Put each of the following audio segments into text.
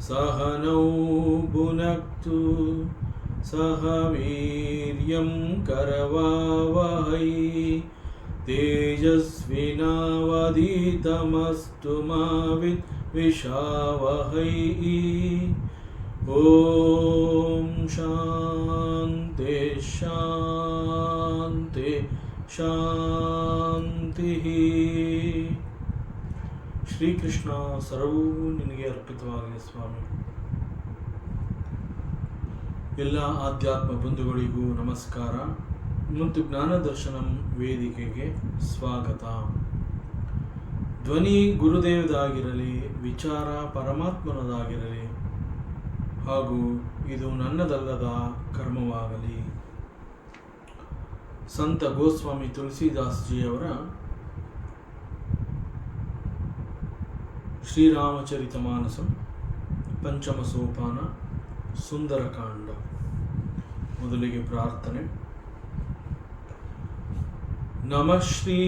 सहनौ भुनक्तु सह वीर्यं करवावहै तेजस्विनावधीतमस्तु मा विद्विषावहै। ओम शांति शांति ಶಾಂತಿ. ಶ್ರೀಕೃಷ್ಣ ಸರ್ವೂ ನಿನಗೆ ಅರ್ಪಿತವಾಗಲಿ ಸ್ವಾಮಿ. ಎಲ್ಲ ಆಧ್ಯಾತ್ಮ ಬಂಧುಗಳಿಗೂ ನಮಸ್ಕಾರ ಮತ್ತು ಜ್ಞಾನದರ್ಶನಂ ವೇದಿಕೆಗೆ ಸ್ವಾಗತ. ಧ್ವನಿ ಗುರುದೇವದಾಗಿರಲಿ, ವಿಚಾರ ಪರಮಾತ್ಮನದಾಗಿರಲಿ, ಹಾಗೂ ಇದು ನನ್ನದಲ್ಲದ ಕರ್ಮವಾಗಲಿ. ಸಂತ ಗೋಸ್ವಾಮಿ ತುಳಸಿದಾಸ್ಜಿಯವರ ಶ್ರೀರಾಮಚರಿತಮಾನಸಂ ಪಂಚಮ ಸೋಪಾನ ಸುಂದರಕಾಂಡ. ಮೊದಲಿಗೆ ಪ್ರಾರ್ಥನೆ. ನಮಃ ಶ್ರೀ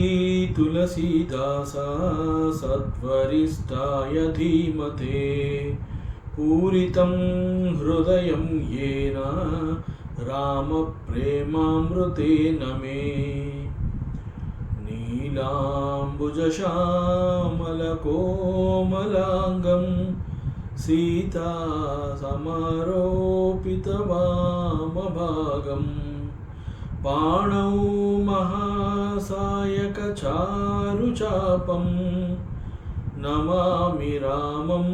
ತುಳಸಿದಾಸ ಸದ್ವರಿಷ್ಠಾಯ ಧೀಮತೆ ಪೂರಿತಂ ಹೃದಯಂ ಯೇನ ರಾಮ ಪ್ರೇಮಾಮೃತೇನ ಮೇ ನೀಲಾಂಬುಜಶ್ಯಾಮಲಕೋಮಲಾಂಗಂ ಸೀತಾ ಸಮಾರೋಪಿತವಾಮಭಾಗಂ ಪಾಣೌ ಮಹಾಸಾಯಕಚಾರುಚಾಪಂ ನಮಾಮಿ ರಾಮಂ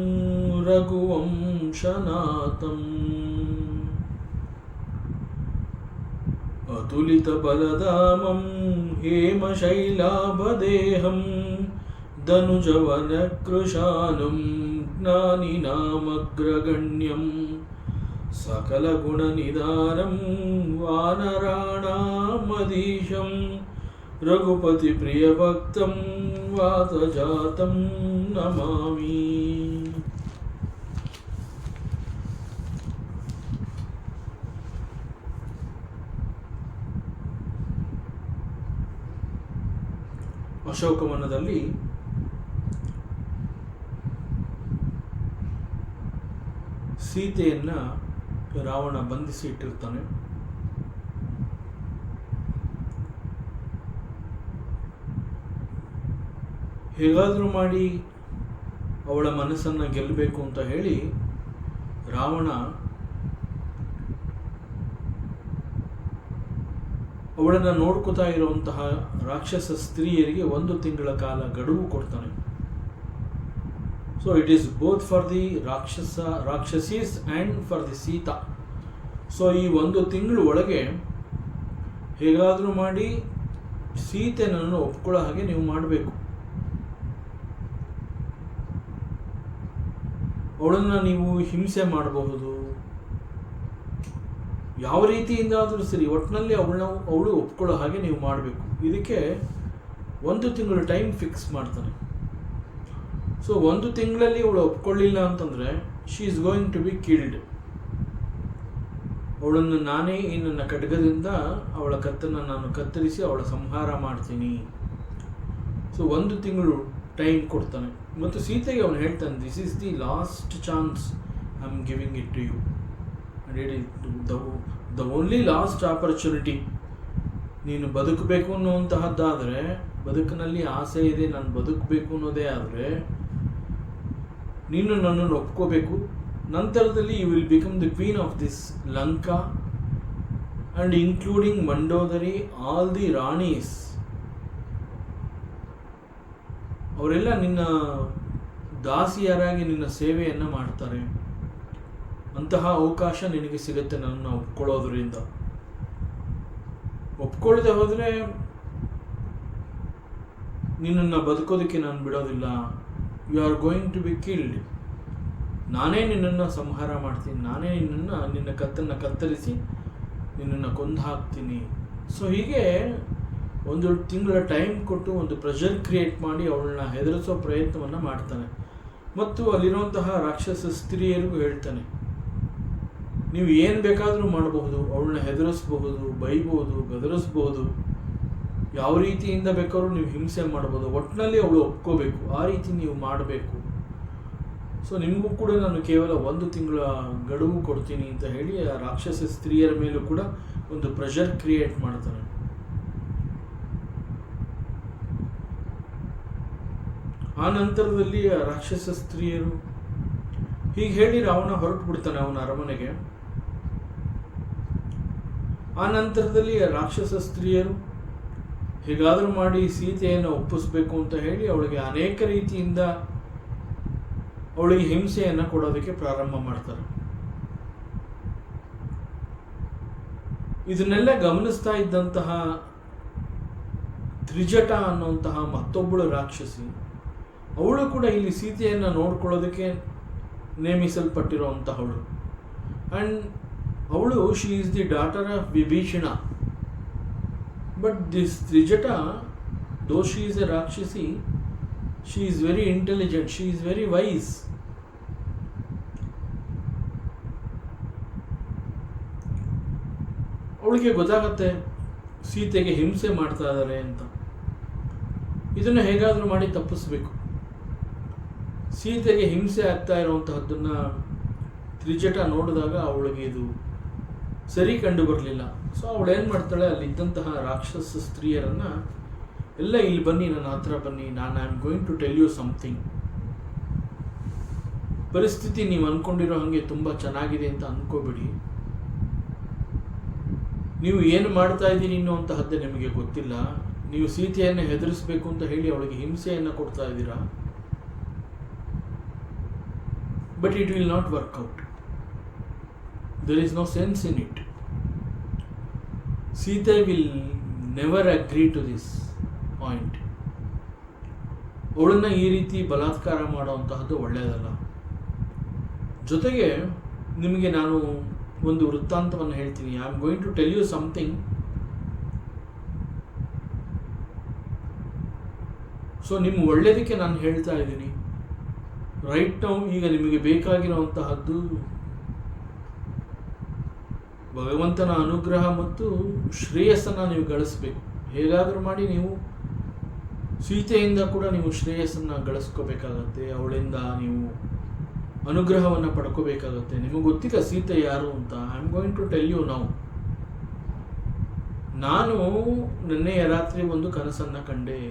ರಘುವಂಶನಾಥಂ. ಅತುಲಿತಬಲಧಾಮಂ ಹೇಮಶೈಲಾಭದೇಹಂ ಧನುಜವನಕೃಶಾನಂ ಜ್ಞಾನಿನಾಮಗ್ರಗಣ್ಯಂ ಸಕಲಗುಣನಿಧಾನಂ ವಾನರಾಣಾಮಧೀಶಂ ರಘುಪತಿ ಪ್ರಿಯಭಕ್ತಂ ವಾತಜಾತಂ ನಮಾಮಿ. ಅಶೋಕವನದಲ್ಲಿ ಸೀತೆಯನ್ನ ರಾವಣ ಬಂಧಿಸಿ ಇಟ್ಟಿರ್ತಾನೆ. ಹೇಗಾದರೂ ಮಾಡಿ ಅವಳ ಮನಸ್ಸನ್ನು ಗೆಲ್ಲಬೇಕು ಅಂತ ಹೇಳಿ ರಾವಣ ಅವಳನ್ನು ನೋಡ್ಕೋತಾ ಇರುವಂತಹ ರಾಕ್ಷಸ ಸ್ತ್ರೀಯರಿಗೆ 1 ತಿಂಗಳ ಕಾಲ ಗಡುವು ಕೊಡ್ತಾನೆ. So it is both for the rakshasis and for the Sita. So ಈ 1 ತಿಂಗಳು ಒಳಗೆ ಹೇಗಾದರೂ ಮಾಡಿ ಸೀತೆಯನ್ನು ಒಪ್ಕೊಳ್ಳೋ ಹಾಗೆ ನೀವು ಮಾಡಬೇಕು. ಅವಳನ್ನು ನೀವು ಹಿಂಸೆ ಮಾಡಬಹುದು, ಯಾವ ರೀತಿಯಿಂದಾದರೂ ಸರಿ, ಒಟ್ಟಿನಲ್ಲಿ ಅವಳು ಒಪ್ಕೊಳ್ಳೋ ಹಾಗೆ ನೀವು ಮಾಡಬೇಕು. ಇದಕ್ಕೆ 1 ತಿಂಗಳು ಟೈಮ್ ಫಿಕ್ಸ್ ಮಾಡ್ತಾನೆ. ಸೊ 1 ತಿಂಗಳಲ್ಲಿ ಅವಳು ಒಪ್ಕೊಳ್ಳಿಲ್ಲ ಅಂತಂದರೆ she is going to be killed. ಅವಳನ್ನು ನಾನೇ ಈ ನನ್ನ ಖಡ್ಗದಿಂದ ಅವಳ ಕತ್ತನ್ನು ನಾನು ಕತ್ತರಿಸಿ ಅವಳ ಸಂಹಾರ ಮಾಡ್ತೀನಿ. ಸೊ 1 ತಿಂಗಳು ಟೈಮ್ ಕೊಡ್ತಾನೆ. ಮತ್ತು ಸೀತೆಗೆ ಅವನು ಹೇಳ್ತಾನೆ, this is the last chance I am giving it to you. The only last opportunity. ನೀನು ಬದುಕಬೇಕು ಅನ್ನುವಂತಹದ್ದಾದರೆ, ಬದುಕಿನಲ್ಲಿ ಆಸೆ ಇದೆ, ನಾನು ಬದುಕಬೇಕು ಅನ್ನೋದೇ ಆದರೆ ನೀನು ನನ್ನನ್ನು ಒಪ್ಕೋಬೇಕು. ನಂತರದಲ್ಲಿ you will become the queen of this Lanka and including Mandodari, all the ranis. ಅವರೆಲ್ಲ ನಿನ್ನ ದಾಸಿಯರಾಗಿ ನಿನ್ನ ಸೇವೆಯನ್ನು ಮಾಡ್ತಾರೆ. ಅಂತಹ ಅವಕಾಶ ನಿನಗೆ ಸಿಗುತ್ತೆ ನನ್ನನ್ನು ಒಪ್ಕೊಳ್ಳೋದ್ರಿಂದ. ಒಪ್ಕೊಳ್ಳದೆ ಹೋದರೆ ನಿನ್ನನ್ನು ಬದುಕೋದಕ್ಕೆ ನಾನು ಬಿಡೋದಿಲ್ಲ. You are going to be killed. ನಾನೇ ನಿನ್ನನ್ನು ಸಂಹಾರ ಮಾಡ್ತೀನಿ, ನಾನೇ ನಿನ್ನ ಕತ್ತನ್ನು ಕತ್ತರಿಸಿ ನಿನ್ನನ್ನು ಕೊಂದು ಹಾಕ್ತೀನಿ. ಸೊ ಹೀಗೆ 1 ತಿಂಗಳ ಟೈಮ್ ಕೊಟ್ಟು ಒಂದು ಪ್ರೆಷರ್ ಕ್ರಿಯೇಟ್ ಮಾಡಿ ಅವಳನ್ನ ಹೆದರಿಸೋ ಪ್ರಯತ್ನವನ್ನು ಮಾಡ್ತಾನೆ. ಮತ್ತು ಅಲ್ಲಿರುವಂತಹ ರಾಕ್ಷಸ ಸ್ತ್ರೀಯರಿಗೂ ಹೇಳ್ತಾನೆ, ನೀವು ಏನು ಬೇಕಾದರೂ ಮಾಡಬಹುದು, ಅವಳನ್ನ ಹೆದರಿಸಬಹುದು, ಬೈಬೋದು, ಗದರಿಸ್ಬೋದು, ಯಾವ ರೀತಿಯಿಂದ ಬೇಕಾದ್ರೂ ನೀವು ಹಿಂಸೆ ಮಾಡ್ಬೋದು, ಒಟ್ಟಿನಲ್ಲಿ ಅವಳು ಒಪ್ಕೋಬೇಕು, ಆ ರೀತಿ ನೀವು ಮಾಡಬೇಕು. ಸೊ ನಿಮಗೂ ಕೂಡ ನಾನು ಕೇವಲ 1 ತಿಂಗಳ ಗಡುವು ಕೊಡ್ತೀನಿ ಅಂತ ಹೇಳಿ ಆ ರಾಕ್ಷಸ ಸ್ತ್ರೀಯರ ಮೇಲೂ ಕೂಡ ಒಂದು ಪ್ರೆಷರ್ ಕ್ರಿಯೇಟ್ ಮಾಡ್ತಾನೆ. ಆ ನಂತರದಲ್ಲಿ ಆ ರಾಕ್ಷಸ ಸ್ತ್ರೀಯರು ಹೀಗೆ ಹೇಳಿ ರಾವಣ ಹೊರಟು ಬಿಡ್ತಾನೆ ಅವನ ಅರಮನೆಗೆ. ಆ ನಂತರದಲ್ಲಿ ಆ ರಾಕ್ಷಸ ಸ್ತ್ರೀಯರು ಹೇಗಾದರೂ ಮಾಡಿ ಸೀತೆಯನ್ನು ಒಪ್ಪಿಸ್ಬೇಕು ಅಂತ ಹೇಳಿ ಅವಳಿಗೆ ಅನೇಕ ರೀತಿಯಿಂದ ಅವಳಿಗೆ ಹಿಂಸೆಯನ್ನು ಕೊಡೋದಕ್ಕೆ ಪ್ರಾರಂಭ ಮಾಡ್ತಾರೆ. ಇದನ್ನೆಲ್ಲ ಗಮನಿಸ್ತಾ ಇದ್ದಂತಹ ತ್ರಿಜಟ ಅನ್ನುವಂತಹ ಮತ್ತೊಬ್ಬಳು ರಾಕ್ಷಸಿ, ಅವಳು ಕೂಡ ಇಲ್ಲಿ ಸೀತೆಯನ್ನು ನೋಡ್ಕೊಳ್ಳೋದಕ್ಕೆ ನೇಮಿಸಲ್ಪಟ್ಟಿರುವಂತಹವಳು. ಆ್ಯಂಡ್ ಅವಳು she is the daughter of Vibhishana. But this Trijata, though she is a rakshasi, she is very intelligent, she is very wise. ಅವಳಿಗೆ ಗೊತ್ತಾಗತ್ತೆ ಸೀತೆಗೆ ಹಿಂಸೆ ಮಾಡ್ತಾ ಇದ್ದಾರೆ ಅಂತ. ಇದನ್ನು ಹೇಗಾದರೂ ಮಾಡಿ ತಪ್ಪಿಸ್ಬೇಕು. ಸೀತೆಗೆ ಹಿಂಸೆ ಆಗ್ತಾ ಇರುವಂತಹದ್ದನ್ನು ತ್ರಿಜಟ ನೋಡಿದಾಗ ಅವಳಿಗೆ ಇದು ಸರಿ ಕಂಡು ಬರಲಿಲ್ಲ. ಸೊ ಅವಳೇನು ಮಾಡ್ತಾಳೆ, ಅಲ್ಲಿದ್ದಂತಹ ರಾಕ್ಷಸ ಸ್ತ್ರೀಯರನ್ನು ಎಲ್ಲ ಇಲ್ಲಿ ಬನ್ನಿ, ನನ್ನ ಹತ್ರ ಬನ್ನಿ, I am going to tell you something. ಪರಿಸ್ಥಿತಿ ನೀವು ಅಂದ್ಕೊಂಡಿರೋ ಹಾಗೆ ತುಂಬ ಚೆನ್ನಾಗಿದೆ ಅಂತ ಅಂದ್ಕೋಬೇಡಿ. ನೀವು ಏನು ಮಾಡ್ತಾ ಇದ್ದೀರಿ ಅನ್ನುವಂತಹದ್ದೇ ನಿಮಗೆ ಗೊತ್ತಿಲ್ಲ. ನೀವು ಸೀತೆಯನ್ನು ಹೆದರಿಸಬೇಕು ಅಂತ ಹೇಳಿ ಅವಳಿಗೆ ಹಿಂಸೆಯನ್ನು ಕೊಡ್ತಾ ಇದ್ದೀರಾ. But it will not work out. There is no sense in it. Sita will never agree to this point. ಅವಳನ್ನು ಈ ರೀತಿ ಬಲಾತ್ಕಾರ ಮಾಡುವಂತಹದ್ದು ಒಳ್ಳೆಯದಲ್ಲ. ಜೊತೆಗೆ ನಿಮಗೆ ನಾನು ಒಂದು ವೃತ್ತಾಂತವನ್ನು ಹೇಳ್ತೀನಿ. I am going to tell you something. So ನಿಮ್ಮ ಒಳ್ಳೆಯದಕ್ಕೆ ನಾನು ಹೇಳ್ತಾ ಇದ್ದೀನಿ. ರೈಟ್ ನೌ ಈಗ ನಿಮಗೆ ಬೇಕಾಗಿರುವಂತಹದ್ದು ಭಗವಂತನ ಅನುಗ್ರಹ ಮತ್ತು ಶ್ರೇಯಸ್ಸನ್ನು ನೀವು ಗಳಿಸಬೇಕು. ಹೇಗಾದರೂ ಮಾಡಿ ನೀವು ಸೀತೆಯಿಂದ ಕೂಡ ನೀವು ಶ್ರೇಯಸ್ಸನ್ನು ಗಳಿಸ್ಕೋಬೇಕಾಗತ್ತೆ. ಅವಳಿಂದ ನೀವು ಅನುಗ್ರಹವನ್ನು ಪಡ್ಕೋಬೇಕಾಗತ್ತೆ. ನಿಮಗೆ ಗೊತ್ತಿಲ್ಲ ಸೀತೆ ಯಾರು ಅಂತ. I am going to tell you now. ನಾನು ನಿನ್ನೆಯ ರಾತ್ರಿ ಒಂದು ಕನಸನ್ನು ಕಂಡೆ.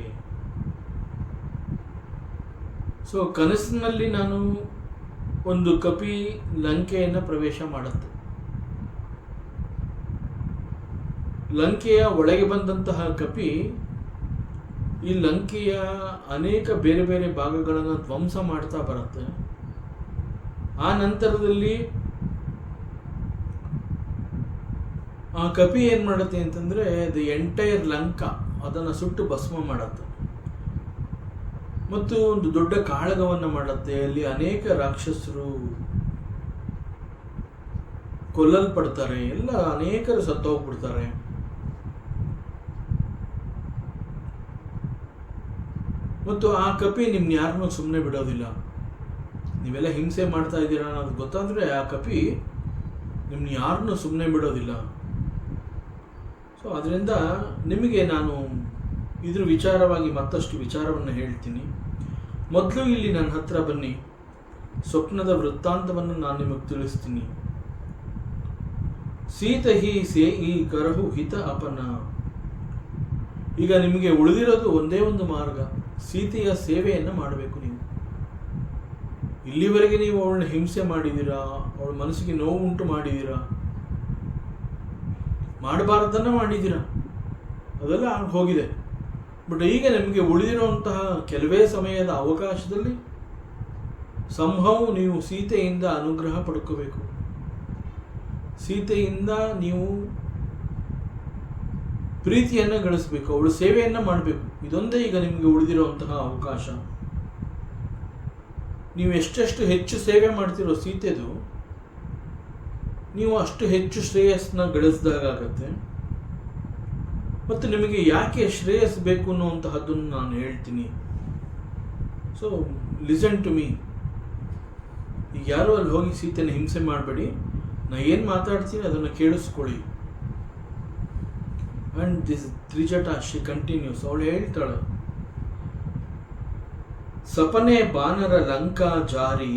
ಸೊ ಕನಸಿನಲ್ಲಿ ನಾನು ಒಂದು ಕಪಿ ಲಂಕೆಯನ್ನು ಪ್ರವೇಶ ಮಾಡುತ್ತೆ. ಲಂಕೆಯ ಒಳಗೆ ಬಂದಂತಹ ಕಪಿ ಈ ಲಂಕೆಯ ಅನೇಕ ಬೇರೆ ಬೇರೆ ಭಾಗಗಳನ್ನು ಧ್ವಂಸ ಮಾಡ್ತಾ ಬರುತ್ತೆ. ಆ ನಂತರದಲ್ಲಿ ಆ ಕಪಿ ಏನು ಮಾಡುತ್ತೆ ಅಂತಂದರೆ ದಿ ಎಂಟೈರ್ ಲಂಕಾ ಅದನ್ನು ಸುಟ್ಟು ಭಸ್ಮ ಮಾಡುತ್ತೆ ಮತ್ತು ಒಂದು ದೊಡ್ಡ ಕಾಳಗವನ್ನು ಮಾಡುತ್ತೆ. ಅಲ್ಲಿ ಅನೇಕ ರಾಕ್ಷಸರು ಕೊಲ್ಲಲ್ಪಡ್ತಾರೆ, ಎಲ್ಲ ಅನೇಕರು ಸತ್ತೋಗ್ಬಿಡ್ತಾರೆ. ಮತ್ತು ಆ ಕಪಿ ನಿಮ್ನ ಯಾರನ್ನೂ ಸುಮ್ಮನೆ ಬಿಡೋದಿಲ್ಲ. ನೀವೆಲ್ಲ ಹಿಂಸೆ ಮಾಡ್ತಾ ಇದ್ದೀರಾ ಅನ್ನೋದು ಗೊತ್ತಾದರೆ ಆ ಕಪಿ ನಿಮ್ಮನ್ನ ಯಾರನ್ನೂ ಸುಮ್ಮನೆ ಬಿಡೋದಿಲ್ಲ. ಸೊ ಅದರಿಂದ ನಿಮಗೆ ನಾನು ಇದ್ರ ವಿಚಾರವಾಗಿ ಮತ್ತಷ್ಟು ವಿಚಾರವನ್ನು ಹೇಳ್ತೀನಿ. ಮೊದಲು ಇಲ್ಲಿ ನನ್ನ ಹತ್ರ ಬನ್ನಿ, ಸ್ವಪ್ನದ ವೃತ್ತಾಂತವನ್ನು ನಾನು ನಿಮಗೆ ತಿಳಿಸ್ತೀನಿ. ಸೀತ ಹಿ ಸೇ ಈ ಕರಹು ಹಿತ ಅಪನ. ಈಗ ನಿಮಗೆ ಉಳಿದಿರೋದು ಒಂದೇ ಒಂದು ಮಾರ್ಗ, ಸೀತೆಯ ಸೇವೆಯನ್ನು ಮಾಡಬೇಕು. ನೀವು ಇಲ್ಲಿವರೆಗೆ ನೀವು ಅವಳನ್ನ ಹಿಂಸೆ ಮಾಡಿದ್ದೀರಾ, ಅವಳ ಮನಸ್ಸಿಗೆ ನೋವು ಉಂಟು ಮಾಡಿದ್ದೀರಾ, ಮಾಡಬಾರ್ದನ್ನ ಮಾಡಿದ್ದೀರಾ, ಅದೆಲ್ಲ ಹೋಗಿದೆ. ಬಟ್ ಈಗ ನಿಮಗೆ ಉಳಿದಿರುವಂತಹ ಕೆಲವೇ ಸಮಯದ ಅವಕಾಶದಲ್ಲಿ ಸಂಭವ ನೀವು ಸೀತೆಯಿಂದ ಅನುಗ್ರಹ ಪಡ್ಕೋಬೇಕು. ಸೀತೆಯಿಂದ ನೀವು ಪ್ರೀತಿಯನ್ನು ಗಳಿಸಬೇಕು, ಅವಳು ಸೇವೆಯನ್ನು ಮಾಡಬೇಕು. ಇದೊಂದೇ ಈಗ ನಿಮಗೆ ಉಳಿದಿರುವಂತಹ ಅವಕಾಶ. ನೀವು ಎಷ್ಟೆಷ್ಟು ಹೆಚ್ಚು ಸೇವೆ ಮಾಡ್ತಿರೋ ಸೀತೆದು, ನೀವು ಅಷ್ಟು ಹೆಚ್ಚು ಶ್ರೇಯಸ್ಸನ್ನ ಗಳಿಸಿದಾಗತ್ತೆ. ಮತ್ತು ನಿಮಗೆ ಯಾಕೆ ಶ್ರೇಯಸ್ ಬೇಕು ಅನ್ನುವಂತಹದ್ದನ್ನು ನಾನು ಹೇಳ್ತೀನಿ. So listen to me. ಈಗ ಯಾರು ಅಲ್ಲಿ ಹೋಗಿ ಸೀತೆನ ಹಿಂಸೆ ಮಾಡಬೇಡಿ. ನಾ ಏನು ಮಾತಾಡ್ತೀನಿ ಅದನ್ನು ಕೇಳಿಸ್ಕೊಳ್ಳಿ. And this Trijata she continues. ಅವಳು ಹೇಳ್ತಾಳೆ, ಸಪನೆ ಬಾನರ ಲಂಕಾ ಜಾರಿ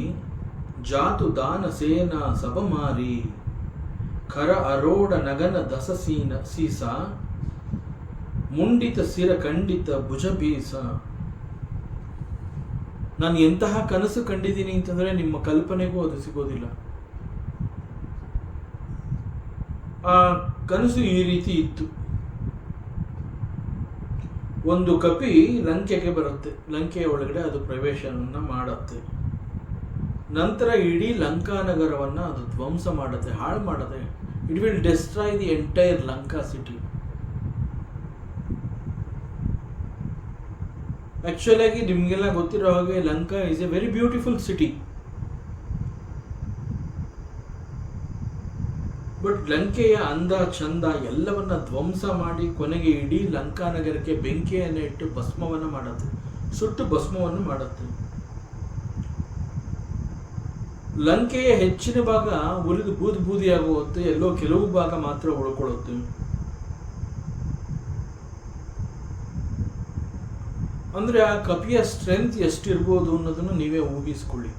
ಜಾತು ದಾನ ಸೇನ ಸಬಮಾರಿ ಖರ ಅರೋಡ ನಗನ ದಸಸೀನ ಸೀಸ ಮುಂಡಿತ ಸಿರ ಖಂಡಿತ ಭುಜ ಬೀಸ. ನಾನು ಎಂತಹ ಕನಸು ಕಂಡಿದ್ದೀನಿ ಅಂತಂದ್ರೆ ನಿಮ್ಮ ಕಲ್ಪನೆಗೂ ಅದು ಸಿಗೋದಿಲ್ಲ. ಆ ಕನಸು ಈ ರೀತಿ ಇತ್ತು. ಒಂದು ಕಪಿ ಲಂಕೆಗೆ ಬರುತ್ತೆ, ಲಂಕೆಯ ಒಳಗಡೆ ಅದು ಪ್ರವೇಶವನ್ನು ಮಾಡುತ್ತೆ. ನಂತರ ಇಡೀ ಲಂಕಾನಗರವನ್ನು ಅದು ಧ್ವಂಸ ಮಾಡುತ್ತೆ, ಹಾಳು ಮಾಡುತ್ತೆ. It will destroy the entire Lanka city. Actual ಆಗಿ ನಿಮಗೆಲ್ಲ ಗೊತ್ತಿರೋ ಹಾಗೆ Lanka is a very beautiful city. But ಲಂಕೆಯ ಅಂದ ಚಂದ ಎಲ್ಲವನ್ನ ಧ್ವಂಸ ಮಾಡಿ ಕೊನೆಗೆ ಇಡೀ ಲಂಕಾನಗರಕ್ಕೆ ಬೆಂಕಿಯನ್ನು ಇಟ್ಟು ಭಸ್ಮವನ್ನು ಮಾಡುತ್ತೆ, ಸುಟ್ಟು ಭಸ್ಮವನ್ನು ಮಾಡುತ್ತೆ. ಲಂಕೆಯ ಹೆಚ್ಚಿನ ಭಾಗ ಉರಿದು ಬೂದಿ ಬೂದಿಯಾಗುತ್ತೆ, ಎಲ್ಲೋ ಕೆಲವು ಭಾಗ ಮಾತ್ರ ಉಳ್ಕೊಳ್ಳುತ್ತೆ. ಅಂದ್ರೆ ಆ ಕಪಿಯ ಸ್ಟ್ರೆಂತ್ ಎಷ್ಟಿರ್ಬೋದು ಅನ್ನೋದನ್ನು ನೀವೇ ಊಹಿಸ್ಕೊಳ್ಳಿ.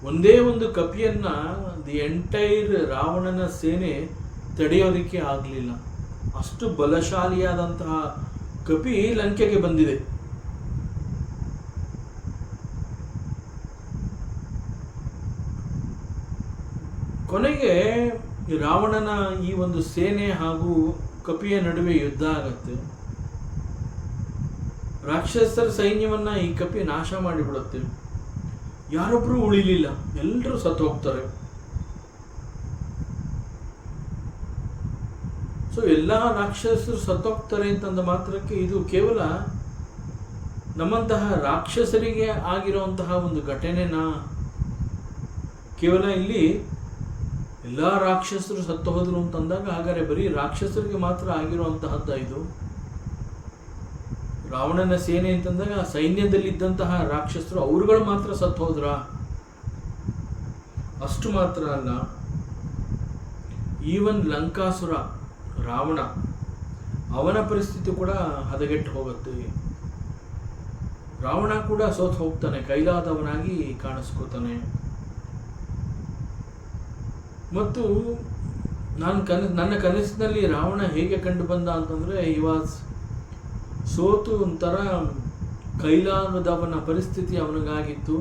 ಒಂದೇ ಒಂದು ಕಪಿಯನ್ನ ದಿ ಎಂಟೈರ್ ರಾವಣನ ಸೇನೆ ತಡೆಯೋದಕ್ಕೆ ಆಗಲಿಲ್ಲ. ಅಷ್ಟು ಬಲಶಾಲಿಯಾದಂತಹ ಕಪಿ ಲಂಕೆಗೆ ಬಂದಿದೆ. ಕೊನೆಗೆ ರಾವಣನ ಈ ಒಂದು ಸೇನೆ ಹಾಗೂ ಕಪಿಯ ನಡುವೆ ಯುದ್ಧ ಆಗತ್ತೆ. ರಾಕ್ಷಸರ ಸೈನ್ಯವನ್ನ ಈ ಕಪಿ ನಾಶ ಮಾಡಿಬಿಡುತ್ತೆ. ಯಾರೊಬ್ರು ಉಳಿಲಿಲ್ಲ, ಎಲ್ಲರೂ ಸತ್ತು ಹೋಗ್ತಾರೆ. ಸೊ ಎಲ್ಲ ರಾಕ್ಷಸರು ಸತ್ತೋಗ್ತಾರೆ ಅಂತಂದ ಮಾತ್ರಕ್ಕೆ ಇದು ಕೇವಲ ನಮ್ಮಂತಹ ರಾಕ್ಷಸರಿಗೆ ಆಗಿರುವಂತಹ ಒಂದು ಘಟನೆನಾ? ಕೇವಲ ಇಲ್ಲಿ ಎಲ್ಲ ರಾಕ್ಷಸರು ಸತ್ತು ಹೋದ್ರು ಅಂತಂದಾಗ ಹಾಗಾದ್ರೆ ಬರೀ ರಾಕ್ಷಸರಿಗೆ ಮಾತ್ರ ಆಗಿರುವಂತಹದ್ದ ಇದು? ರಾವಣನ ಸೇನೆ ಅಂತಂದಾಗ ಸೈನ್ಯದಲ್ಲಿದ್ದಂತಹ ರಾಕ್ಷಸರು ಅವರುಗಳು ಮಾತ್ರ ಸತ್ತು ಹೋದ್ರ? ಅಷ್ಟು ಮಾತ್ರ ಅಲ್ಲ, ಈವನ್ ಲಂಕಾಸುರ ರಾವಣ ಅವನ ಪರಿಸ್ಥಿತಿ ಕೂಡ ಹದಗೆಟ್ಟು ಹೋಗುತ್ತೆ. ರಾವಣ ಕೂಡ ಸೋತ್ ಹೋಗ್ತಾನೆ, ಕೈಲಾದವನಾಗಿ ಕಾಣಿಸ್ಕೋತಾನೆ. ಮತ್ತು ನನ್ನ ಕನಸಿನಲ್ಲಿ ರಾವಣ ಹೇಗೆ ಕಂಡು ಬಂದ ಅಂತಂದ್ರೆ, ಈ ವಾಸ್ ಸೋತು ಒಂಥರ ಕೈಲಾಗದವನ ಪರಿಸ್ಥಿತಿ ಅವನಿಗಾಗಿತ್ತು.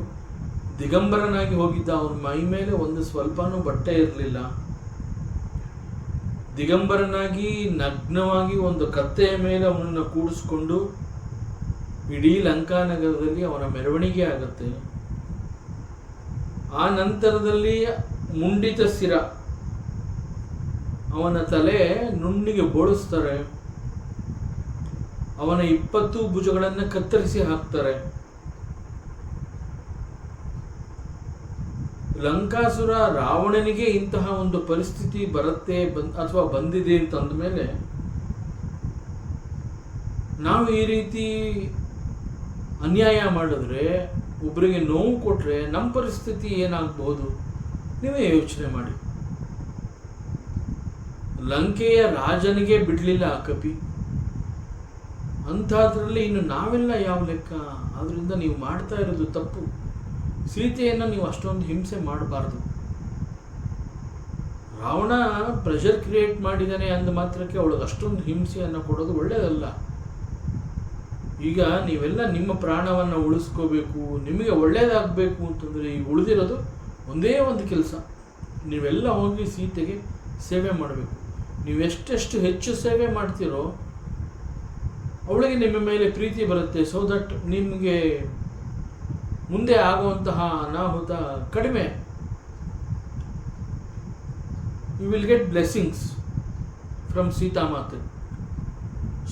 ದಿಗಂಬರನಾಗಿ ಹೋಗಿದ್ದ. ಅವನ ಮೈ ಮೇಲೆ ಒಂದು ಸ್ವಲ್ಪನೂ ಬಟ್ಟೆ ಇರಲಿಲ್ಲ. ದಿಗಂಬರನಾಗಿ ನಗ್ನವಾಗಿ ಒಂದು ಕತ್ತೆಯ ಮೇಲೆ ಅವನನ್ನು ಕೂಡಿಸ್ಕೊಂಡು ಇಡೀ ಲಂಕಾನಗರದಲ್ಲಿ ಅವನ ಮೆರವಣಿಗೆ ಆಗುತ್ತೆ. ಆ ನಂತರದಲ್ಲಿ ಮುಂಡಿತ ಸಿರ, ಅವನ ತಲೆ ನುಣ್ಣಿಗೆ ಬೋಳಿಸ್ತಾರೆ. ಅವನ 20 ಭುಜಗಳನ್ನು ಕತ್ತರಿಸಿ ಹಾಕ್ತಾರೆ. ಲಂಕಾಸುರ ರಾವಣನಿಗೆ ಇಂತಹ ಒಂದು ಪರಿಸ್ಥಿತಿ ಬರುತ್ತೆ ಅಥವಾ ಬಂದಿದೆ ಅಂತಂದ ಮೇಲೆ ನಾವು ಈ ರೀತಿ ಅನ್ಯಾಯ ಮಾಡಿದ್ರೆ, ಒಬ್ಬರಿಗೆ ನೋವು ಕೊಟ್ರೆ ನಮ್ಮ ಪರಿಸ್ಥಿತಿ ಏನಾಗಬಹುದು ನೀವೇ ಯೋಚನೆ ಮಾಡಿ. ಲಂಕೆಯ ರಾಜನಿಗೆ ಬಿಡ್ಲಿಲ್ಲ ಆ ಕಪಿ, ಅಂಥದ್ರಲ್ಲಿ ಇನ್ನು ನಾವೆಲ್ಲ ಯಾವ ಲೆಕ್ಕ? ಆದ್ರಿಂದ ನೀವು ಮಾಡ್ತಾ ಇರೋದು ತಪ್ಪು. ಸೀತೆಯನ್ನು ನೀವು ಅಷ್ಟೊಂದು ಹಿಂಸೆ ಮಾಡಬಾರ್ದು. ರಾವಣ ಪ್ರೆಷರ್ ಕ್ರಿಯೇಟ್ ಮಾಡಿದ್ದಾನೆ ಅಂದ ಮಾತ್ರಕ್ಕೆ ಅವಳಿಗೆ ಅಷ್ಟೊಂದು ಹಿಂಸೆಯನ್ನು ಕೊಡೋದು ಒಳ್ಳೆಯದಲ್ಲ. ಈಗ ನೀವೆಲ್ಲ ನಿಮ್ಮ ಪ್ರಾಣವನ್ನು ಉಳಿಸ್ಕೋಬೇಕು, ನಿಮಗೆ ಒಳ್ಳೇದಾಗಬೇಕು ಅಂತಂದರೆ ಈಗ ಉಳಿದಿರೋದು ಒಂದೇ ಒಂದು ಕೆಲಸ, ನೀವೆಲ್ಲ ಹೋಗಿ ಸೀತೆಗೆ ಸೇವೆ ಮಾಡಬೇಕು. ನೀವು ಎಷ್ಟೆಷ್ಟು ಹೆಚ್ಚು ಸೇವೆ ಮಾಡ್ತೀರೋ ಅವಳಿಗೆ ನಿಮ್ಮ ಮೇಲೆ ಪ್ರೀತಿ ಬರುತ್ತೆ. ಸೊ ದಟ್ ನಿಮಗೆ ಮುಂದೆ ಆಗುವಂತಹ ಅನಾಹುತ ಕಡಿಮೆ. You will get blessings from Sita Mate.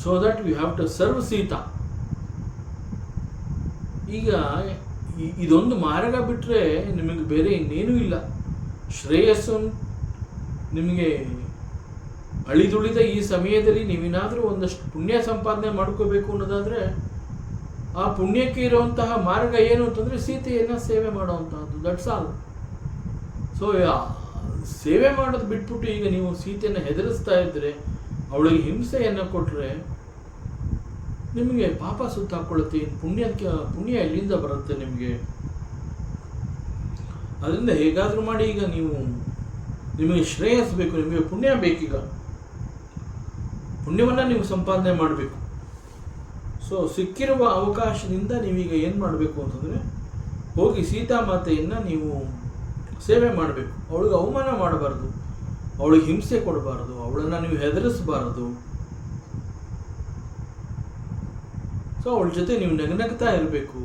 So that we have to serve Sita. ಈಗ ಇದೊಂದು ಮಾರ್ಗ ಬಿಟ್ಟರೆ ನಿಮಗೆ ಬೇರೆ ಇನ್ನೇನೂ ಇಲ್ಲ. ಶ್ರೇಯಸ್ಸು ನಿಮಗೆ ಅಳಿದುಳಿದ ಈ ಸಮಯದಲ್ಲಿ ನೀವೇನಾದರೂ ಒಂದಷ್ಟು ಪುಣ್ಯ ಸಂಪಾದನೆ ಮಾಡ್ಕೋಬೇಕು ಅನ್ನೋದಾದರೆ ಆ ಪುಣ್ಯಕ್ಕೆ ಇರುವಂತಹ ಮಾರ್ಗ ಏನು ಅಂತಂದರೆ ಸೀತೆಯನ್ನು ಸೇವೆ ಮಾಡುವಂತಹದ್ದು. That's all. ಸೊ ಸೇವೆ ಮಾಡೋದು ಬಿಟ್ಬಿಟ್ಟು ಈಗ ನೀವು ಸೀತೆಯನ್ನು ಹೆದರಿಸ್ತಾ ಇದ್ದರೆ, ಅವಳಿಗೆ ಹಿಂಸೆಯನ್ನು ಕೊಟ್ಟರೆ ನಿಮಗೆ ಪಾಪ ಸುತ್ತಾಕೊಳ್ಳುತ್ತೆ. ಪುಣ್ಯ ಎಲ್ಲಿಂದ ಬರುತ್ತೆ ನಿಮಗೆ? ಅದರಿಂದ ಹೇಗಾದರೂ ಮಾಡಿ ಈಗ ನಿಮಗೆ ಶ್ರೇಯಸ್ ಬೇಕು, ನಿಮಗೆ ಪುಣ್ಯ ಬೇಕೀಗ, ಪುಣ್ಯವನ್ನು ನೀವು ಸಂಪಾದನೆ ಮಾಡಬೇಕು. ಸೊ ಸಿಕ್ಕಿರುವ ಅವಕಾಶದಿಂದ ನೀವೀಗ ಏನು ಮಾಡಬೇಕು ಅಂತಂದರೆ, ಹೋಗಿ ಸೀತಾಮಾತೆಯನ್ನು ನೀವು ಸೇವೆ ಮಾಡಬೇಕು. ಅವಳಿಗೆ ಅವಮಾನ ಮಾಡಬಾರ್ದು, ಅವಳಿಗೆ ಹಿಂಸೆ ಕೊಡಬಾರ್ದು, ಅವಳನ್ನು ನೀವು ಹೆದರಿಸಬಾರ್ದು. ಸೊ ಅವಳ ಜೊತೆ ನೀವು ನಗನಗ್ತಾ ಇರಬೇಕು.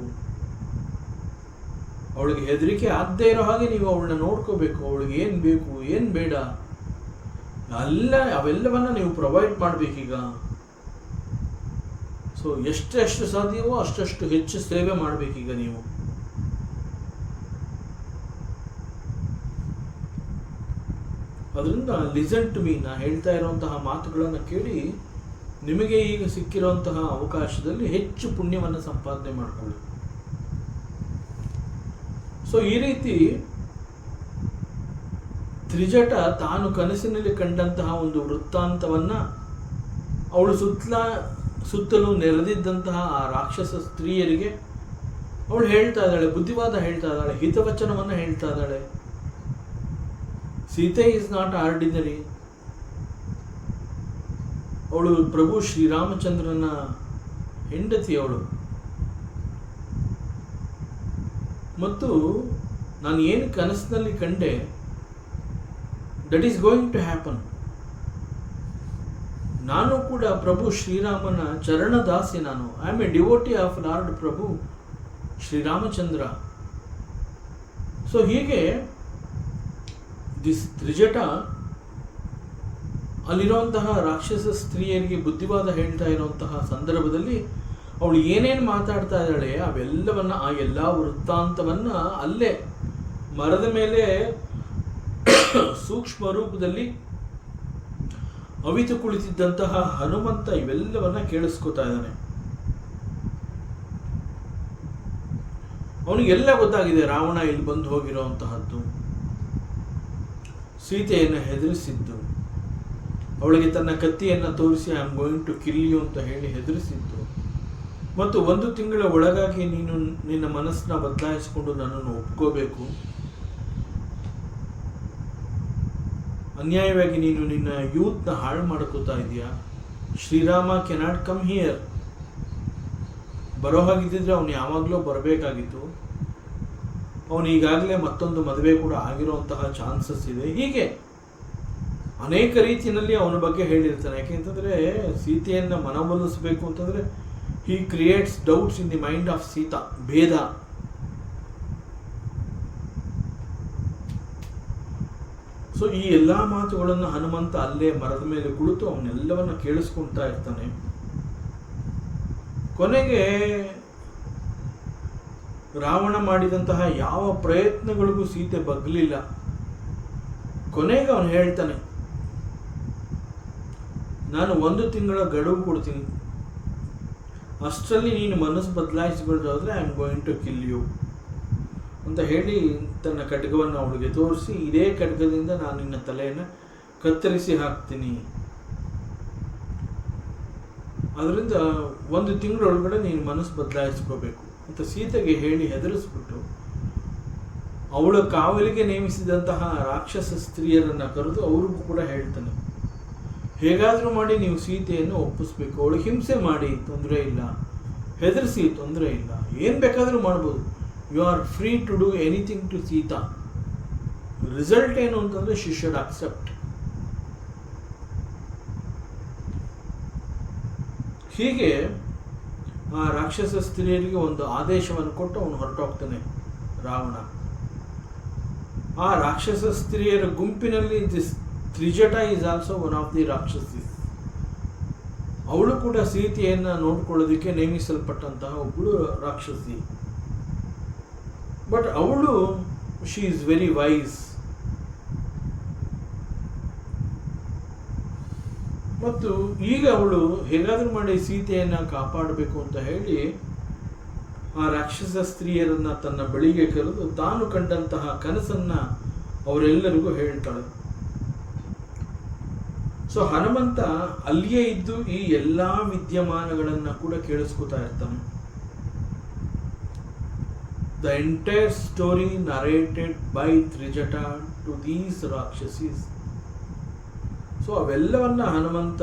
ಅವಳಿಗೆ ಹೆದರಿಕೆ ಆಗದೆ ಇರೋ ಹಾಗೆ ನೀವು ಅವಳನ್ನ ನೋಡ್ಕೋಬೇಕು. ಅವಳಿಗೆ ಏನು ಬೇಕು, ಏನು ಬೇಡ, ಅವೆಲ್ಲವನ್ನ ನೀವು ಪ್ರೊವೈಡ್ ಮಾಡಬೇಕೀಗ. ಸೊ ಎಷ್ಟೆಷ್ಟು ಸಾಧ್ಯವೋ ಅಷ್ಟಷ್ಟು ಹೆಚ್ಚು ಸೇವೆ ಮಾಡಬೇಕೀಗ ನೀವು. ಅದರಿಂದ ಲಿಸನ್ ಟು ಮೀ, ನಾ ಹೇಳ್ತಾ ಇರುವಂತಹ ಮಾತುಗಳನ್ನು ಕೇಳಿ ನಿಮಗೆ ಈಗ ಸಿಕ್ಕಿರುವಂತಹ ಅವಕಾಶದಲ್ಲಿ ಹೆಚ್ಚು ಪುಣ್ಯವನ್ನು ಸಂಪಾದನೆ ಮಾಡಿಕೊಳ್ಳಿ. ಸೊ ಈ ರೀತಿ ತ್ರಿಜಟ ತಾನು ಕನಸಿನಲ್ಲಿ ಕಂಡಂತಹ ಒಂದು ವೃತ್ತಾಂತವನ್ನ ಅವಳು ಸುತ್ತಲೂ ನೆರೆದಿದ್ದಂತಹ ಆ ರಾಕ್ಷಸ ಸ್ತ್ರೀಯರಿಗೆ ಅವಳು ಹೇಳ್ತಾ ಇದ್ದಾಳೆ, ಬುದ್ಧಿವಾದ ಹೇಳ್ತಾ ಇದ್ದಾಳೆ, ಹಿತವಚನವನ್ನು ಹೇಳ್ತಾ ಇದ್ದಾಳೆ. Sita is not ordinary. ಅವಳು ಪ್ರಭು ಶ್ರೀರಾಮಚಂದ್ರನ ಹೆಂಡತಿ ಅವಳು. ಮತ್ತು ನಾನು ಏನು ಕನಸಿನಲ್ಲಿ ಕಂಡೆ, that is going to happen. ನಾನು ಕೂಡ ಪ್ರಭು ಶ್ರೀರಾಮನ ಚರಣದಾಸಿ. ನಾನು I am a devotee of lord Prabhu Shriramachandra. So ಹೀಗೆ ದಿಸ್ ತ್ರಿಜಟ ಅಲ್ಲಿರುವಂತಹ ರಾಕ್ಷಸ ಸ್ತ್ರೀಯರಿಗೆ ಬುದ್ಧಿವಾದ ಹೇಳ್ತಾ ಇರುವಂತಹ ಸಂದರ್ಭದಲ್ಲಿ ಅವಳು ಏನೇನು ಮಾತಾಡ್ತಾ ಇದ್ದಾಳೆ ಅವೆಲ್ಲವನ್ನ, ಆ ಎಲ್ಲ ವೃತ್ತಾಂತವನ್ನ ಅಲ್ಲೇ ಮರದ ಮೇಲೆ ಸೂಕ್ಷ್ಮ ರೂಪದಲ್ಲಿ ಅವಿತು ಕುಳಿತಿದ್ದಂತಹ ಹನುಮಂತ ಇವೆಲ್ಲವನ್ನ ಕೇಳಿಸ್ಕೊತಾ ಇದ್ದಾನೆ. ಅವನಿಗೆಲ್ಲ ಗೊತ್ತಾಗಿದೆ, ರಾವಣ ಇಲ್ಲಿ ಬಂದು ಹೋಗಿರುವಂತಹದ್ದು, ಸೀತೆಯನ್ನು ಹೆದರಿಸಿದ್ದು, ಅವಳಿಗೆ ತನ್ನ ಕತ್ತಿಯನ್ನು ತೋರಿಸಿ I am going to kill you ಅಂತ ಹೇಳಿ ಹೆದರಿಸಿದ್ದು, ಮತ್ತು 1 ತಿಂಗಳ ಒಳಗಾಗಿ ನೀನು ನಿನ್ನ ಮನಸ್ಸನ್ನ ಬದಲಾಯಿಸಿಕೊಂಡು ನನ್ನನ್ನು ಒಪ್ಕೋಬೇಕು, ಅನ್ಯಾಯವಾಗಿ ನೀನು ನಿನ್ನ ಯೂತ್ನ ಹಾಳು ಮಾಡ್ಕೋತಾ ಇದೆಯಾ, ಶ್ರೀರಾಮ ಕೆನಾಟ್ ಕಮ್ ಹಿಯರ್. ಬರೋ ಹಾಗಿದ್ದಿದ್ರೆ ಅವನು ಯಾವಾಗಲೂ ಬರಬೇಕಾಗಿತ್ತು, ಅವನು ಈಗಾಗಲೇ ಮತ್ತೊಂದು ಮದುವೆ ಕೂಡ ಆಗಿರುವಂತಹ ಚಾನ್ಸಸ್ ಇದೆ. ಹೀಗೆ ಅನೇಕ ರೀತಿಯಲ್ಲಿ ಅವನ ಬಗ್ಗೆ ಹೇಳಿರ್ತಾನೆ. ಯಾಕೆಂತಂದರೆ ಸೀತೆಯನ್ನು ಮನವೊಲಿಸಬೇಕು ಅಂತಂದರೆ he creates doubts in the mind of Sita, ಭೇದ. ಸೊ ಈ ಎಲ್ಲ ಮಾತುಗಳನ್ನು ಹನುಮಂತ ಅಲ್ಲೇ ಮರದ ಮೇಲೆ ಕುಳಿತು ಅವನ್ನೆಲ್ಲವನ್ನ ಕೇಳಿಸ್ಕೊಳ್ತಾ ಇರ್ತಾನೆ. ಕೊನೆಗೆ ರಾವಣ ಮಾಡಿದಂತಹ ಯಾವ ಪ್ರಯತ್ನಗಳಿಗೂ ಸೀತೆ ಬಗ್ಲಿಲ್ಲ. ಕೊನೆಗೆ ಅವನು ಹೇಳ್ತಾನೆ, ನಾನು 1 ತಿಂಗಳ ಗಡುವು ಕೊಡ್ತೀನಿ, ಅಷ್ಟರಲ್ಲಿ ನೀನು ಮನಸ್ಸು ಬದಲಾಯಿಸಿಕೊಳ್ಳೋದ್ರೆ I am going to kill you ಅಂತ ಹೇಳಿ ತನ್ನ ಖಡ್ಗವನ್ನು ಅವಳಿಗೆ ತೋರಿಸಿ, ಇದೇ ಖಡ್ಗದಿಂದ ನಾನು ನಿನ್ನ ತಲೆಯನ್ನು ಕತ್ತರಿಸಿ ಹಾಕ್ತೀನಿ, ಅದರಿಂದ 1 ತಿಂಗಳೊಳಗಡೆ ನೀನು ಮನಸ್ಸು ಬದಲಾಯಿಸ್ಕೋಬೇಕು ಅಂತ ಸೀತೆಗೆ ಹೇಳಿ ಹೆದರಿಸ್ಬಿಟ್ಟು ಅವಳ ಕಾವಲಿಗೆ ನೇಮಿಸಿದಂತಹ ರಾಕ್ಷಸ ಸ್ತ್ರೀಯರನ್ನು ಕರೆದು ಅವ್ರಿಗೂ ಕೂಡ ಹೇಳ್ತಾನೆ, ಹೇಗಾದರೂ ಮಾಡಿ ನೀವು ಸೀತೆಯನ್ನು ಒಪ್ಪಿಸ್ಬೇಕು, ಅವಳಿಗೆ ಹಿಂಸೆ ಮಾಡಿ ತೊಂದರೆ ಇಲ್ಲ, ಹೆದರಿಸಿ ತೊಂದರೆ ಇಲ್ಲ, ಏನು ಬೇಕಾದರೂ ಮಾಡ್ಬೋದು, you are free to do anything to Sita. Result ಏನು ಅಂತಂದರೆ ಶಿ ಶುಡ್ ಅಕ್ಸೆಪ್ಟ್. ಹೀಗೆ ಆ ರಾಕ್ಷಸ ಸ್ತ್ರೀಯರಿಗೆ ಒಂದು ಆದೇಶವನ್ನು ಕೊಟ್ಟು ಅವನು ಹೊರಟೋಗ್ತಾನೆ ರಾವಣ. ಆ ರಾಕ್ಷಸ ಸ್ತ್ರೀಯರ ಗುಂಪಿನಲ್ಲಿ Trijata is also one of the rakshasis. ಅವಳು ಕೂಡ ಸೀತೆಯನ್ನು ನೋಡ್ಕೊಳ್ಳೋದಕ್ಕೆ ನೇಮಿಸಲ್ಪಟ್ಟಂತಹ ಒಬ್ಬಳು ರಾಕ್ಷಸಿ. ಬಟ್ ಅವಳು ಶಿ ಈಸ್ ವೆರಿ ವೈಸ್. ಮತ್ತು ಈಗ ಅವಳು ಹೇಗಾದರೂ ಮಾಡಿ ಸೀತೆಯನ್ನು ಕಾಪಾಡಬೇಕು ಅಂತ ಹೇಳಿ ಆ ರಾಕ್ಷಸ ಸ್ತ್ರೀಯರನ್ನ ತನ್ನ ಬಳಿಗೆ ಕರೆದು ತಾನು ಕಂಡಂತಹ ಕನಸನ್ನ ಅವರೆಲ್ಲರಿಗೂ ಹೇಳ್ತಾಳೆ. ಸೊ ಹನುಮಂತ ಅಲ್ಲಿಯೇ ಇದ್ದು ಈ ಎಲ್ಲಾ ವಿದ್ಯಮಾನಗಳನ್ನ ಕೂಡ ಕೇಳಿಸ್ಕೊತಾ ಇರ್ತಾನೆ. The entire story narrated by Trijata to these Rakshasis. So ಅವೆಲ್ಲವನ್ನ ಹನುಮಂತ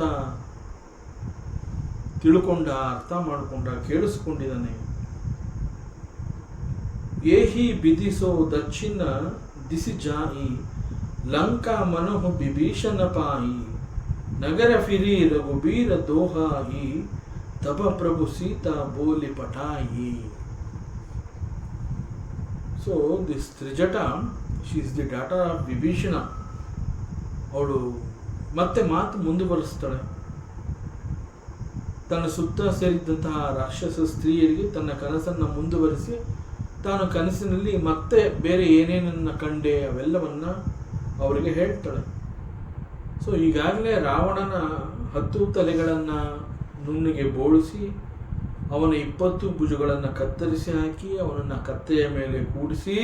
ತಿಳ್ಕೊಂಡ, ಅರ್ಥ ಮಾಡಿಕೊಂಡ, ಕೇಳಿಸ್ಕೊಂಡಿದ್ದಾನೆ. ಏಹಿ ಬಿದಿಸೋ ದಕ್ಷಿಣ ದಿಸಿ ಜಾಯಿ, ಲಂಕಾ ಮನೋಹ ವಿಭೀಷಣ ಪಾಯಿ, ನಗರ ಫಿರಿ ರಘುಬೀರ ದೋಹಾಯಿ, ತಪ ಪ್ರಭು ಸೀತಾ ಬೋಲಿ ಪಟಾಯಿ. So this Trijata, she is the daughter of Vibhishana. ಅವಳು ಮತ್ತೆ ಮಾತು ಮುಂದುವರಿಸ್ತಾಳೆ. ತನ್ನ ಸುತ್ತ ಸೇರಿದ್ದಂತಹ ರಾಕ್ಷಸ ಸ್ತ್ರೀಯರಿಗೆ ತನ್ನ ಕನಸನ್ನು ಮುಂದುವರಿಸಿ, ತಾನು ಕನಸಿನಲ್ಲಿ ಮತ್ತೆ ಬೇರೆ ಏನೇನನ್ನು ಕಂಡೆ ಅವೆಲ್ಲವನ್ನ ಅವರಿಗೆ ಹೇಳ್ತಾಳೆ. ಸೊ ಈಗಾಗಲೇ ರಾವಣನ 10 ತಲೆಗಳನ್ನು ನುಣ್ಣಿಗೆ ಬೋಳಿಸಿ, ಅವನ 20 ಭುಜಗಳನ್ನು ಕತ್ತರಿಸಿ ಹಾಕಿ, ಅವನನ್ನು ಕತ್ತೆಯ ಮೇಲೆ ಕೂಡಿಸಿ,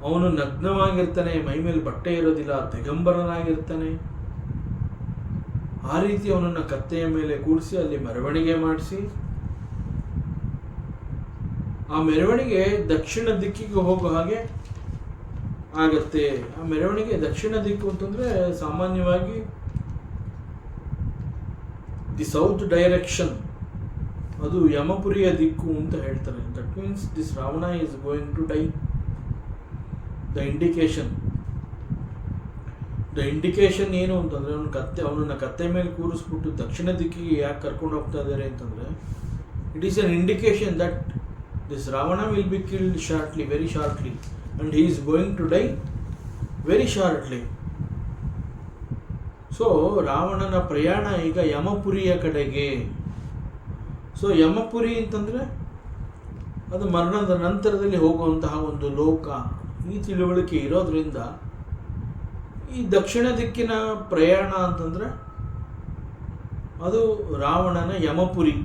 ಅವನು ನಗ್ನವಾಗಿರ್ತಾನೆ, ಮೈ ಮೇಲೆ ಬಟ್ಟೆ ಇರೋದಿಲ್ಲ, ದಿಗಂಬರನಾಗಿರ್ತಾನೆ. ಆ ರೀತಿ ಅವನನ್ನು ಕತ್ತೆಯ ಮೇಲೆ ಕೂಡಿಸಿ ಅಲ್ಲಿ ಮೆರವಣಿಗೆ ಮಾಡಿಸಿ, ಆ ಮೆರವಣಿಗೆ ದಕ್ಷಿಣ ದಿಕ್ಕಿಗೆ ಹೋಗೋ ಹಾಗೆ ಆಗತ್ತೆ. ಆ ಮೆರವಣಿಗೆ ದಕ್ಷಿಣ ದಿಕ್ಕು ಅಂತಂದ್ರೆ ಸಾಮಾನ್ಯವಾಗಿ ದಿ ಸೌತ್ ಡೈರೆಕ್ಷನ್, ಅದು ಯಮಪುರಿಯ ದಿಕ್ಕು ಅಂತ ಹೇಳ್ತಾರೆ. That means this Ravana is going to die. The indication ಏನು ಅಂತಂದರೆ, ಅವನನ್ನು ಕತ್ತೆ ಮೇಲೆ ಕೂರಿಸ್ಬಿಟ್ಟು ದಕ್ಷಿಣ ದಿಕ್ಕಿಗೆ ಯಾಕೆ ಕರ್ಕೊಂಡು ಹೋಗ್ತಾ ಇದ್ದಾರೆ ಅಂತಂದರೆ, it is an indication that this Ravana will be killed shortly, very shortly, and he is going to die very shortly. So ರಾವಣನ ಪ್ರಯಾಣ ಈಗ ಯಮಪುರಿಯ ಕಡೆಗೆ. ಸೊ ಯಮಪುರಿ ಅಂತಂದರೆ ಅದು ಮರಣದ ನಂತರದಲ್ಲಿ ಹೋಗುವಂತಹ ಒಂದು ಲೋಕ. ಈ ತಿಳುವಳಿಕೆ ಇರೋದ್ರಿಂದ ಈ ದಕ್ಷಿಣ ದಿಕ್ಕಿನ ಪ್ರಯಾಣ ಅಂತಂದರೆ ಅದು ರಾವಣನ ಯಮಪುರಿ.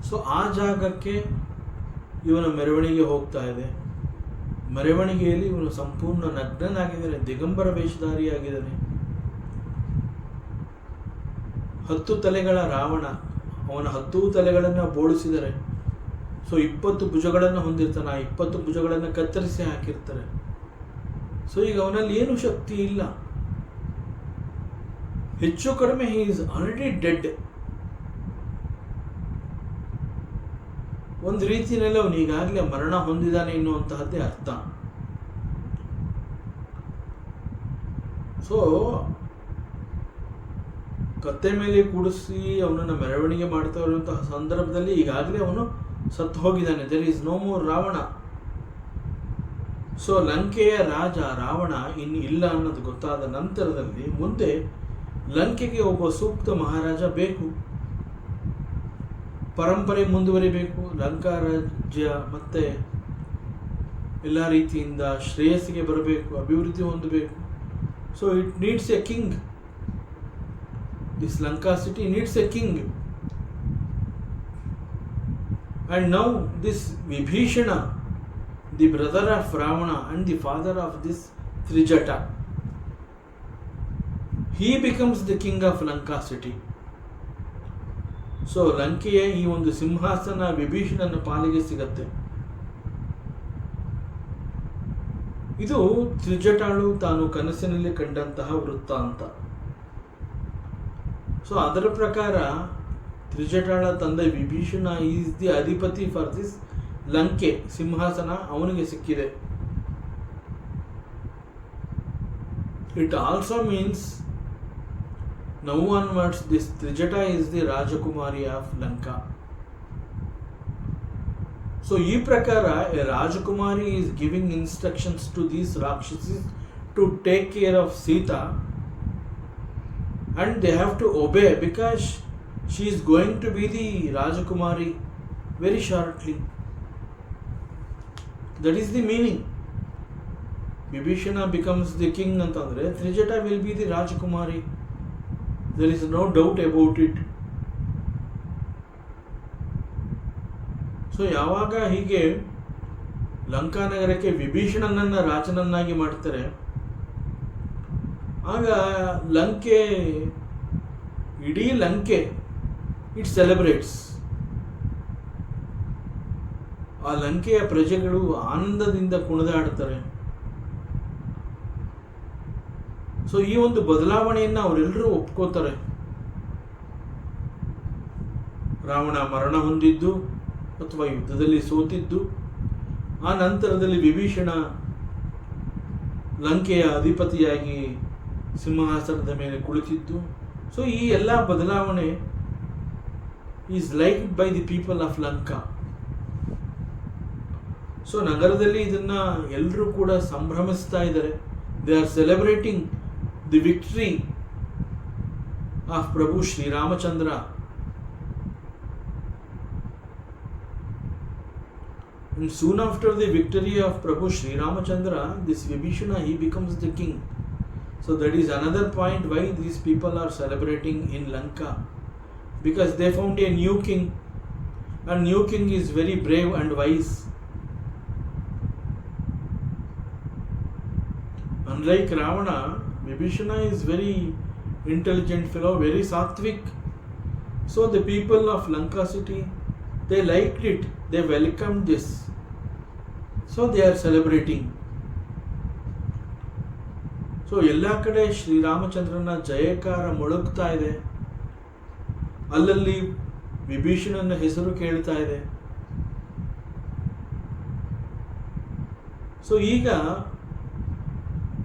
ಸೊ ಆ ಜಾಗಕ್ಕೆ ಇವನ ಮೆರವಣಿಗೆ ಹೋಗ್ತಾ ಇದೆ. ಮೆರವಣಿಗೆಯಲ್ಲಿ ಇವನು ಸಂಪೂರ್ಣ ನಗ್ನನಾಗಿದ್ದಾನೆ, ದಿಗಂಬರ ವೇಷಧಾರಿಯಾಗಿದ್ದಾನೆ. 10 ತಲೆಗಳ ರಾವಣ, ಅವನ 10 ತಲೆಗಳನ್ನು ಬೋಳಿಸಿದರೆ, ಸೊ 20 ಭುಜಗಳನ್ನು ಹೊಂದಿರ್ತಾನೆ. ಆ 20 ಭುಜಗಳನ್ನು ಕತ್ತರಿಸಿ ಹಾಕಿರ್ತಾರೆ. ಸೊ ಈಗ ಅವನಲ್ಲಿ ಏನು ಶಕ್ತಿ ಇಲ್ಲ, ಹೆಚ್ಚು ಕಡಿಮೆ ಹಿ ಈಸ್ ಆಲ್ರೆಡಿ ಡೆಡ್. ಒಂದು ರೀತಿಯಲ್ಲಿ ಅವನು ಈಗಾಗಲೇ ಮರಣ ಹೊಂದಿದ್ದಾನೆ ಎನ್ನುವಂತಹದ್ದೇ ಅರ್ಥ. ಸೊ ಕತ್ತೆ ಮೇಲೆ ಕೂಡಿಸಿ ಅವನನ್ನು ಮೆರವಣಿಗೆ ಮಾಡ್ತಾ ಇರುವಂತಹ ಸಂದರ್ಭದಲ್ಲಿ ಈಗಾಗಲೇ ಅವನು ಸತ್ತು ಹೋಗಿದ್ದಾನೆ. There is no more Ravana. So ಲಂಕೆಯ ರಾಜ ರಾವಣ ಇನ್ನು ಇಲ್ಲ ಅನ್ನೋದು ಗೊತ್ತಾದ ನಂತರದಲ್ಲಿ ಮುಂದೆ ಲಂಕೆಗೆ ಒಬ್ಬ ಸೂಕ್ತ ಮಹಾರಾಜ ಬೇಕು. ಪರಂಪರೆ ಮುಂದುವರಿಬೇಕು, ಲಂಕಾ ರಾಜ್ಯ ಮತ್ತೆ ಎಲ್ಲ ರೀತಿಯಿಂದ ಶ್ರೇಯಸ್ಸಿಗೆ ಬರಬೇಕು, ಅಭಿವೃದ್ಧಿ ಹೊಂದಬೇಕು. So it needs A king. This Lanka city needs A king. And now this Vibhishana, the brother of Ravana and the father of this Trijata, he becomes the king of Lanka city. So ಲಂಕೆಯ ಈ ಒಂದು ಸಿಂಹಾಸನ ವಿಭೀಷಣನ ಪಾಲಿಗೆ ಸಿಗತ್ತೆ. ಇದು ತ್ರಿಜಟಾಳು ತಾನು ಕನಸಿನಲ್ಲಿ ಕಂಡಂತಹ ವೃತ್ತಾಂತ. ಸೊ ಅದರ ಪ್ರಕಾರ ತ್ರಿಜಟಾಳ ತಂದೆ ವಿಭೀಷಣ ಈಸ್ ದಿ ಅಧಿಪತಿ ಫಾರ್ ದಿಸ್ ಲಂಕೆ. ಸಿಂಹಾಸನ ಅವನಿಗೆ ಸಿಕ್ಕಿದೆ. It also means now onwards this Trijata is the Rajakumari of Lanka. So ಈ ಪ್ರಕಾರ a Rajakumari is giving instructions to these Rakshasis to take care of Sita, and they have to obey because she is going to be the Rajakumari very shortly. That is the meaning. Vibhishana becomes the king ಅಂತಂದ್ರೆ Trijata will be the Rajakumari. There is no doubt about it. So ಯಾವಾಗ ಹೀಗೆ ಲಂಕಾನಗರಕ್ಕೆ ವಿಭೀಷಣನನ್ನ ರಾಜನನ್ನಾಗಿ ಮಾಡ್ತಾರೆ, ಆಗ ಲಂಕೆ, ಇಡೀ Lanka it celebrates. ಆ ಲಂಕೆಯ ಪ್ರಜೆಗಳು ಆನಂದದಿಂದ ಕುಣಿದಾಡ್ತಾರೆ. So ಈ ಒಂದು ಬದಲಾವಣೆಯನ್ನು ಅವರೆಲ್ಲರೂ ಒಪ್ಕೋತಾರೆ. ರಾವಣ ಮರಣ ಹೊಂದಿದ್ದು ಅಥವಾ ಯುದ್ಧದಲ್ಲಿ ಸೋತಿದ್ದು, ಆ ನಂತರದಲ್ಲಿ ವಿಭೀಷಣ ಲಂಕೆಯ ಅಧಿಪತಿಯಾಗಿ ಸಿಂಹಾಸನದ ಮೇಲೆ ಕುಳಿತಿದ್ದು. ಸೊ ಈ ಎಲ್ಲ ಬದಲಾವಣೆ is liked by the people of Lanka. So ನಗರದಲ್ಲಿ ಇದನ್ನ ಎಲ್ಲರೂ ಕೂಡ ಸಂಭ್ರಮಿಸ್ತಾ ಇದ್ದಾರೆ. They are celebrating the victory of Prabhu Shriramachandra. And soon after the victory of Prabhu Sri Ramachandra, this Vibhishana, he becomes the king. So that is another point why these people are celebrating in Lanka, because they found a new king, and new king is very brave and wise. Unlike Ravana, Vibhishana is very intelligent fellow, very sattvic. So the people of Lanka city, they liked it, they welcomed this. So they are celebrating. So ಎಲ್ಲ ಕಡೆ ಶ್ರೀರಾಮಚಂದ್ರನ ಜಯಕಾರ ಮೊಳಗ್ತಾ ಇದೆ. ಅಲ್ಲಲ್ಲಿ ವಿಭೀಷಣನ ಹೆಸರು ಕೇಳ್ತಾ ಇದೆ. So ಈಗ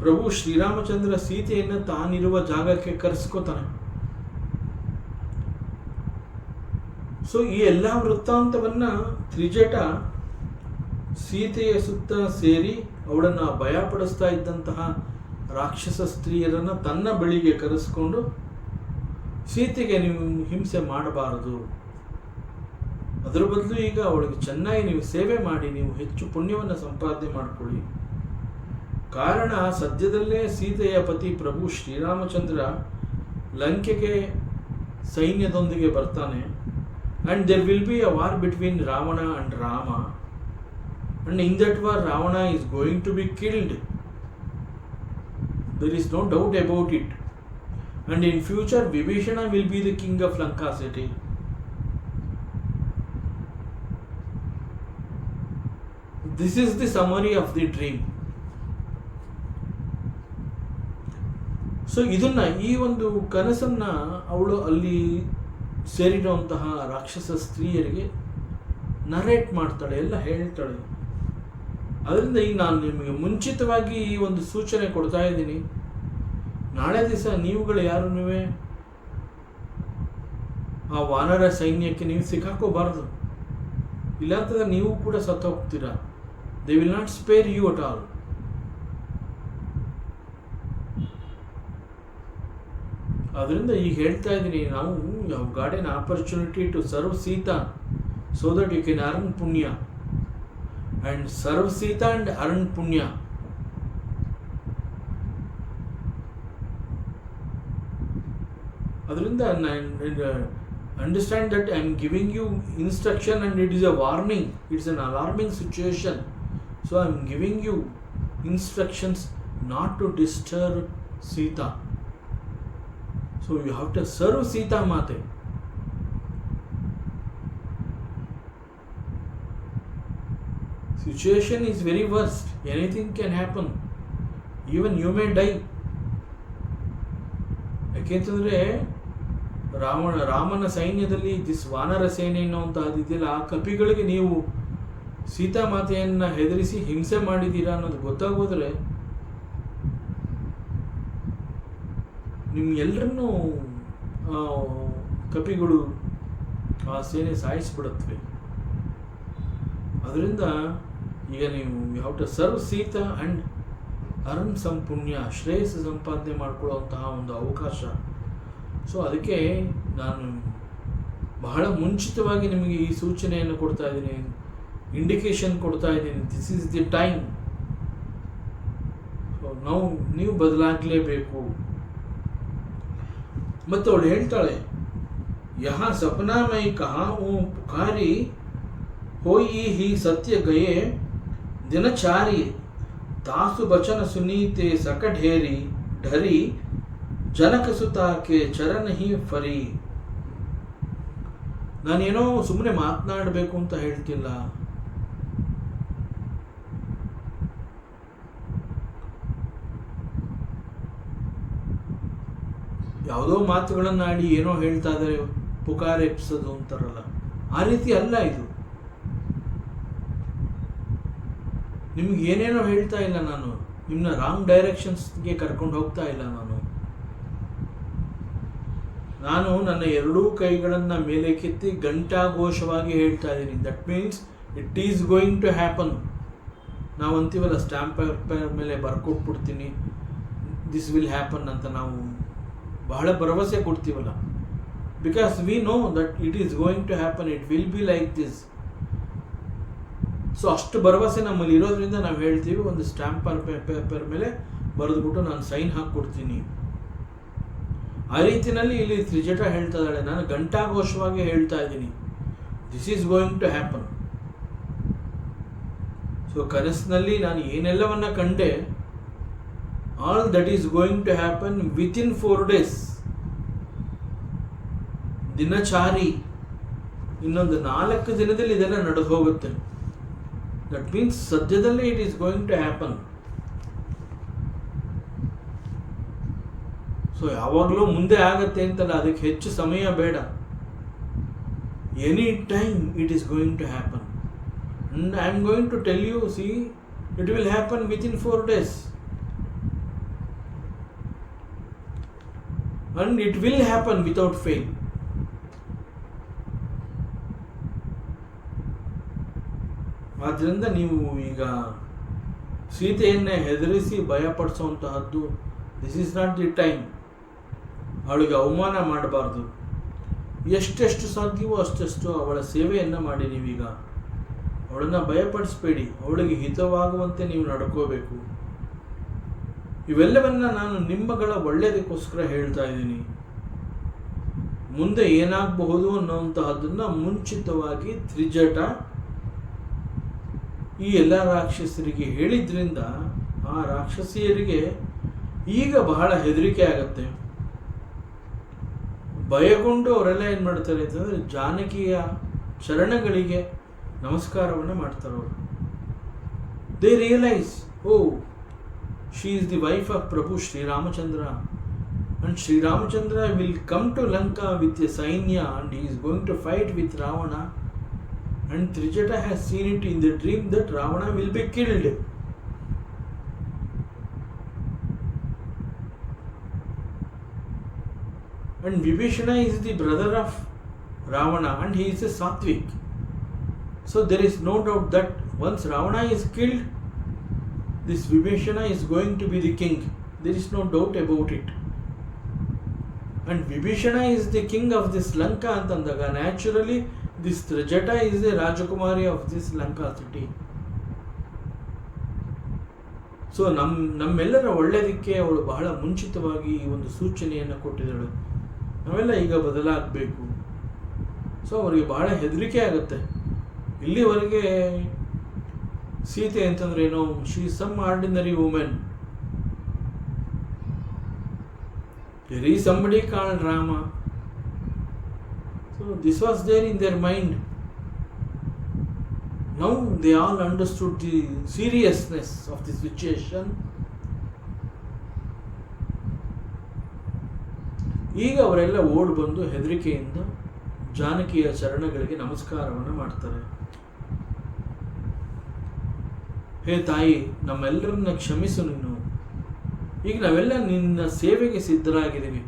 ಪ್ರಭು ಶ್ರೀರಾಮಚಂದ್ರ ಸೀತೆಯನ್ನು ತಾನಿರುವ ಜಾಗಕ್ಕೆ ಕರೆಸ್ಕೋತಾನೆ. ಸೊ ಈ ಎಲ್ಲ ವೃತ್ತಾಂತವನ್ನ ತ್ರಿಜಟ ಸೀತೆಯ ಸುತ್ತ ಸೇರಿ ಅವಳನ್ನು ಭಯಪಡಿಸ್ತಾ ಇದ್ದಂತಹ ರಾಕ್ಷಸ ಸ್ತ್ರೀಯರನ್ನು ತನ್ನ ಬಳಿಗೆ ಕರೆಸ್ಕೊಂಡು, ಸೀತೆಗೆ ನೀವು ಹಿಂಸೆ ಮಾಡಬಾರದು, ಅದರ ಬದಲು ಈಗ ಅವಳಿಗೆ ಚೆನ್ನಾಗಿ ನೀವು ಸೇವೆ ಮಾಡಿ, ನೀವು ಹೆಚ್ಚು ಪುಣ್ಯವನ್ನು ಸಂಪಾದನೆ ಮಾಡಿಕೊಳ್ಳಿ. ಕಾರಣ ಸದ್ಯದಲ್ಲೇ ಸೀತೆಯ ಪತಿ ಪ್ರಭು ಶ್ರೀರಾಮಚಂದ್ರ ಲಂಕೆಗೆ ಸೈನ್ಯದೊಂದಿಗೆ ಬರ್ತಾನೆ. And there will be a war between Ravana and Rama. And in that war, Ravana is going to be killed. There is no doubt about it. And in future, Vibhishana will be the king of Lanka city. This is the summary of the dream. So ಇದನ್ನ, ಈ ಒಂದು ಕನಸನ್ನ ಅವಳು ಅಲ್ಲಿ ಸೇರಿರುವಂತಹ ರಾಕ್ಷಸ ಸ್ತ್ರೀಯರಿಗೆ narrate ಮಾಡ್ತಾಳೆ, ಎಲ್ಲ ಹೇಳ್ತಾಳೆ. ಅದರಿಂದ ಈಗ ನಾನು ನಿಮಗೆ ಮುಂಚಿತವಾಗಿ ಈ ಒಂದು ಸೂಚನೆ ಕೊಡ್ತಾ ಇದ್ದೀನಿ. ನಾಳೆ ದಿವಸ ನೀವುಗಳು ಯಾರು ಆ ವಾನರ ಸೈನ್ಯಕ್ಕೆ ನೀವು ಸಿಕ್ಕಾಕೋಬಾರ್ದು. ಇಲ್ಲಾಂತಂದ್ರೆ ನೀವು ಕೂಡ ಸತ್ತು ಹೋಗ್ತೀರಾ. They will not spare you at all. ಅದರಿಂದ ಈಗ ಹೇಳ್ತಾ ಇದ್ದೀನಿ, ನಾವು ಯಾವ got an opportunity to serve Sita so that you can earn punya, and serve Sita and earn punya. Adrinda understand that I am giving you instruction and it is a warning, it's an alarming situation. So I am giving you instructions not to disturb Sita. So you have to serve Sita Mate. Situation is very worst. Anything can happen. Even you may die. ಯಾಕೆಂತಂದರೆ ರಾಮನ ಸೈನ್ಯದಲ್ಲಿ this ವಾನರ ಸೇನೆ ಅನ್ನುವಂಥದ್ದಿದೆಯಲ್ಲ, ಆ ಕಪಿಗಳಿಗೆ ನೀವು ಸೀತಾಮಾತೆಯನ್ನು ಹೆದರಿಸಿ ಹಿಂಸೆ ಮಾಡಿದ್ದೀರಾ ಅನ್ನೋದು ಗೊತ್ತಾಗೋದ್ರೆ ನಿಮ್ಗೆಲ್ಲರನ್ನೂ ಕಪಿಗಳು ಆ ಸೇನೆ ಸಾಯಿಸ್ಬಿಡುತ್ತವೆ. ಅದರಿಂದ ಈಗ ನೀವು you have to serve Sita and earn some punya, ಶ್ರೇಯಸ್ಸು ಸಂಪಾದನೆ ಮಾಡ್ಕೊಳ್ಳುವಂತಹ ಒಂದು ಅವಕಾಶ. ಸೊ ಅದಕ್ಕೆ ನಾನು ಬಹಳ ಮುಂಚಿತವಾಗಿ ನಿಮಗೆ ಈ ಸೂಚನೆಯನ್ನು ಕೊಡ್ತಾ ಇದ್ದೀನಿ, ಇಂಡಿಕೇಶನ್ ಕೊಡ್ತಾ ಇದ್ದೀನಿ. This is the time. So ನೀವು ಬದಲಾಗಲೇಬೇಕು. ಮತ್ತು ಅವಳು ಹೇಳ್ತಾಳೆ, ಯಹ ಸಪನಾ ಮೈ ಕಹಾ ಹೂಂ ಪುಕಾರಿ ಹೋಯಿ ಹಿ ಸತ್ಯ ಗಯೆ ದಿನಚಾರಿ ತಾಸು ಬಚನ ಸುನೀತೆ ಸಕಢೇರಿ ಢರಿ ಜನಕ ಸುತಾಕೆ ಚರಣ ಹಿ ಫರಿ. ನಾನೇನೋ ಸುಮ್ಮನೆ ಮಾತನಾಡಬೇಕು ಅಂತ ಹೇಳ್ತಿಲ್ಲ. ಯಾವುದೋ ಮಾತುಗಳನ್ನಾಡಿ ಏನೋ ಹೇಳ್ತಾ ಇದ್ದಾರೆ, ಪುಕಾರ ಎಪ್ಸೋದು ಅಂತಾರಲ್ಲ, ಆ ರೀತಿ ಅಲ್ಲ ಇದು. ನಿಮ್ಗೆ ಏನೇನೋ ಹೇಳ್ತಾ ಇಲ್ಲ ನಾನು, ನಿಮ್ಮನ್ನ ರಾಂಗ್ ಡೈರೆಕ್ಷನ್ಸ್ಗೆ ಕರ್ಕೊಂಡು ಹೋಗ್ತಾ ಇಲ್ಲ ನಾನು ನನ್ನ ಎರಡೂ ಕೈಗಳನ್ನು ಮೇಲೆ ಕೆತ್ತಿ ಘಂಟಾಘೋಷವಾಗಿ ಹೇಳ್ತಾ ಇದ್ದೀನಿ. That means it is going to happen. ನಾವು ಅಂತೀವಲ್ಲ, ಸ್ಟ್ಯಾಂಪ್ ಪೇಪರ್ ಮೇಲೆ ಬರ್ಕೊಟ್ಬಿಡ್ತೀನಿ, ದಿಸ್ ವಿಲ್ ಹ್ಯಾಪನ್ ಅಂತ ನಾವು ಬಹಳ ಭರವಸೆ ಕೊಡ್ತೀವಲ್ಲ. Because we know that it is going to happen, it will be like this. So ಅಷ್ಟು ಭರವಸೆ ನಮ್ಮಲ್ಲಿ ಇರೋದ್ರಿಂದ ನಾವು ಹೇಳ್ತೀವಿ, ಒಂದು ಸ್ಟ್ಯಾಂಪ್ ಪೇಪರ್ ಮೇಲೆ ಬರೆದ್ಬಿಟ್ಟು ನಾನು ಸೈನ್ ಹಾಕ್ಕೊಡ್ತೀನಿ. ಆ ರೀತಿಯಲ್ಲಿ ಇಲ್ಲಿ ತ್ರಿಜಟ ಹೇಳ್ತಾ ಇದ್ದಾಳೆ, ನಾನು ಘಂಟಾಘೋಷವಾಗಿ ಹೇಳ್ತಾ ಇದ್ದೀನಿ, this is going to happen. So ಕನಸಿನಲ್ಲಿ ನಾನು ಏನೆಲ್ಲವನ್ನ ಕಂಡೆ, all that is going to happen within 4 days. ದಿನಚಾರಿ, ಇನ್ನೊಂದು 4 ದಿನದಲ್ಲಿ ಇದೆಲ್ಲ ನಡೆದು ಹೋಗುತ್ತೆ. ದಟ್ ಮೀನ್ಸ್ ಸದ್ಯದಲ್ಲೇ it is going to happen. So ಯಾವಾಗಲೂ ಮುಂದೆ ಆಗತ್ತೆ ಅಂತಲ್ಲ, ಅದಕ್ಕೆ ಹೆಚ್ಚು ಸಮಯ ಬೇಡ. Any time it is going to happen. And I am going to tell you, see, it will happen within 4 days. And it will happen without fail. ಆದ್ದರಿಂದ ನೀವು ಈಗ ಸೀತೆಯನ್ನೇ ಹೆದರಿಸಿ ಭಯಪಡಿಸುವಂತಹದ್ದು, this is not the time. ಅವಳಿಗೆ ಅವಮಾನ ಮಾಡಬಾರ್ದು. ಎಷ್ಟೆಷ್ಟು ಸಾಧ್ಯವೋ ಅಷ್ಟೆಷ್ಟು ಅವಳ ಸೇವೆಯನ್ನು ಮಾಡಿ. ನೀವೀಗ ಅವಳನ್ನು ಭಯಪಡಿಸಬೇಡಿ, ಅವಳಿಗೆ ಹಿತವಾಗುವಂತೆ ನೀವು ನಡ್ಕೋಬೇಕು. ಇವೆಲ್ಲವನ್ನ ನಾನು ನಿಮ್ಮಗಳ ಒಳ್ಳೆಯದಕ್ಕೋಸ್ಕರ ಹೇಳ್ತಾ ಇದ್ದೀನಿ. ಮುಂದೆ ಏನಾಗಬಹುದು ಅನ್ನುವಂತಹದ್ದನ್ನು ಮುಂಚಿತವಾಗಿ ತ್ರಿಜಟ ಈ ಎಲ್ಲ ರಾಕ್ಷಸರಿಗೆ ಹೇಳಿದ್ರಿಂದ ಆ ರಾಕ್ಷಸಿಯರಿಗೆ ಈಗ ಬಹಳ ಹೆದರಿಕೆ ಆಗತ್ತೆ. ಭಯಗೊಂಡು ಅವರೆಲ್ಲ ಏನು ಮಾಡ್ತಾರೆ ಅಂತಂದರೆ ಜಾನಕಿಯ ಚರಣಗಳಿಗೆ ನಮಸ್ಕಾರವನ್ನು ಮಾಡ್ತಾರೆ. ಅವರು they realise, oh, she is the wife of Prabhu Shriramachandra, and Shriramachandra will come to Lanka with a sainya and he is going to fight with Ravana. And Trijata has seen it in the dream that Ravana will be killed. And Vibhishana is the brother of Ravana and he is a Satvik. So there is no doubt that once Ravana is killed, this Vibhishana is going to be the king. There is no doubt about it. And Vibhishana is the king of this Lanka antandaga, naturally this Trijata is the Rajakumari of this Lanka city. So ನಮ್ಮೆಲ್ಲರ ಒಳ್ಳೆಯದಕ್ಕೆ ಅವಳು ಬಹಳ ಮುಂಚಿತವಾಗಿ ಈ ಒಂದು ಸೂಚನೆಯನ್ನು ಕೊಟ್ಟಿದ್ದಳು. ನಾವೆಲ್ಲ ಈಗ ಬದಲಾಗಬೇಕು. ಸೊ ಅವರಿಗೆ ಬಹಳ ಹೆದರಿಕೆ ಆಗುತ್ತೆ. ಇಲ್ಲಿವರೆಗೆ ಸೀತೆ ಅಂತಂದ್ರೆ ಏನೋ, she is some ordinary women. There is somebody called Rama. So this was there in their mind. Now they all understood the seriousness of the situation. ಈಗ ಅವರೆಲ್ಲ ಓಡ್ ಬಂದು ಹೆದರಿಕೆಯಿಂದ ಜಾನಕಿಯ ಚರಣಗಳಿಗೆ ನಮಸ್ಕಾರವನ್ನು ಮಾಡ್ತಾರೆ. ಹೇ ತಾಯಿ, ನಮ್ಮೆಲ್ಲರನ್ನ ಕ್ಷಮಿಸು ನೀನು. ಈಗ ನಾವೆಲ್ಲ ನಿನ್ನ ಸೇವೆಗೆ ಸಿದ್ಧರಾಗಿದ್ದೀವಿ.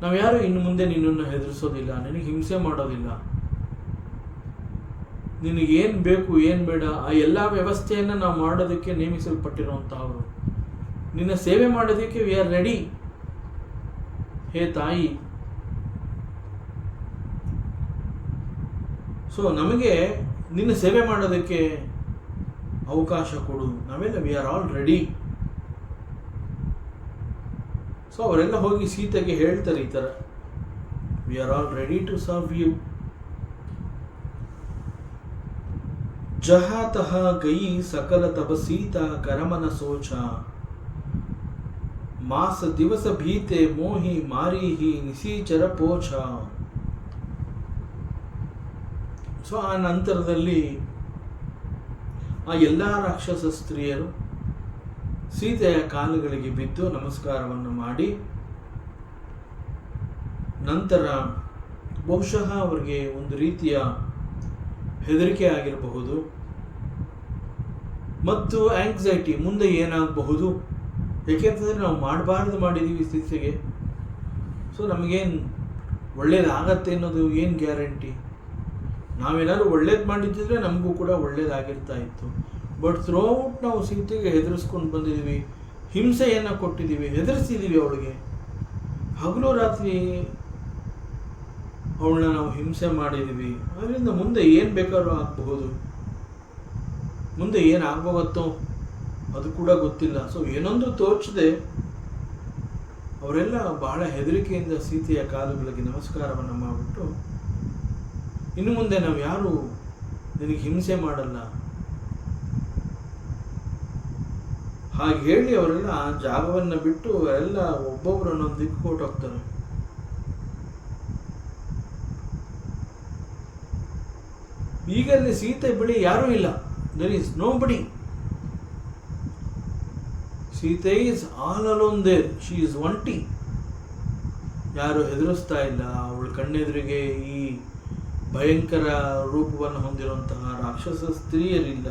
ನಾವು ಯಾರು ಇನ್ನು ಮುಂದೆ ನಿನ್ನನ್ನು ಹೆದರಿಸೋದಿಲ್ಲ, ನಿನಗೆ ಹಿಂಸೆ ಮಾಡೋದಿಲ್ಲ. ನಿನಗೇನು ಬೇಕು ಏನು ಬೇಡ ಆ ಎಲ್ಲ ವ್ಯವಸ್ಥೆಯನ್ನು ನಾವು ಮಾಡೋದಕ್ಕೆ ನೇಮಿಸಲ್ಪಟ್ಟಿರುವಂತಹವರು. ನಿನ್ನ ಸೇವೆ ಮಾಡೋದಕ್ಕೆ ವಿ ಆರ್ ರೆಡಿ. ಹೇ ತಾಯಿ, ಸೊ ನಮಗೆ ನಿನ್ನ ಸೇವೆ ಮಾಡೋದಕ್ಕೆ ಅವಕಾಶ ಕೊಡು. ನಾವೆಲ್ಲ we are all ready. So ಅವರೆಲ್ಲ ಹೋಗಿ ಸೀತೆಗೆ ಹೇಳ್ತಾರೆ ಈ ಥರ, we are all ready to serve you. ಜಹಾತಃ ಗೈ ಸಕಲ ತಬ ಸೀತಾ ಕರಮನ ಸೋಚ, ಮಾಸ ದಿವಸ ಭೀತೆ ಮೋಹಿ ಮಾರಿಹಿ ನಿಶೀಚರ ಪೋಚ. ಸೊ ಆ ನಂತರದಲ್ಲಿ ಆ ಎಲ್ಲ ರಾಕ್ಷಸ ಸ್ತ್ರೀಯರು ಸೀತೆಯ ಕಾಲುಗಳಿಗೆ ಬಿದ್ದು ನಮಸ್ಕಾರವನ್ನು ಮಾಡಿ ನಂತರ ಬಹುಶಃ ಅವರಿಗೆ ಒಂದು ರೀತಿಯ ಹೆದರಿಕೆ ಆಗಿರಬಹುದು ಮತ್ತು ಆಂಗ್ಸೈಟಿ, ಮುಂದೆ ಏನಾಗಬಹುದು, ಏಕೆಂತಂದರೆ ನಾವು ಮಾಡಬಾರ್ದು ಮಾಡಿದ್ದೀವಿ ಸೀತೆಗೆ, ಸೊ ನಮಗೇನು ಒಳ್ಳೇದಾಗತ್ತೆ ಅನ್ನೋದು ಏನು ಗ್ಯಾರಂಟಿ. ನಾವೇನಾದ್ರು ಒಳ್ಳೇದು ಮಾಡಿದ್ದಿದ್ರೆ ನಮಗೂ ಕೂಡ ಒಳ್ಳೇದಾಗಿರ್ತಾ ಇತ್ತು. ಬಟ್ ಥ್ರೂಔಟ್ ನಾವು ಸೀತೆಗೆ ಹೆದರಿಸ್ಕೊಂಡು ಬಂದಿದ್ದೀವಿ, ಹಿಂಸೆಯನ್ನು ಕೊಟ್ಟಿದ್ದೀವಿ, ಹೆದರಿಸಿದ್ದೀವಿ ಅವಳಿಗೆ. ಹಗಲು ರಾತ್ರಿ ಅವಳನ್ನ ನಾವು ಹಿಂಸೆ ಮಾಡಿದ್ದೀವಿ. ಅದರಿಂದ ಮುಂದೆ ಏನು ಬೇಕಾದ್ರೂ ಆಗಬಹುದು, ಮುಂದೆ ಏನಾಗೋಗುತ್ತೋ ಅದು ಕೂಡ ಗೊತ್ತಿಲ್ಲ. ಸೊ ಏನೊಂದು ತೋಚದೆ ಅವರೆಲ್ಲ ಬಹಳ ಹೆದರಿಕೆಯಿಂದ ಸೀತೆಯ ಕಾಲುಗಳಿಗೆ ನಮಸ್ಕಾರವನ್ನು ಮಾಡಿಬಿಟ್ಟು, ಇನ್ನು ಮುಂದೆ ನಾವು ಯಾರು ನಿನಗೆ ಹಿಂಸೆ ಮಾಡಲ್ಲ ಹಾಗೆ ಹೇಳಿ ಅವರೆಲ್ಲ ಆ ಜಾಗವನ್ನು ಬಿಟ್ಟು ಎಲ್ಲ ಒಬ್ಬೊಬ್ಬರನ್ನೊಂದು ದಿಕ್ಕು ಕೊಟ್ಟೋಗ್ತಾರೆ. ಈಗ ಅಲ್ಲಿ ಸೀತೆ ಬಳಿ ಯಾರೂ ಇಲ್ಲ. There is nobody. Sita is all alone there. She is ಒಂಟಿ. ಯಾರು ಹೆದರಿಸ್ತಾ ಇಲ್ಲ. ಅವಳ ಕಣ್ಣೆದುರಿಗೆ ಈ ಭಯಂಕರ ರೂಪವನ್ನು ಹೊಂದಿರುವಂತಹ ರಾಕ್ಷಸ ಸ್ತ್ರೀಯರಿಲ್ಲ.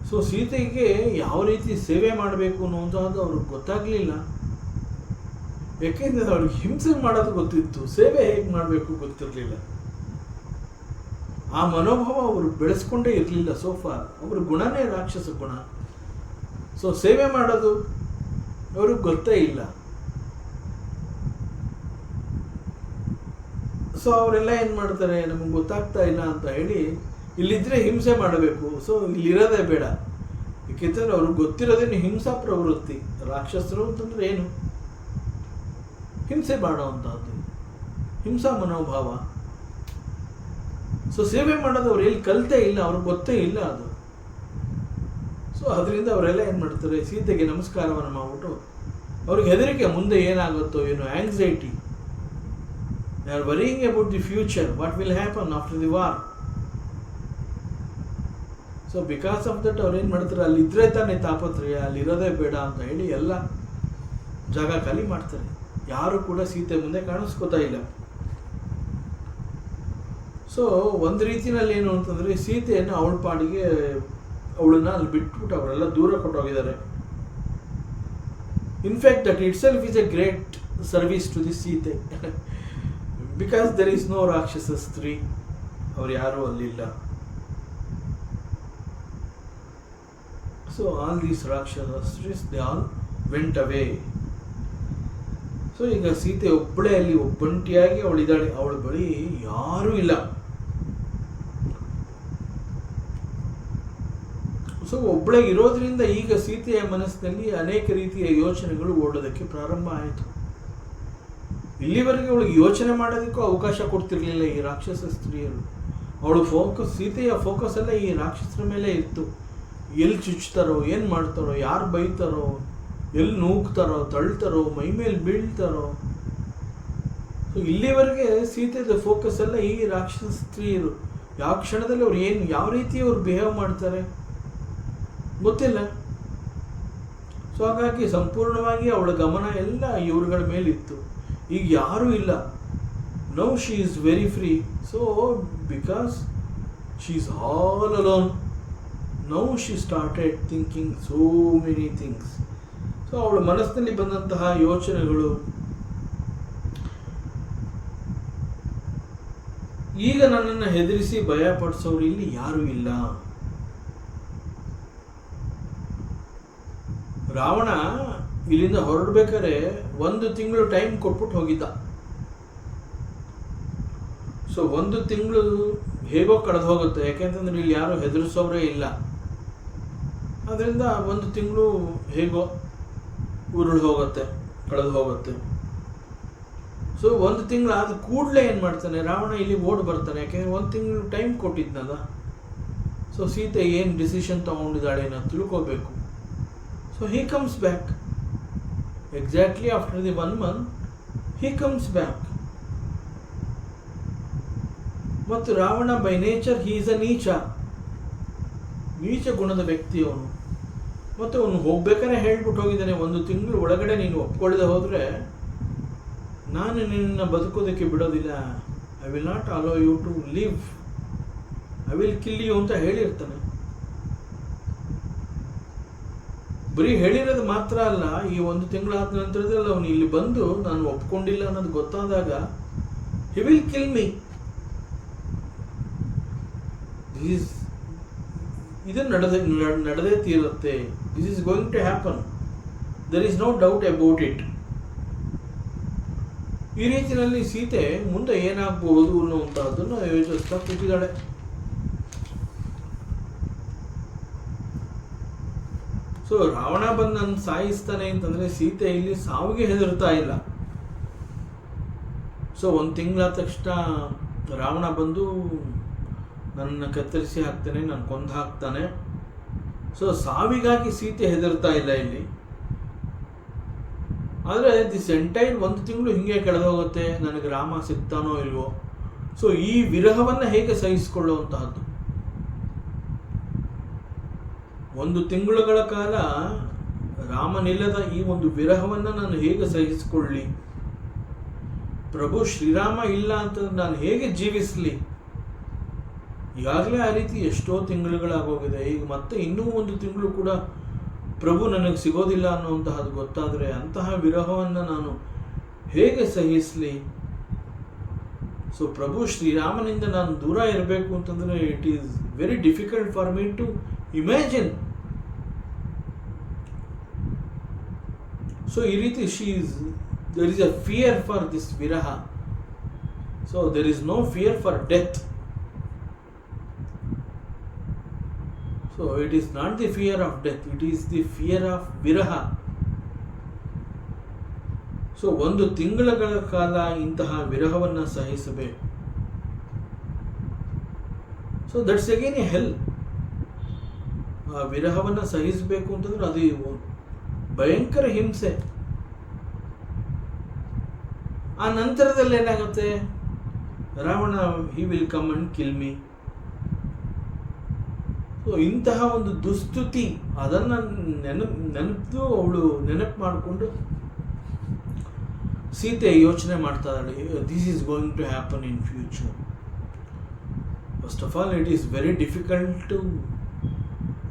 ಸೊ ಸೀತೆಗೆ ಯಾವ ರೀತಿ ಸೇವೆ ಮಾಡಬೇಕು ಅನ್ನುವಂಥದ್ದು ಅವ್ರಿಗೆ ಗೊತ್ತಾಗಲಿಲ್ಲ. ಯಾಕೆಂದರೆ ಅವ್ರಿಗೆ ಹಿಂಸೆ ಮಾಡೋದು ಗೊತ್ತಿತ್ತು, ಸೇವೆ ಹೇಗೆ ಮಾಡಬೇಕು ಗೊತ್ತಿರಲಿಲ್ಲ. ಆ ಮನೋಭಾವ ಅವರು ಬೆಳೆಸ್ಕೊಂಡೇ ಇರಲಿಲ್ಲ. ಸೋಫಾರ್ ಅವ್ರ ಗುಣನೇ ರಾಕ್ಷಸ ಗುಣ. ಸೊ ಸೇವೆ ಮಾಡೋದು ಅವ್ರಿಗೆ ಗೊತ್ತೇ ಇಲ್ಲ. ಸೊ ಅವರೆಲ್ಲ ಏನು ಮಾಡ್ತಾರೆ, ನಮಗೆ ಗೊತ್ತಾಗ್ತಾ ಇಲ್ಲ ಅಂತ ಹೇಳಿ ಇಲ್ಲಿದ್ದರೆ ಹಿಂಸೆ ಮಾಡಬೇಕು, ಸೊ ಇಲ್ಲಿರೋದೇ ಬೇಡ. ಏಕೆಂದರೆ ಅವ್ರಿಗೆ ಗೊತ್ತಿರೋದೇನು ಹಿಂಸಾ ಪ್ರವೃತ್ತಿ. ರಾಕ್ಷಸರು ಅಂತಂದರೆ ಏನು, ಹಿಂಸೆ ಮಾಡೋವಂಥದ್ದು, ಹಿಂಸಾ ಮನೋಭಾವ. ಸೊ ಸೇವೆ ಮಾಡೋದು ಅವ್ರು ಎಲ್ಲಿ ಕಲಿತೇ ಇಲ್ಲ, ಅವ್ರಿಗೆ ಗೊತ್ತೇ ಇಲ್ಲ ಅದು. ಸೊ ಅದರಿಂದ ಅವರೆಲ್ಲ ಏನು ಮಾಡ್ತಾರೆ, ಸೀತೆಗೆ ನಮಸ್ಕಾರವನ್ನು ಮಾಡಿಬಿಟ್ಟು ಅವ್ರಿಗೆ ಹೆದರಿಕೆ, ಮುಂದೆ ಏನಾಗುತ್ತೋ ಏನೋ, anxiety. They are worrying about the future, what will happen after the war. So because of that ಅವ್ರು ಏನು ಮಾಡ್ತಾರೆ, ಅಲ್ಲಿದ್ದರೆ ತಾನೇ ತಾಪತ್ರಯ, ಅಲ್ಲಿರೋದೇ ಬೇಡ ಅಂತ ಹೇಳಿ ಎಲ್ಲ ಜಾಗ ಖಾಲಿ ಮಾಡ್ತಾರೆ. ಯಾರು ಕೂಡ ಸೀತೆ ಮುಂದೆ ಕಾಣಿಸ್ಕೋತಾ ಇಲ್ಲ. ಸೊ ಒಂದು ರೀತಿಯಲ್ಲಿ ಏನು ಅಂತಂದರೆ, ಸೀತೆಯನ್ನು ಅವಳ ಪಾಡಿಗೆ ಅವಳನ್ನ ಅಲ್ಲಿ ಬಿಟ್ಬಿಟ್ಟು ಅವರೆಲ್ಲ ದೂರ ಕೊಟ್ಟೋಗಿದ್ದಾರೆ. In fact that itself is a great service to the Sita, because there is no rakshasa stri. ಅವ್ರು ಯಾರೂ ಅಲ್ಲಿಲ್ಲ. So all these rakshasa stris they all went away. So ಈಗ ಸೀತೆ ಒಬ್ಬಳೇ ಅಲ್ಲಿ ಒಬ್ಬಂಟಿಯಾಗಿ ಅವಳಿದ್ದಾಳೆ. ಅವಳ ಬಳಿ ಯಾರೂ ಇಲ್ಲ. ಸೊ ಒಬ್ಬಳೇ ಇರೋದ್ರಿಂದ ಈಗ ಸೀತೆಯ ಮನಸ್ಸಿನಲ್ಲಿ ಅನೇಕ ರೀತಿಯ ಯೋಚನೆಗಳು ಓಡೋದಕ್ಕೆ ಪ್ರಾರಂಭ ಆಯಿತು. ಇಲ್ಲಿವರೆಗೆ ಅವಳಿಗೆ ಯೋಚನೆ ಮಾಡೋದಕ್ಕೂ ಅವಕಾಶ ಕೊಡ್ತಿರ್ಲಿಲ್ಲ ಈ ರಾಕ್ಷಸ ಸ್ತ್ರೀಯರು. ಅವಳು ಸೀತೆಯ ಫೋಕಸ್ ಎಲ್ಲ ಈ ರಾಕ್ಷಸರ ಮೇಲೆ ಇತ್ತು. ಎಲ್ಲಿ ಚುಚ್ತಾರೋ, ಏನು ಮಾಡ್ತಾರೋ, ಯಾರು ಬೈತಾರೋ, ಎಲ್ಲಿ ನೂಗ್ತಾರೋ, ತಳ್ತಾರೋ, ಮೈ ಮೇಲೆ ಬೀಳ್ತಾರೋ. ಸೊ ಇಲ್ಲಿವರೆಗೆ ಸೀತೆದ ಫೋಕಸ್ ಎಲ್ಲ ಈ ರಾಕ್ಷಸ ಸ್ತ್ರೀಯರು. ಯಾವ ಕ್ಷಣದಲ್ಲಿ ಅವ್ರು ಏನು, ಯಾವ ರೀತಿ ಅವ್ರು ಬಿಹೇವ್ ಮಾಡ್ತಾರೆ ಗೊತ್ತಿಲ್ಲ. ಸೊ ಹಾಗಾಗಿ ಸಂಪೂರ್ಣವಾಗಿ ಅವಳ ಗಮನ ಎಲ್ಲ ಇವ್ರುಗಳ ಮೇಲಿತ್ತು. ಈಗ ಯಾರೂ ಇಲ್ಲ. Now she is very free. So because she is all alone, now she started thinking so many things. So ಅವಳ ಮನಸ್ಸಿನಲ್ಲಿ ಬಂದಂತಹ ಯೋಚನೆಗಳು, ಈಗ ನನ್ನನ್ನು ಹೆದರಿಸಿ ಭಯಪಡಿಸೋರು ಇಲ್ಲಿ ಯಾರೂ ಇಲ್ಲ. ರಾವಣ ಇಲ್ಲಿಂದ ಹೊರಡ್ಬೇಕಾದ್ರೆ 1 ತಿಂಗಳು ಟೈಮ್ ಕೊಟ್ಬಿಟ್ಟು ಹೋಗಿದ್ದ. ಸೊ 1 ತಿಂಗಳು ಹೇಗೋ ಕಳೆದು ಹೋಗುತ್ತೆ, ಯಾಕೆಂತಂದ್ರೆ ಇಲ್ಲಿ ಯಾರು ಹೆದರಿಸೋರೇ ಇಲ್ಲ. ಅದರಿಂದ 1 ತಿಂಗಳು ಹೇಗೋ ಉರುಳು ಹೋಗುತ್ತೆ, ಕಳೆದು ಹೋಗುತ್ತೆ. ಸೊ 1 ತಿಂಗಳು ಆದ ಕೂಡಲೇ ಏನು ಮಾಡ್ತಾನೆ ರಾವಣ, ಇಲ್ಲಿ ಓಡಿ ಬರ್ತಾನೆ. ಯಾಕೆಂದರೆ 1 ತಿಂಗಳು ಟೈಮ್ ಕೊಟ್ಟಿದ್ನಲ್ಲ. ಸೊ ಸೀತೆ ಏನು ಡಿಸಿಷನ್ ತಗೊಂಡಿದ್ದಾಳೆ ಅನ್ನೋದು ತಿಳ್ಕೋಬೇಕು. So he comes back. Exactly after the 1 month, he comes back. ಮತ್ತು Ravana by nature he is a ನೀಚ ಗುಣದ ವ್ಯಕ್ತಿ ಅವನು. ಮತ್ತು ಅವನು ಹೋಗ್ಬೇಕಾದ್ರೆ ಹೇಳ್ಬಿಟ್ಟು ಹೋಗಿದ್ದಾನೆ, 1 ತಿಂಗಳು ಒಳಗಡೆ ನೀನು ಒಪ್ಕೊಳ್ಳದೆ ಹೋದರೆ ನಾನು ನಿನ್ನ ಬದುಕೋದಕ್ಕೆ ಬಿಡೋದಿಲ್ಲ. I will not allow you to live, I will kill you ಅಂತ ಹೇಳಿರ್ತಾನೆ. ಬರೀ ಹೇಳಿರೋದು ಮಾತ್ರ ಅಲ್ಲ, ಈ 1 ತಿಂಗಳಾದ ನಂತರದಲ್ಲಿ ಅವನು ಇಲ್ಲಿ ಬಂದು ನಾನು ಒಪ್ಕೊಂಡಿಲ್ಲ ಅನ್ನೋದು ಗೊತ್ತಾದಾಗ ಹಿ ವಿಲ್ ಕಿಲ್ ಮೀ. ಇದು ನಡೆದೇ ತೀರುತ್ತೆ. This is going to happen, there is no doubt about it. ಈ ರೀತಿಯಲ್ಲಿ ಸೀತೆ ಮುಂದೆ ಏನಾಗಬಹುದು ಅನ್ನುವಂತಹದ್ದನ್ನು ಯೋಚಿಸ್ತಾ ಕೂತಿದ್ದಾಳೆ. ಸೊ ರಾವಣ ಬಂದು ನನ್ನ ಸಾಯಿಸ್ತಾನೆ ಅಂತಂದ್ರೆ ಸೀತೆ ಇಲ್ಲಿ ಸಾವಿಗೆ ಹೆದರ್ತಾ ಇಲ್ಲ. ಸೊ 1 ತಿಂಗಳಾದ ತಕ್ಷಣ ರಾವಣ ಬಂದು ನನ್ನನ್ನು ಕತ್ತರಿಸಿ ಹಾಕ್ತಾನೆ, ನಾನು ಕೊಂದು ಹಾಕ್ತಾನೆ. ಸೊ ಸಾವಿಗಾಗಿ ಸೀತೆ ಹೆದರ್ತಾ ಇಲ್ಲ ಇಲ್ಲಿ. ಆದರೆ ದಿಸ್ ಎಂಟೈರ್ 1 ತಿಂಗಳು ಹಿಂಗೆ ಕಳೆದೋಗುತ್ತೆ, ನನಗೆ ರಾಮ ಸಿಗ್ತಾನೋ ಇಲ್ವೋ. ಸೊ ಈ ವಿರಹವನ್ನು ಹೇಗೆ ಸಹಿಸಿಕೊಳ್ಳುವಂತಹದ್ದು? 1 ತಿಂಗಳುಗಳ ಕಾಲ ರಾಮನಿಲ್ಲದ ಈ ಒಂದು ವಿರಹವನ್ನು ನಾನು ಹೇಗೆ ಸಹಿಸಿಕೊಳ್ಳಿ? ಪ್ರಭು ಶ್ರೀರಾಮ ಇಲ್ಲ ಅಂತಂದ್ರೆ ನಾನು ಹೇಗೆ ಜೀವಿಸಲಿ? ಈಗಾಗಲೇ ಆ ರೀತಿ ಎಷ್ಟೋ ತಿಂಗಳುಗಳಾಗೋಗಿದೆ. ಈಗ ಮತ್ತೆ ಇನ್ನೂ 1 ತಿಂಗಳು ಕೂಡ ಪ್ರಭು ನನಗೆ ಸಿಗೋದಿಲ್ಲ ಅನ್ನುವಂತಹದ್ದು ಗೊತ್ತಾದರೆ ಅಂತಹ ವಿರಹವನ್ನು ನಾನು ಹೇಗೆ ಸಹಿಸಲಿ? ಸೊ ಪ್ರಭು ಶ್ರೀರಾಮನಿಂದ ನಾನು ದೂರ ಇರಬೇಕು ಅಂತಂದರೆ it is very difficult for me to imagine. So ಈ ರೀತಿ there is a fear for this viraha. So there is no fear for death. So it is not the fear of death, it is the fear of viraha. So 1 ತಿಂಗಳ ಕಾಲ ಇಂತಹ ವಿರಹವನ್ನು ಸಹಿಸಬೇಕು. So that's again A ಹೆಲ್. ಆ ವಿರಹವನ್ನು ಸಹಿಸಬೇಕು ಅಂತಂದ್ರೆ ಅದು ಭಯಂಕರ ಹಿಂಸೆ. ಆ ನಂತರದಲ್ಲಿ ಏನಾಗುತ್ತೆ? ರಾವಣ ಹಿ will come and kill me. So ಇಂತಹ ಒಂದು ದುಸ್ತುತಿ ಅದನ್ನು ನೆನಪು ಮಾಡಿಕೊಂಡು ಸೀತೆ ಯೋಚನೆ ಮಾಡ್ತಾ ಇದ್ದಾಳೆ, this is going to happen in future. First of all it is very difficult to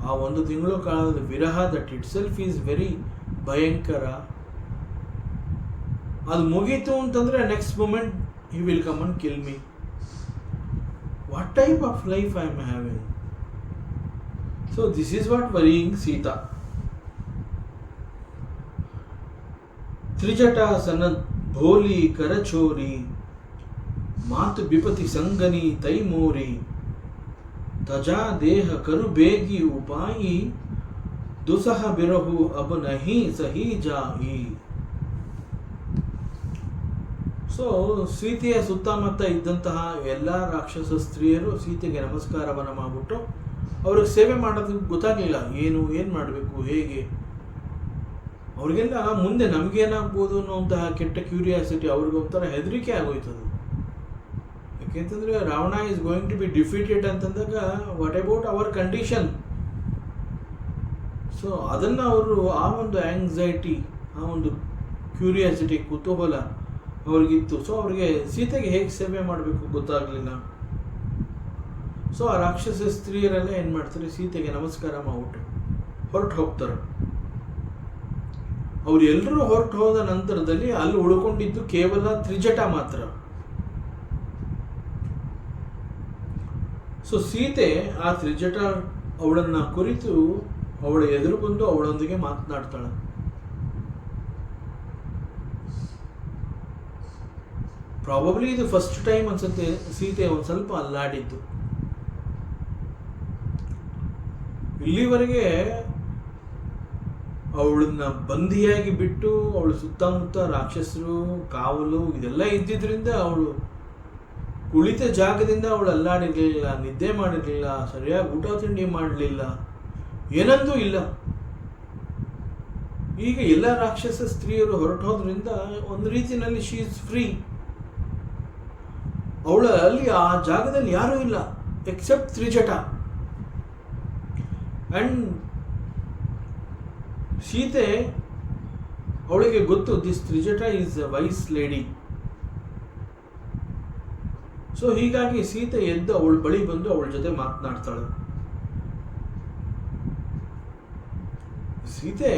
ಆ 1 ತಿಂಗಳು ಕಾಲದ ವಿರಹ that itself is very bhayankara. ಅದು ಮುಗೀತು ಅಂತಂದರೆ next moment he will come and kill me. What type of life I am having? So this is what worrying Sita. Trijata ಸನದ್ ಭೋಲಿ ಕರಚೋರಿ ಮಾತು ಬಿಪತಿ ಸಂಗನಿ ತೈಮೋರಿ ತಜಾ ದೇಹ ಕರು ಬೇಗಿ ಉಪಾಯಿ ದುಸಹ ಬಿರಹು ಅಬ ನಹಿ ಸಹಿ ಜಾಯಿ. ಸೊ ಸೀತೆಯ ಸುತ್ತಮುತ್ತ ಇದ್ದಂತಹ ಎಲ್ಲ ರಾಕ್ಷಸ ಸ್ತ್ರೀಯರು ಸೀತೆಗೆ ನಮಸ್ಕಾರವನ್ನು ಮಾಡಿಬಿಟ್ಟು ಅವ್ರಿಗೆ ಸೇವೆ ಮಾಡೋದಕ್ಕೆ ಗೊತ್ತಾಗಲಿಲ್ಲ, ಏನು ಮಾಡಬೇಕು, ಹೇಗೆ. ಅವ್ರಿಗೆಲ್ಲ ಮುಂದೆ ನಮಗೇನಾಗ್ಬೋದು ಅನ್ನೋಂತಹ ಕೆಟ್ಟ ಕ್ಯೂರಿಯಾಸಿಟಿ, ಅವ್ರಿಗೆ ಒಂಥರ ಹೆದರಿಕೆ ಆಗೋಯ್ತದು. ಯಾಕೆಂತಂದರೆ Ravana is going to be defeated ಅಂತಂದಾಗ what about our condition? So ಅದನ್ನು ಅವರು ಆ ಒಂದು ಆ್ಯಂಗ್ಸೈಟಿ, ಆ ಒಂದು ಕ್ಯೂರಿಯಾಸಿಟಿ, ಕುತೂಹಲ ಅವ್ರಿಗಿತ್ತು. ಸೊ ಅವ್ರಿಗೆ ಸೀತೆಗೆ ಹೇಗೆ ಸೇವೆ ಮಾಡಬೇಕು ಗೊತ್ತಾಗಲಿಲ್ಲ. ಸೊ ಆ ರಾಕ್ಷಸ ಸ್ತ್ರೀಯರೆಲ್ಲ ಏನು ಮಾಡ್ತಾರೆ, ಸೀತೆಗೆ ನಮಸ್ಕಾರ ಮಾಡಿಬಿಟ್ಟು ಹೊರಟು ಹೋಗ್ತಾರೆ. ಅವ್ರು ಎಲ್ಲರೂ ಹೊರಟು ಹೋದ ನಂತರದಲ್ಲಿ ಅಲ್ಲಿ ಉಳ್ಕೊಂಡಿದ್ದು ಕೇವಲ ತ್ರಿಜಟ ಮಾತ್ರ. ಸೊ ಸೀತೆ ಆ ತ್ರಿಜಟ ಅವಳನ್ನು ಕುರಿತು ಅವಳ ಎದುರು ಬಂದು ಅವಳೊಂದಿಗೆ ಮಾತನಾಡ್ತಾಳೆ. ಪ್ರಾಬಬ್ಲಿ ಇದು ಫಸ್ಟ್ ಟೈಮ್ ಅನ್ಸುತ್ತೆ ಸೀತೆ ಒಂದು ಸ್ವಲ್ಪ ಅಲ್ಲಾಡಿದ್ದು. ಇಲ್ಲಿವರೆಗೆ ಅವಳನ್ನ ಬಂದಿಯಾಗಿ ಬಿಟ್ಟು ಅವಳು ಸುತ್ತಮುತ್ತ ರಾಕ್ಷಸರು ಕಾವಲು ಇದೆಲ್ಲ ಇದ್ದಿದ್ದರಿಂದ ಅವಳು ಕುಳಿತ ಜಾಗದಿಂದ ಅವಳು ಅಲ್ಲಾಡಿರಲಿಲ್ಲ, ನಿದ್ದೆ ಮಾಡಿರಲಿಲ್ಲ, ಸರಿಯಾಗಿ ಊಟ ತಿಂಡಿ ಮಾಡಲಿಲ್ಲ, ಏನಂದೂ ಇಲ್ಲ. ಈಗ ಎಲ್ಲ ರಾಕ್ಷಸ ಸ್ತ್ರೀಯರು ಹೊರಟೋದ್ರಿಂದ ಒಂದು ರೀತಿಯಲ್ಲಿ ಶಿ ಈಸ್ ಫ್ರೀ. ಅವಳ ಅಲ್ಲಿ ಆ ಜಾಗದಲ್ಲಿ ಯಾರೂ ಇಲ್ಲ ಎಕ್ಸೆಪ್ಟ್ ತ್ರಿಜಟ. ಆ್ಯಂಡ್ ಸೀತೆ ಅವಳಿಗೆ ಗೊತ್ತು this Trijata is a wise lady. So ಹೀಗಾಗಿ ಸೀತೆ ಎದ್ದು ಅವಳ ಬಳಿ ಬಂದು ಅವಳ ಜೊತೆ ಮಾತನಾಡ್ತಾಳೆ. ಸೀತೆ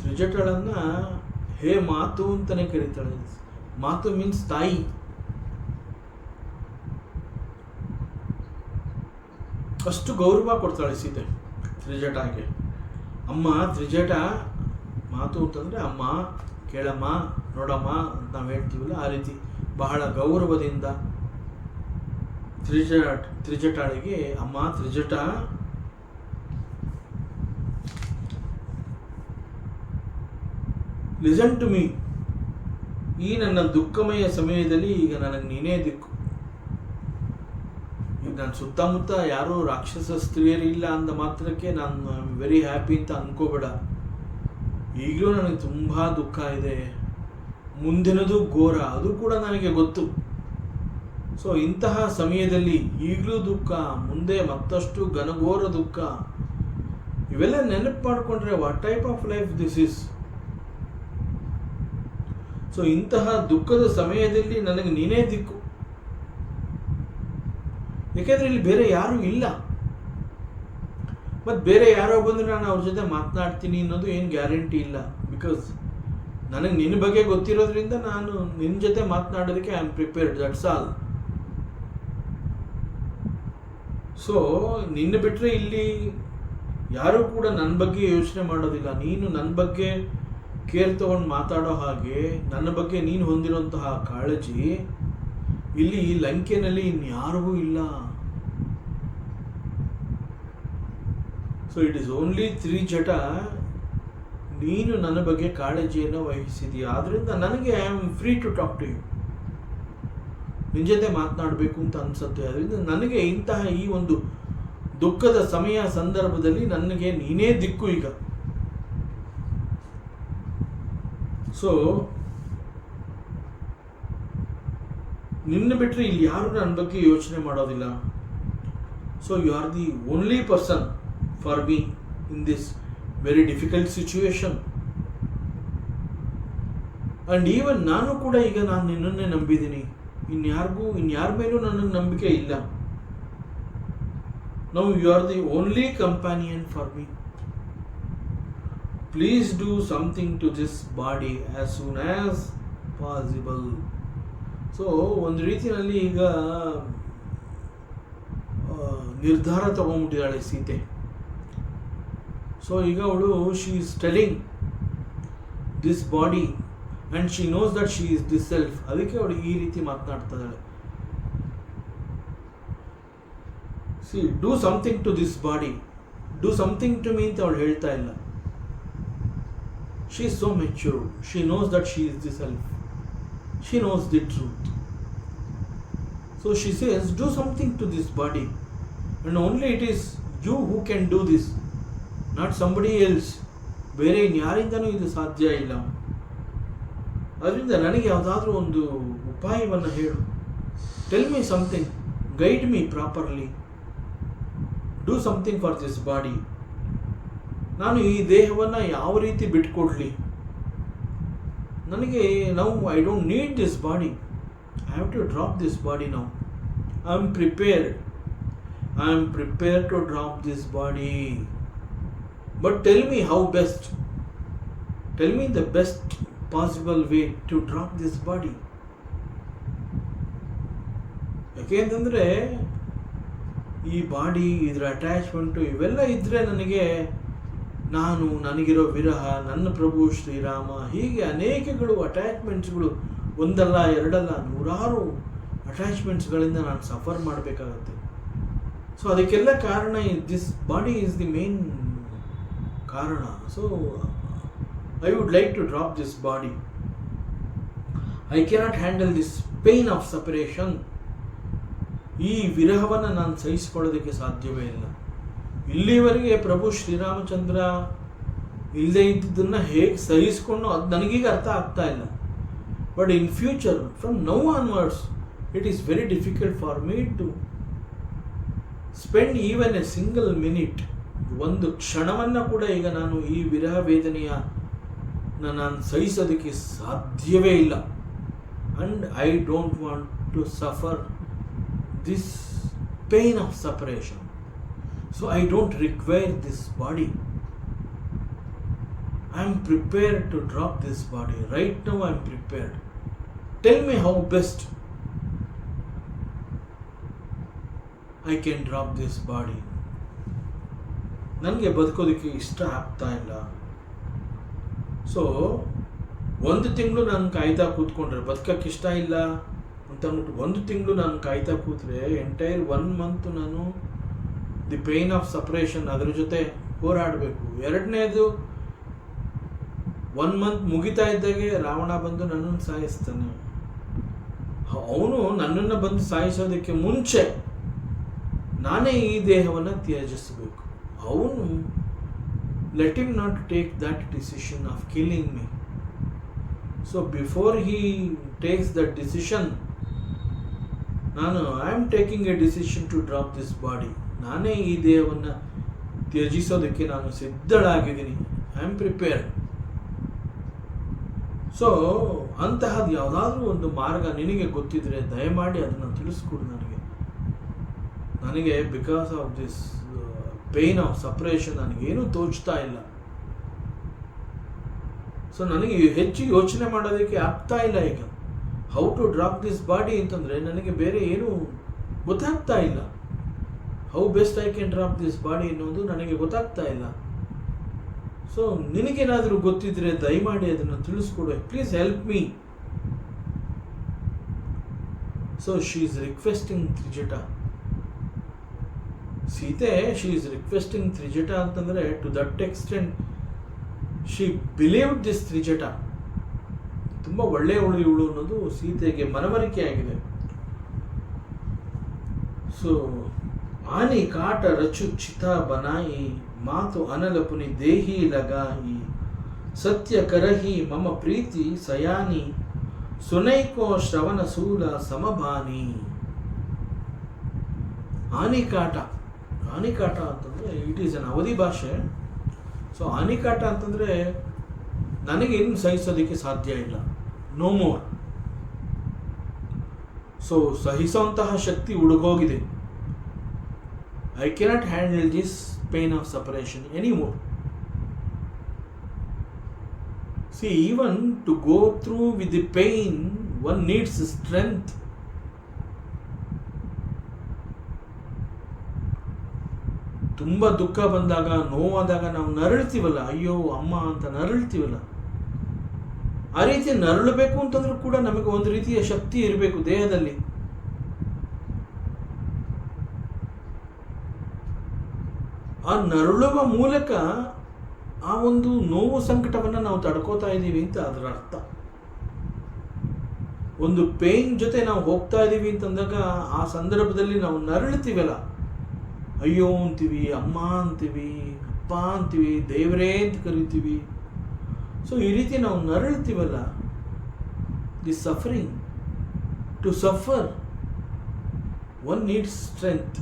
ತ್ರಿಜಟಳನ್ನ ಹೇ ಮಾತು ಅಂತಾನೆ ಕರೀತಾಳೆ. ಮಾತು ಮೀನ್ಸ್ ತಾಯಿ. ಅಷ್ಟು ಗೌರವ ಕೊಡ್ತಾಳೆ ಸೀತೆ ತ್ರಿಜಟಾಗೆ. ಅಮ್ಮ ತ್ರಿಜಟ, ಮಾತು ಅಂತಂದ್ರೆ ಅಮ್ಮ, ಕೇಳಮ್ಮ, ನೋಡಮ್ಮ ಅಂತ ನಾವು ಹೇಳ್ತೀವಲ್ಲ, ಆ ರೀತಿ ಬಹಳ ಗೌರವದಿಂದ ತ್ರಿಜಟಾಳಿಗೆ ಅಮ್ಮ ತ್ರಿಜಟ, ಲಿಸನ್ ಟು ಮೀ. ಈ ನನ್ನ ದುಃಖಮಯ ಸಮಯದಲ್ಲಿ ಈಗ ನನಗೆ ನೀನೇ ದಿಕ್ಕು. ಈಗ ನಾನು ಸುತ್ತಮುತ್ತ ಯಾರೂ ರಾಕ್ಷಸ ಸ್ತ್ರೀಯರಿಲ್ಲ ಅಂದ ಮಾತ್ರಕ್ಕೆ ನಾನು ವೆರಿ ಹ್ಯಾಪಿ ಅಂತ ಅನ್ಕೋಬೇಡ. ಈಗಲೂ ನನಗೆ ತುಂಬ ದುಃಖ ಇದೆ, ಮುಂದಿನದು ಘೋರ, ಅದು ಕೂಡ ನನಗೆ ಗೊತ್ತು. ಸೊ ಇಂತಹ ಸಮಯದಲ್ಲಿ ಈಗಲೂ ದುಃಖ, ಮುಂದೆ ಮತ್ತಷ್ಟು ಘನಘೋರ ದುಃಖ, ಇವೆಲ್ಲ ನೆನಪು ಮಾಡಿಕೊಂಡ್ರೆ what type of life this is. So ಇಂತಹ ದುಃಖದ ಸಮಯದಲ್ಲಿ ನನಗೆ ನೀನೇ ದಿಕ್ಕು. ಯಾಕೆಂದ್ರೆ ಇಲ್ಲಿ ಬೇರೆ ಯಾರೂ ಇಲ್ಲ. ಮತ್ತು ಬೇರೆ ಯಾರೋ ಬಂದರೆ ನಾನು ಅವ್ರ ಜೊತೆ ಮಾತನಾಡ್ತೀನಿ ಅನ್ನೋದು ಏನು ಗ್ಯಾರಂಟಿ ಇಲ್ಲ. ಬಿಕಾಸ್ ನನಗೆ ನಿನ್ನ ಬಗ್ಗೆ ಗೊತ್ತಿರೋದ್ರಿಂದ ನಾನು ನಿನ್ನ ಜೊತೆ ಮಾತನಾಡೋದಕ್ಕೆ I am prepared, that's all. So ನಿನ್ನ ಬಿಟ್ಟರೆ ಇಲ್ಲಿ ಯಾರೂ ಕೂಡ ನನ್ನ ಬಗ್ಗೆ ಯೋಚನೆ ಮಾಡೋದಿಲ್ಲ. ನೀನು ನನ್ನ ಬಗ್ಗೆ ಕೇರ್ ತಗೊಂಡು ಮಾತಾಡೋ ಹಾಗೆ, ನನ್ನ ಬಗ್ಗೆ ನೀನು ಹೊಂದಿರುವಂತಹ ಕಾಳಜಿ ಇಲ್ಲಿ ಈ ಲಂಕೆನಲ್ಲಿ ಇನ್ಯಾರಿಗೂ ಇಲ್ಲ. So it is only Trijata, ನೀನು ನನ್ನ ಬಗ್ಗೆ ಕಾಳಜಿಯನ್ನು ವಹಿಸಿದೀಯ. ಆದ್ರಿಂದ ನನಗೆ I am free to talk to you. ನಿನ್ನ ಜೊತೆ ಮಾತನಾಡಬೇಕು ಅಂತ ಅನ್ಸುತ್ತೆ. ಅದರಿಂದ ನನಗೆ ಇಂತಹ ಈ ಒಂದು ದುಃಖದ ಸಮಯ ಸಂದರ್ಭದಲ್ಲಿ ನನಗೆ ನೀನೇ ದಿಕ್ಕು ಈಗ. ಸೊ ನಿನ್ನ ಬಿಟ್ಟರೆ ಇಲ್ಲಿ ಯಾರು ನನ್ನ ಬಗ್ಗೆ ಯೋಚನೆ ಮಾಡೋದಿಲ್ಲ. So you are the only person for me in this very difficult situation. And even ನಾನು ಕೂಡ ಈಗ ನಾನು ನಿನ್ನನ್ನೇ ನಂಬಿದ್ದೀನಿ. ಇನ್ಯಾರ ಮೇಲೂ ನನಗೆ ನಂಬಿಕೆ ಇಲ್ಲ. Now you are the only companion for me. Please do something to this body as soon as possible. So ಒಂದು ರೀತಿಯಲ್ಲಿ ಈಗ ನಿರ್ಧಾರ ತಗೊಂಡ್ಬಿಟ್ಟಿದ್ದಾಳೆ ಸೀತೆ. ಸೊ ಈಗ ಅವಳು she is telling this body and she knows that she is this self. ಅದಕ್ಕೆ ಅವಳು ಈ ರೀತಿ ಮಾತನಾಡ್ತಾ ಇದ್ದಾಳೆ. See do something to this body, do something to me ಅಂತ ಅವಳು ಹೇಳ್ತಾ ಇಲ್ಲ. She is so mature. She knows that she is the self. She knows the truth. So she says, do something to this body. And only it is you who can do this, not somebody else. ಬೇರೆ ಇನ್ಯಾರಿಂದನೂ ಇದು ಸಾಧ್ಯ ಇಲ್ಲ. ಅದರಿಂದ ನನಗೆ ಯಾವುದಾದ್ರೂ ಒಂದು ಉಪಾಯವನ್ನು ಹೇಳು. Tell me something, guide me properly. Do something for this body. ನಾನು ಈ ದೇಹವನ್ನು ಯಾವ ರೀತಿ ಬಿಟ್ಕೊಡ್ಲಿ? ನನಗೆ ನಾವು I don't need this body. I have to drop this body now. I am prepared to drop this body. But tell me how best. Tell me the best possible way to drop this body. ಯಾಕೆಂತಂದರೆ ಈ body, ಇದರ attachment ಇವೆಲ್ಲ ಇದ್ದರೆ ನನಗಿರೋ ವಿರಹ, ನನ್ನ ಪ್ರಭು ಶ್ರೀರಾಮ, ಹೀಗೆ ಅನೇಕಗಳು ಅಟ್ಯಾಚ್ಮೆಂಟ್ಸ್ಗಳು, ಒಂದಲ್ಲ ಎರಡಲ್ಲ ನೂರಾರು ಅಟ್ಯಾಚ್ಮೆಂಟ್ಸ್ಗಳಿಂದ ನಾನು ಸಫರ್ ಮಾಡಬೇಕಾಗತ್ತೆ. ಸೊ ಅದಕ್ಕೆಲ್ಲ ಕಾರಣ this body is the main karana. So I would like to drop this body. I cannot handle this pain of separation. ಈ ವಿರಹವನ್ನು ನಾನು ಸಹಿಸಿಕೊಳ್ಳೋದಕ್ಕೆ ಸಾಧ್ಯವೇ ಇಲ್ಲ. ಇಲ್ಲಿವರೆಗೆ ಪ್ರಭು ಶ್ರೀರಾಮಚಂದ್ರ ಇಲ್ಲದೆ ಇದ್ದಿದ್ದನ್ನು ಹೇಗೆ ಸಹಿಸಿಕೊಂಡು ಅದು ನನಗೀಗ ಅರ್ಥ ಆಗ್ತಾ ಇಲ್ಲ. But in future, from now onwards, it is very difficult for me to spend even a single minute ಒಂದು ಕ್ಷಣವನ್ನು ಕೂಡ ಈಗ ನಾನು ಈ ವಿರಹ ವೇದನೆಯ ನಾನು ಸಹಿಸೋದಕ್ಕೆ ಸಾಧ್ಯವೇ ಇಲ್ಲ. And I don't want to suffer this pain of separation. So I don't require this body. I am prepared to drop this body. Right now I am prepared. Tell me how best I can drop this body. ನನಗೆ ಬದುಕೋದಕ್ಕೆ ಇಷ್ಟ ಆಗ್ತಾ ಇಲ್ಲ. So 1 ತಿಂಗಳು ನಾನು ಕಾಯ್ತಾ ಕೂತ್ಕೊಂಡ್ರೆ ಬದುಕಕ್ಕೆ ಇಷ್ಟ ಇಲ್ಲ ಅಂತ ಅಂದ್ಬಿಟ್ಟು 1 ತಿಂಗಳು ನಾನು ಕಾಯ್ತಾ ಕೂತ್ರೆ ಎಂಟೈರ್ 1 ಮಂತ್ ನಾನು ದಿ ಪೇನ್ ಆಫ್ ಸಪ್ರೇಷನ್ ಅದ್ರ ಜೊತೆ ಹೋರಾಡಬೇಕು. ಎರಡನೇದು 1 ಮಂತ್ ಮುಗಿತಾ ಇದ್ದಾಗೆ ರಾವಣ ಬಂದು ನನ್ನನ್ನು ಸಾಯಿಸ್ತಾನೆ. ಅವನು ನನ್ನನ್ನು ಬಂದು ಸಾಯಿಸೋದಕ್ಕೆ ಮುಂಚೆ ನಾನೇ ಈ ದೇಹವನ್ನು ತ್ಯಜಿಸಬೇಕು. ಅವನು let him not take that decision of killing me. So before he takes that decision, I am taking a decision to drop this body. ನಾನೇ ಈ ದೇಹವನ್ನು ತ್ಯಜಿಸೋದಕ್ಕೆ ನಾನು ಸಿದ್ಧಳಾಗಿದ್ದೀನಿ. I am prepared. ಸೊ ಅಂತಹದ್ದು ಯಾವುದಾದ್ರೂ ಒಂದು ಮಾರ್ಗ ನಿನಗೆ ಗೊತ್ತಿದ್ರೆ ದಯಮಾಡಿ ಅದನ್ನು ತಿಳಿಸ್ಕೊಡು ನನಗೆ because of this pain of separation ನನಗೇನು ತೋಚ್ತಾ ಇಲ್ಲ. ಸೊ ನನಗೆ ಹೆಚ್ಚು ಯೋಚನೆ ಮಾಡೋದಕ್ಕೆ ಆಗ್ತಾ ಇಲ್ಲ ಈಗ. How to drop this body ಅಂತಂದರೆ ನನಗೆ ಬೇರೆ ಏನು ಗೊತ್ತಾಗ್ತಾ ಇಲ್ಲ. How best I can drop this body ಅನ್ನೋದು ನನಗೆ ಗೊತ್ತಾಗ್ತಾ ಇಲ್ಲ. ಸೊ ನಿನಗೇನಾದರೂ ಗೊತ್ತಿದ್ರೆ ದಯಮಾಡಿ ಅದನ್ನು ತಿಳಿಸ್ಕೊಡು. Please help me. So she is requesting Trijata. Sita she is requesting Trijata ಅಂತಂದರೆ to that extent she believed this Trijata. ತುಂಬ ಒಳ್ಳೆಯವಳು ಇವಳು ಅನ್ನೋದು ಸೀತೆಗೆ ಮನವರಿಕೆ ಆಗಿದೆ. ಸೊ ಆನಿ ಕಾಟ ರಚು ಚಿತ ಬನಾಯಿ ಮಾತು ಅನಲಪುನಿ ದೇಹಿ ಲಗಾಯಿ ಸತ್ಯ ಕರಹಿ ಮಮ ಪ್ರೀತಿ ಸಯಾನಿ ಸುನೈಕೋ ಶ್ರವಣ ಸೂಲ ಸಮಭಾನಿ. ಆನಿಕಾಟ ಅಂತಂದರೆ ಇಟ್ ಈಸ್ ಅನ್ ಅವಧಿ ಭಾಷೆ. ಸೊ ಆನಿಕಾಟ ಅಂತಂದರೆ ನನಗೆ ಇನ್ನು ಸಹಿಸೋದಕ್ಕೆ ಸಾಧ್ಯ ಇಲ್ಲ. No more. ಸೊ ಸಹಿಸೋಂತಹ ಶಕ್ತಿ ಹುಡುಗೋಗಿದೆ. I cannot handle this pain of separation anymore. See, even to go through with the pain, one needs strength. ತುಂಬ ದುಃಖ ಬಂದಾಗ, ನೋವಾದಾಗ ನಾವು ನರಳ್ತೀವಲ್ಲ, ಅಯ್ಯೋ ಅಮ್ಮ ಅಂತ ನರಳ್ತೀವಲ್ಲ, ಆ ರೀತಿ ನರಳಬೇಕು ಅಂತಂದ್ರೂ ಕೂಡ ನಮಗೆ ಒಂದು ರೀತಿಯ ಶಕ್ತಿ ಇರಬೇಕು ದೇಹದಲ್ಲಿ. ಆ ನರಳುವ ಮೂಲಕ ಆ ಒಂದು ನೋವು ಸಂಕಟವನ್ನು ನಾವು ತಡ್ಕೋತಾ ಇದ್ದೀವಿ ಅಂತ ಅದರ ಅರ್ಥ. ಒಂದು ಪೇನ್ ಜೊತೆ ನಾವು ಹೋಗ್ತಾ ಇದ್ದೀವಿ ಅಂತಂದಾಗ ಆ ಸಂದರ್ಭದಲ್ಲಿ ನಾವು ನರಳ್ತೀವಲ್ಲ, ಅಯ್ಯೋ ಅಂತೀವಿ, ಅಮ್ಮ ಅಂತೀವಿ, ಅಪ್ಪ ಅಂತೀವಿ, ದೇವರೇ ಅಂತ ಕರಿತೀವಿ. ಸೊ ಈ ರೀತಿ ನಾವು ನರಳ್ತೀವಲ್ಲ, the suffering, to suffer one needs strength.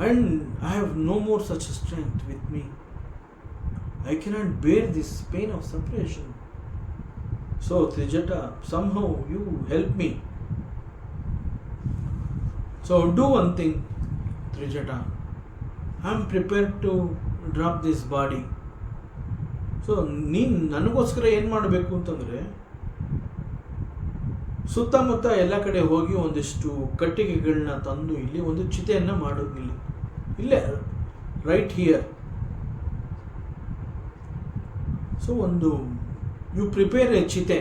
And I have no more such strength with me. I cannot bear this pain of separation. So Trijata, somehow you help me. So do one thing, Trijata. I am prepared to drop this body. So ನೀನು ನನಗೋಸ್ಕರ ಏನು ಮಾಡಬೇಕು ಅಂತಂದರೆ, ಸುತ್ತಮುತ್ತ ಎಲ್ಲ ಕಡೆ ಹೋಗಿ ಒಂದಿಷ್ಟು ಕಟ್ಟಿಗೆಗಳನ್ನ ತಂದು ಇಲ್ಲಿ ಒಂದು ಚಿತೆಯನ್ನು ಮಾಡೋದು. ಇಲ್ಲೇ ರೈಟ್ ಹಿಯರ್. ಸೊ ಒಂದು ಯು ಪ್ರಿಪೇರ್ ಎ ಚಿತೆ.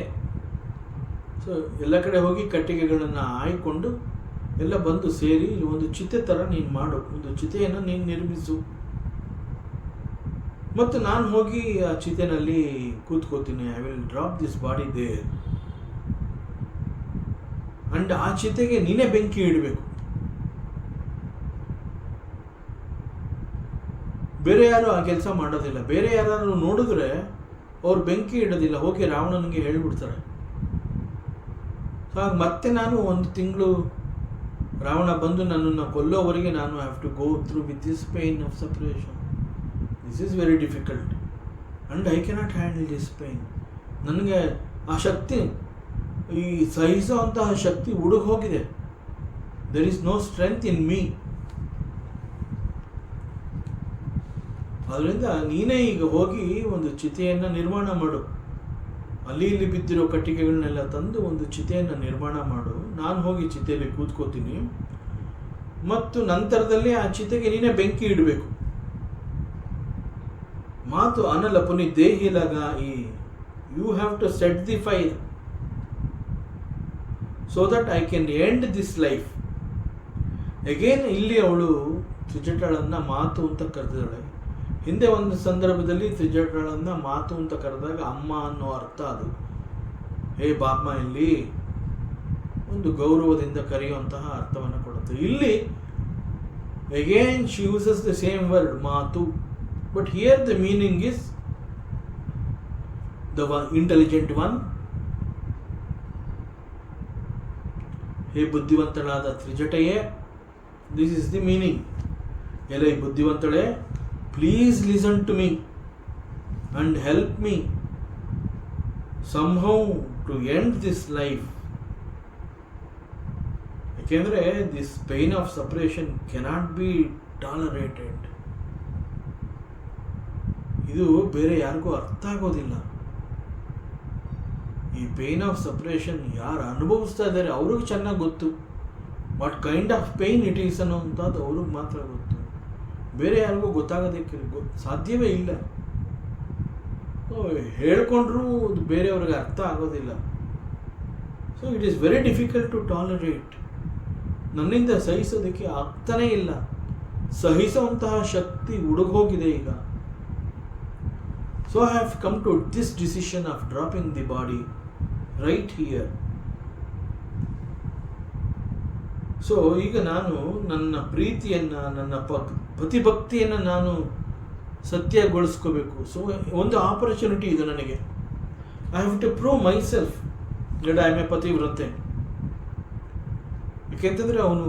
ಸೊ ಎಲ್ಲ ಕಡೆ ಹೋಗಿ ಕಟ್ಟಿಗೆಗಳನ್ನು ಆಯ್ಕೊಂಡು ಎಲ್ಲ ಬಂದು ಸೇರಿ ಒಂದು ಚಿತೆ ಥರ ನೀನು ಮಾಡು, ಒಂದು ಚಿತೆಯನ್ನು ನೀನು ನಿರ್ಮಿಸು. ಮತ್ತು ನಾನು ಹೋಗಿ ಆ ಚಿತೆನಲ್ಲಿ ಕೂತ್ಕೋತೀನಿ. I will drop this body there. And ಆ ಚಿತೆಗೆ ನೀನೇ ಬೆಂಕಿ ಇಡಬೇಕು. ಬೇರೆ ಯಾರು ಆ ಕೆಲಸ ಮಾಡೋದಿಲ್ಲ. ಬೇರೆ ಯಾರು ನೋಡಿದ್ರೆ ಅವ್ರು ಬೆಂಕಿ ಇಡೋದಿಲ್ಲ, ಹೋಗಿ ರಾವಣನಿಗೆ ಹೇಳ್ಬಿಡ್ತಾರೆ. ಸೊ ಆಗ ಮತ್ತೆ ನಾನು 1 ತಿಂಗಳು ರಾವಣ ಬಂದು ನನ್ನನ್ನು ಕೊಲ್ಲೋವರೆಗೆ ನಾನು have to go through with this pain of separation. This is very difficult and I cannot handle this pain. ನನಗೆ ಆ ಶಕ್ತಿ, ಈ ಸಹಿಸೋ ಅಂತಹ ಶಕ್ತಿ ಉಡುಗ್ ಹೋಗಿದೆ. There is no strength in me. ಅದರಿಂದ ನೀನೇ ಈಗ ಹೋಗಿ ಒಂದು ಚಿತೆಯನ್ನು ನಿರ್ಮಾಣ ಮಾಡು. ಅಲ್ಲಿ ಇಲ್ಲಿ ಬಿದ್ದಿರೋ ಕಟ್ಟಿಗೆಗಳನ್ನೆಲ್ಲ ತಂದು ಒಂದು ಚಿತೆಯನ್ನು ನಿರ್ಮಾಣ ಮಾಡು. ನಾನು ಹೋಗಿ ಚಿತೆಯಲ್ಲಿ ಕೂತ್ಕೋತೀನಿ ಮತ್ತು ನಂತರದಲ್ಲಿ ಆ ಚಿತೆಗೆ ನೀನೇ ಬೆಂಕಿ ಇಡಬೇಕು. ಮಾತು ಅನಲ ಪುನಿ ದೇಹಿಲಗಾಯಿ. You have to set the fire so that I can end this life. Again ಇಲ್ಲಿ ಅವಳು ತ್ರಿಜಟಳನ್ನು ಮಾತು ಅಂತ ಕರೆದಿದ್ದಾಳೆ. ಹಿಂದೆ ಒಂದು ಸಂದರ್ಭದಲ್ಲಿ ತ್ರಿಜಟಳನ್ನು ಮಾತು ಅಂತ ಕರೆದಾಗ ಅಮ್ಮ ಅನ್ನೋ ಅರ್ಥ ಅದು. ಹೇ ಬಾಮ್ಮ ಇಲ್ಲಿ ಒಂದು ಗೌರವದಿಂದ ಕರೆಯುವಂತಹ ಅರ್ಥವನ್ನು ಕೊಡುತ್ತೆ. ಇಲ್ಲಿ again she uses the same word matu, but here the meaning is the intelligent one. ಹೇ ಬುದ್ಧಿವಂತಳಾದ ತ್ರಿಜಟೆಯೇ, ದಿಸ್ ಇಸ್ ದಿ ಮೀನಿಂಗ್. ಎಲೈ ಬುದ್ಧಿವಂತಳೆ, please listen to me and help me somehow to end this life. ಯಾಕೆಂದರೆ this pain of separation cannot be tolerated. ಇದು ಬೇರೆ ಯಾರಿಗೂ ಅರ್ಥ ಆಗೋದಿಲ್ಲ. ಈ ಪೇನ್ ಆಫ್ ಸಪ್ರೇಷನ್ ಯಾರು ಅನುಭವಿಸ್ತಾ ಇದ್ದಾರೆ ಅವ್ರಿಗೆ ಚೆನ್ನಾಗಿ ಗೊತ್ತು. What kind of pain it is ಅನ್ನೋಂಥದ್ದು ಅವ್ರಿಗೆ ಮಾತ್ರ ಗೊತ್ತು. ಬೇರೆ ಯಾರಿಗೂ ಗೊತ್ತಾಗೋದಕ್ಕೆ ಸಾಧ್ಯವೇ ಇಲ್ಲ. ಹೇಳ್ಕೊಂಡ್ರೂ ಅದು ಬೇರೆಯವ್ರಿಗೆ ಅರ್ಥ ಆಗೋದಿಲ್ಲ. So it is very difficult to tolerate. ನನ್ನಿಂದ ಸಹಿಸೋದಕ್ಕೆ ಆಗ್ತಾನೇ ಇಲ್ಲ. ಸಹಿಸುವಂತಹ ಶಕ್ತಿ ಉಡುಗೋಗಿದೆ ಈಗ. So I have come to this decision of dropping the body right here. So ಈಗ ನಾನು ನನ್ನ ಪ್ರೀತಿಯನ್ನು, ನನ್ನ ಪತಿಭಕ್ತಿಯನ್ನು ನಾನು ಸತ್ಯಗೊಳಿಸ್ಕೋಬೇಕು. ಸೊ ಒಂದು ಆಪರ್ಚುನಿಟಿ ಇದೆ ನನಗೆ. I have to prove myself that I am a pativrata. ಯಾಕೆಂತಂದರೆ ಅವನು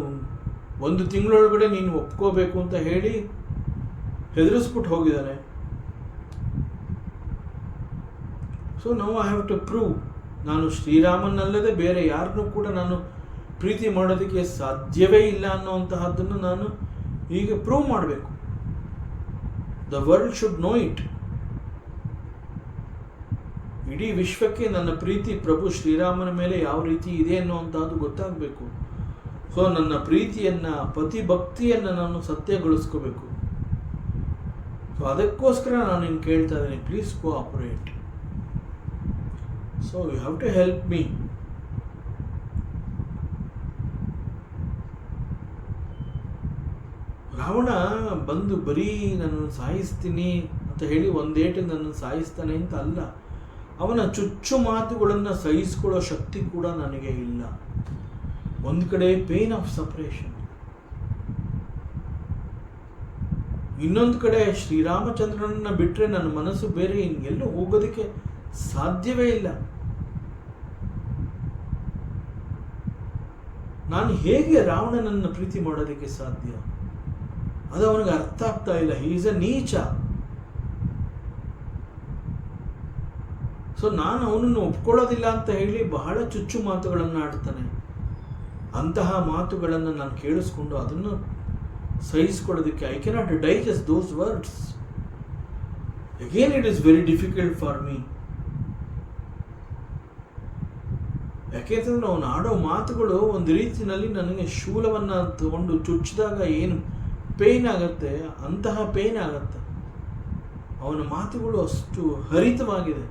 ಒಂದು ತಿಂಗಳೊಳಗಡೆ ನೀನು ಒಪ್ಕೋಬೇಕು ಅಂತ ಹೇಳಿ ಹೆದರಿಸ್ಬಿಟ್ಟು ಹೋಗಿದ್ದಾನೆ. So now I have to prove. ನಾನು ಶ್ರೀರಾಮನಲ್ಲದೆ ಬೇರೆ ಯಾರನ್ನೂ ಕೂಡ ನಾನು ಪ್ರೀತಿ ಮಾಡೋದಕ್ಕೆ ಸಾಧ್ಯವೇ ಇಲ್ಲ ಅನ್ನೋಂತಹದ್ದನ್ನು ನಾನು ಈಗ ಪ್ರೂವ್ ಮಾಡಬೇಕು. The world should know it. ಇಡೀ ವಿಶ್ವಕ್ಕೆ ನನ್ನ ಪ್ರೀತಿ ಪ್ರಭು ಶ್ರೀರಾಮನ ಮೇಲೆ ಯಾವ ರೀತಿ ಇದೆ ಅನ್ನುವಂಥದ್ದು ಗೊತ್ತಾಗಬೇಕು. ಸೊ ನನ್ನ ಪ್ರೀತಿಯನ್ನು, ಪತಿಭಕ್ತಿಯನ್ನು ನಾನು ಸತ್ಯಗೊಳಿಸ್ಕೋಬೇಕು. ಸೊ ಅದಕ್ಕೋಸ್ಕರ ನಾನು ನಿನ್ನ ಕೇಳ್ತಾ ಇದ್ದೀನಿ, please cooperate. So you have to help me. Ravana ಬಂದು ಬರೀ ನನ್ನನ್ನು ಸಾಯಿಸ್ತೀನಿ ಅಂತ ಹೇಳಿ ಒಂದೇಟಿಗೆ ನನ್ನನ್ನು ಸಾಯಿಸ್ತಾನೆ ಅಂತ ಅಲ್ಲ. ಅವನ ಚುಚ್ಚು ಮಾತುಗಳನ್ನು ಸಹಿಸ್ಕೊಳ್ಳೋ ಶಕ್ತಿ ಕೂಡ ನನಗೆ ಇಲ್ಲ. ಒಂದು ಕಡೆ ಪೇನ್ ಆಫ್ ಸಪ್ರೇಷನ್, ಇನ್ನೊಂದು ಕಡೆ ಶ್ರೀರಾಮಚಂದ್ರನನ್ನ ಬಿಟ್ಟರೆ ನನ್ನ ಮನಸ್ಸು ಬೇರೆ ಎಲ್ಲೂ ಹೋಗೋದಕ್ಕೆ ಸಾಧ್ಯವೇ ಇಲ್ಲ. ನಾನು ಹೇಗೆ ರಾವಣನನ್ನು ಪ್ರೀತಿ ಮಾಡೋದಕ್ಕೆ ಸಾಧ್ಯ? ಅದು ಅವನಿಗೆ ಅರ್ಥ ಆಗ್ತಾ ಇಲ್ಲ. ಹಿ ಈಸ್ ಅ ನೀಚ. ಸೊ ನಾನು ಅವನನ್ನು ಒಪ್ಕೊಳ್ಳೋದಿಲ್ಲ ಅಂತ ಹೇಳಿ ಬಹಳ ಚುಚ್ಚು ಮಾತುಗಳನ್ನು ಆಡ್ತಾನೆ. ಅಂತಹ ಮಾತುಗಳನ್ನು ನಾನು ಕೇಳಿಸ್ಕೊಂಡು ಅದನ್ನು ಸಹಿಸ್ಕೊಳ್ಳೋದಕ್ಕೆ I cannot digest those words. Again it is very difficult for me. ಯಾಕೆಂತಂದ್ರೆ ಅವನು ಆಡೋ ಮಾತುಗಳು ಒಂದು ರೀತಿಯಲ್ಲಿ ನನಗೆ ಶೂಲವನ್ನು ತಗೊಂಡು ಚುಚ್ಚಿದಾಗ ಏನು ಪೇಯ್ನ್ ಆಗುತ್ತೆ, ಅಂತಹ ಪೇಯ್ನ್ ಆಗುತ್ತೆ. ಅವನ ಮಾತುಗಳು ಅಷ್ಟು ಹರಿತವಾಗಿದೆ,